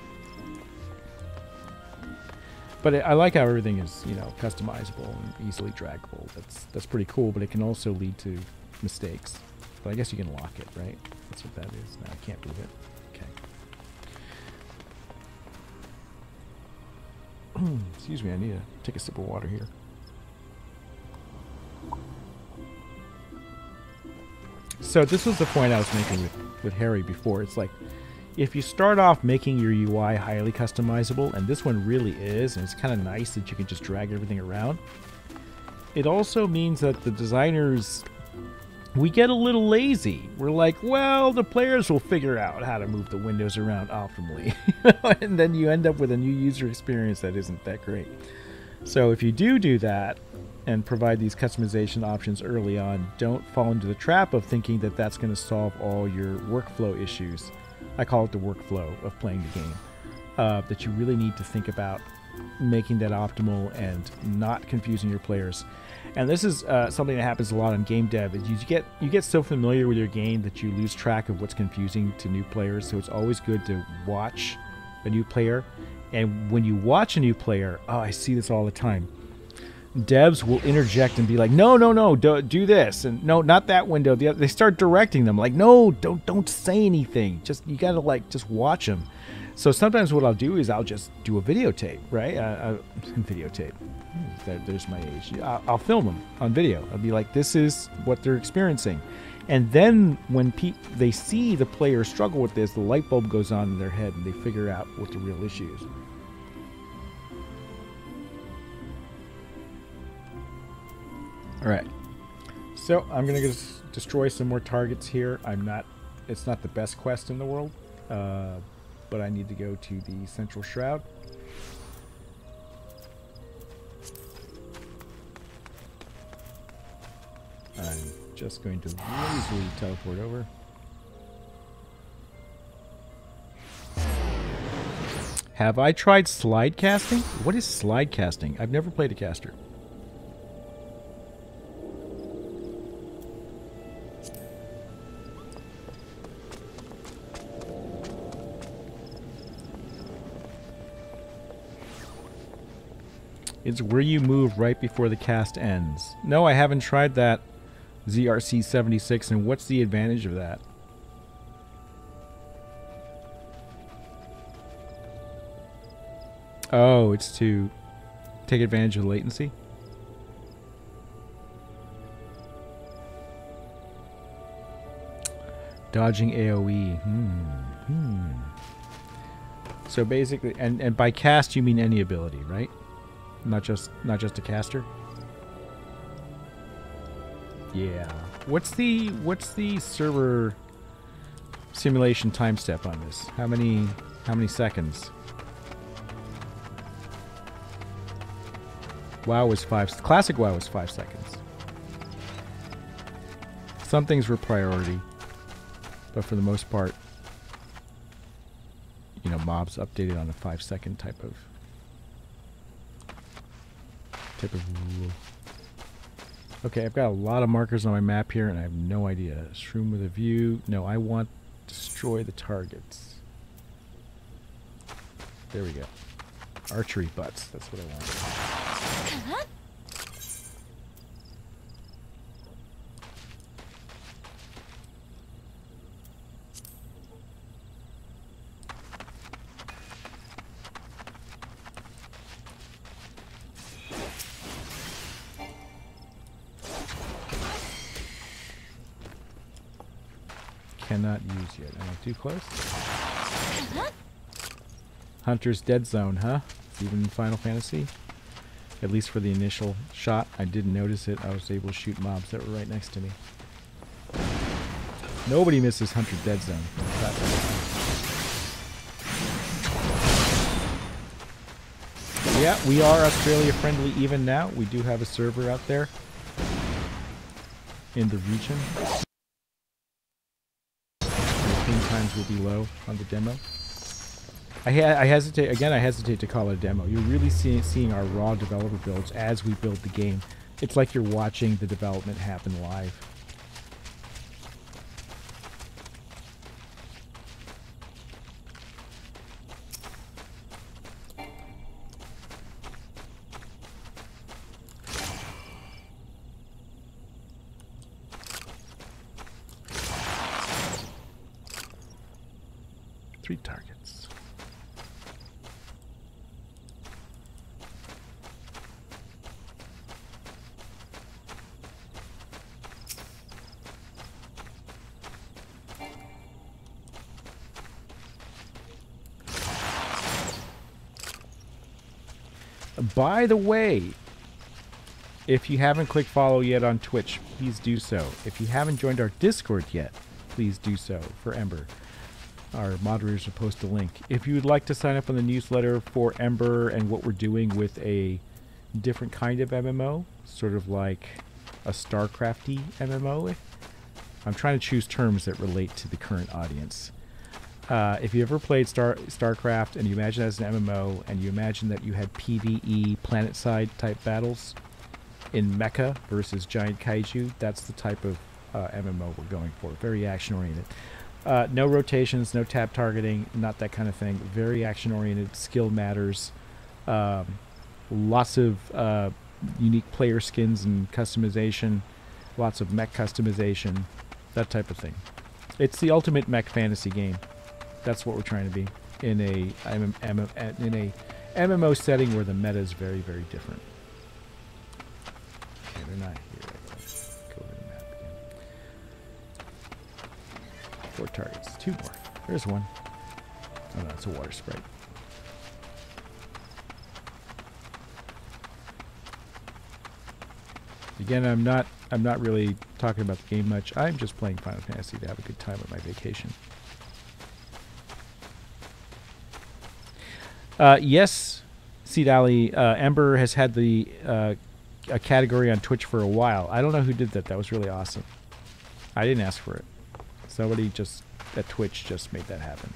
But I like how everything is, you know, customizable and easily draggable. That's pretty cool, but it can also lead to mistakes. But I guess you can lock it, right? That's what that is. No, I can't move it. Okay. Excuse me, I need to take a sip of water here. So this was the point I was making with Harry before. It's like, if you start off making your UI highly customizable, and this one really is, and it's kind of nice that you can just drag everything around, it also means that the designers, we get a little lazy. We're like, well, the players will figure out how to move the windows around optimally. And then you end up with a new user experience that isn't that great. So if you do that, and provide these customization options early on, don't fall into the trap of thinking that that's going to solve all your workflow issues. I call it the workflow of playing the game. That you really need to think about making that optimal and not confusing your players. And this is something that happens a lot in game dev. Is you get so familiar with your game that you lose track of what's confusing to new players. So it's always good to watch a new player. And when you watch a new player, oh, I see this all the time. Devs will interject and be like, no, do this, and no, not that window. They start directing them like, no, don't say anything. Just, you gotta like just watch them. So sometimes what I'll do is I'll just do a videotape, right? Videotape. There's my age. I'll film them on video. I'll be like, this is what they're experiencing, and then when they see the player struggle with this, the light bulb goes on in their head, and they figure out what the real issue is. Alright, so I'm going to destroy some more targets here. It's not the best quest in the world, but I need to go to the Central Shroud. Just going to lazily teleport over. Have I tried slide casting? What is slide casting? I've never played a caster. It's where you move right before the cast ends. No, I haven't tried that. ZRC76, and what's the advantage of that? Oh, it's to take advantage of latency? Dodging AoE. So basically, and by cast you mean any ability, right? Not just a caster? Yeah. What's the server simulation time step on this? How many seconds? WoW was classic WoW was 5 seconds. Some things were priority, but for the most part, you know, mobs updated on a 5-second type of rule. Okay, I've got a lot of markers on my map here, and I have no idea. Shroom with a view. No, I want destroy the targets. There we go. Archery butts. That's what I want. Cannot use yet. Am I too close? Hunter's Dead Zone, huh? It's even in Final Fantasy? At least for the initial shot. I didn't notice it. I was able to shoot mobs that were right next to me. Nobody misses Hunter Dead Zone. Yeah, we are Australia friendly even now. We do have a server out there in the region. Ping times will be low on the demo. I hesitate to call it a demo. You're really seeing our raw developer builds as we build the game. It's like you're watching the development happen live. Three targets. By the way, if you haven't clicked follow yet on Twitch, please do so. If you haven't joined our Discord yet, please do so for Ember. Our moderators will post a link. If you would like to sign up on the newsletter for Ember and what we're doing with a different kind of MMO, sort of like a StarCrafty MMO, I'm trying to choose terms that relate to the current audience. If you ever played StarCraft and you imagine it as an MMO and you imagine that you had PvE planet-side type battles in mecha versus giant kaiju, that's the type of MMO we're going for. Very action-oriented. No rotations, no tab targeting, not that kind of thing. Very action-oriented, skill matters. Lots of unique player skins and customization. Lots of mech customization. That type of thing. It's the ultimate mech fantasy game. That's what we're trying to be in a MMO setting where the meta is very, very different. Okay, they're not here. Go over the map again. 4 targets. 2 more. There's one. Oh no, it's a water sprite. Again, I'm not really talking about the game much. I'm just playing Final Fantasy to have a good time at my vacation. Yes, Seed Alley, Ember has had the a category on Twitch for a while. I don't know who did that. That was really awesome. I didn't ask for it. Somebody just at Twitch just made that happen.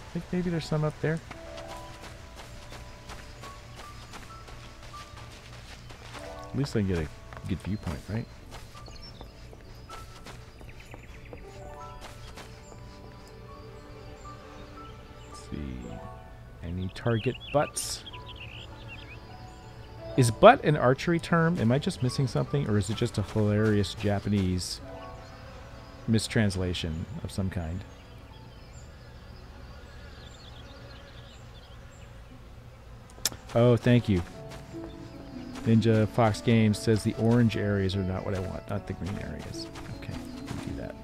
I think maybe there's some up there. At least I can get a good viewpoint, right? Let's see. Any target butts? Is butt an archery term? Am I just missing something? Or is it just a hilarious Japanese mistranslation of some kind? Oh, thank you. Ninja Fox Games says the orange areas are not what I want, not the green areas. Okay, we'll do that.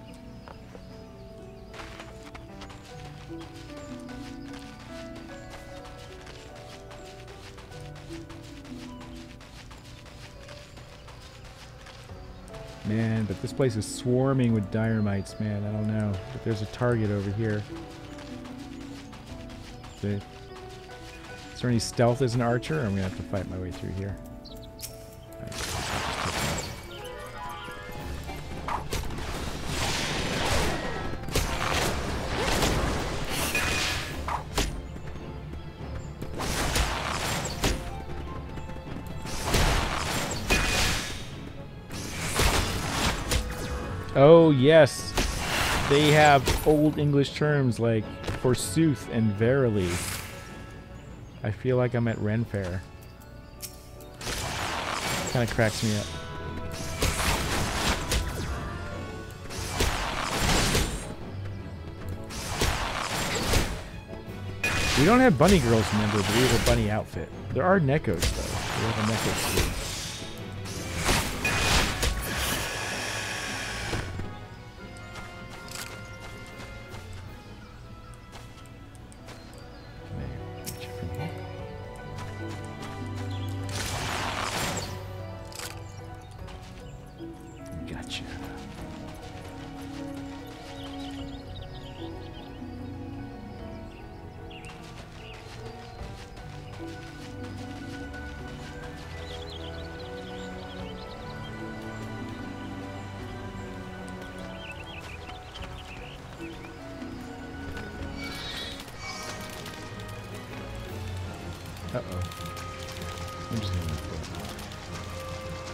Man, but this place is swarming with dynamites, man. I don't know. But there's a target over here. See? Is there any stealth as an archer? Or I'm going to have to fight my way through here. Oh, yes. They have old English terms like forsooth and verily. I feel like I'm at Ren Fair. Kind of cracks me up. We don't have bunny girls, remember, but we have a bunny outfit. There are Neckos, though. We have a Necko skin.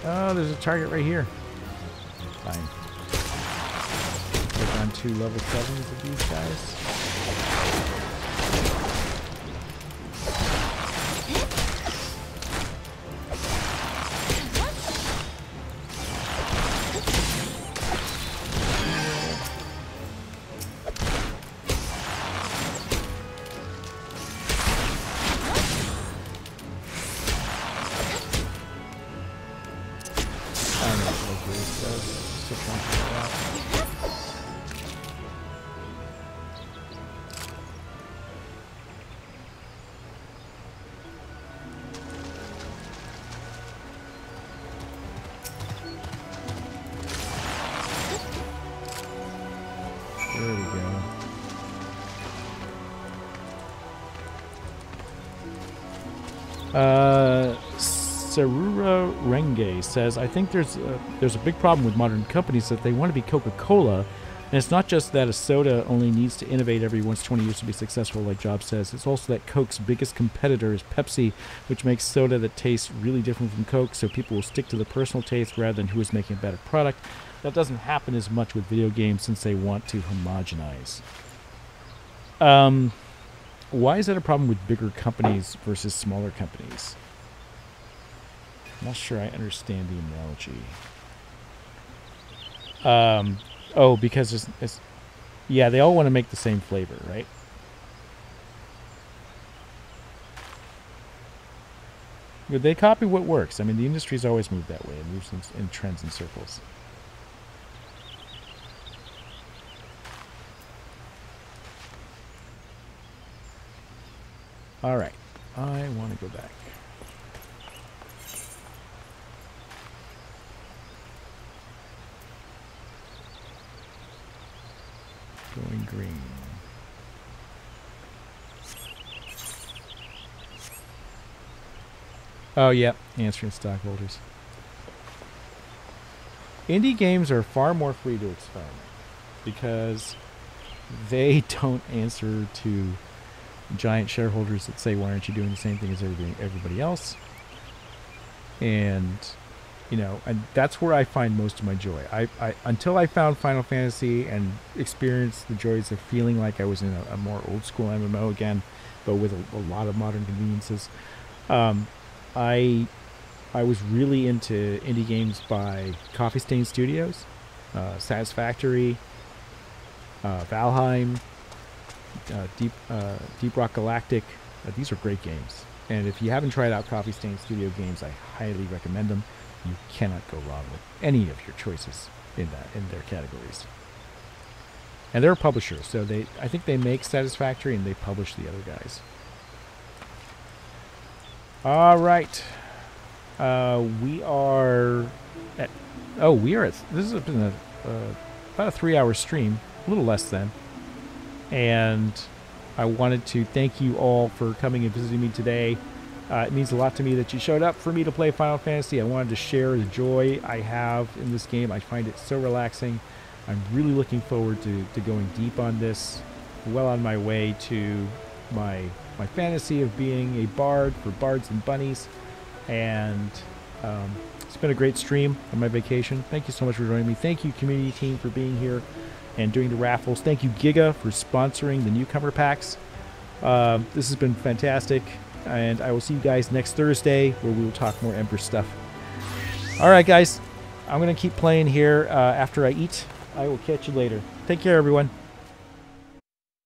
Oh, there's a target right here. Fine. Take on 2 level 7s of these guys. There we go. Sarura Renge says, I think there's a big problem with modern companies that they want to be Coca-Cola, and it's not just that a soda only needs to innovate every once 20 years to be successful, like Jobs says. It's also that Coke's biggest competitor is Pepsi, which makes soda that tastes really different from Coke, so people will stick to the personal taste rather than who is making a better product. That doesn't happen as much with video games since they want to homogenize. Why is that a problem with bigger companies versus smaller companies? I'm not sure I understand the analogy. Oh, because yeah, they all want to make the same flavor, right? But they copy what works. I mean, the industry's always moved that way. It moves in trends and circles. All right, I want to go back. Going green. Oh, yeah, answering stockholders. Indie games are far more free to experiment because they don't answer to giant shareholders that say, why aren't you doing the same thing as everybody else? And, you know, and that's where I find most of my joy. I until I found Final Fantasy and experienced the joys of feeling like I was in a more old school MMO again, but with a lot of modern conveniences, I was really into indie games by Coffee Stain Studios, Satisfactory, Valheim, Deep Rock Galactic. These are great games. And if you haven't tried out Coffee Stain Studio games, I highly recommend them. You cannot go wrong with any of your choices in their categories. And they're a publisher, so I think they make Satisfactory and they publish the other guys. All right. We are at this has been about a 3-hour stream, a little less than. And I wanted to thank you all for coming and visiting me today. It means a lot to me that you showed up for me to play Final Fantasy. I wanted to share the joy I have in this game. I find it so relaxing. I'm really looking forward to going deep on this. Well on my way to my fantasy of being a bard for bards and bunnies. And it's been a great stream on my vacation. Thank you so much for joining me. Thank you, community team, for being here and doing the raffles. Thank you, Giga, for sponsoring the newcomer packs. This has been fantastic. And I will see you guys next Thursday where we will talk more Emperor stuff. All right, guys. I'm going to keep playing here after I eat. I will catch you later. Take care, everyone.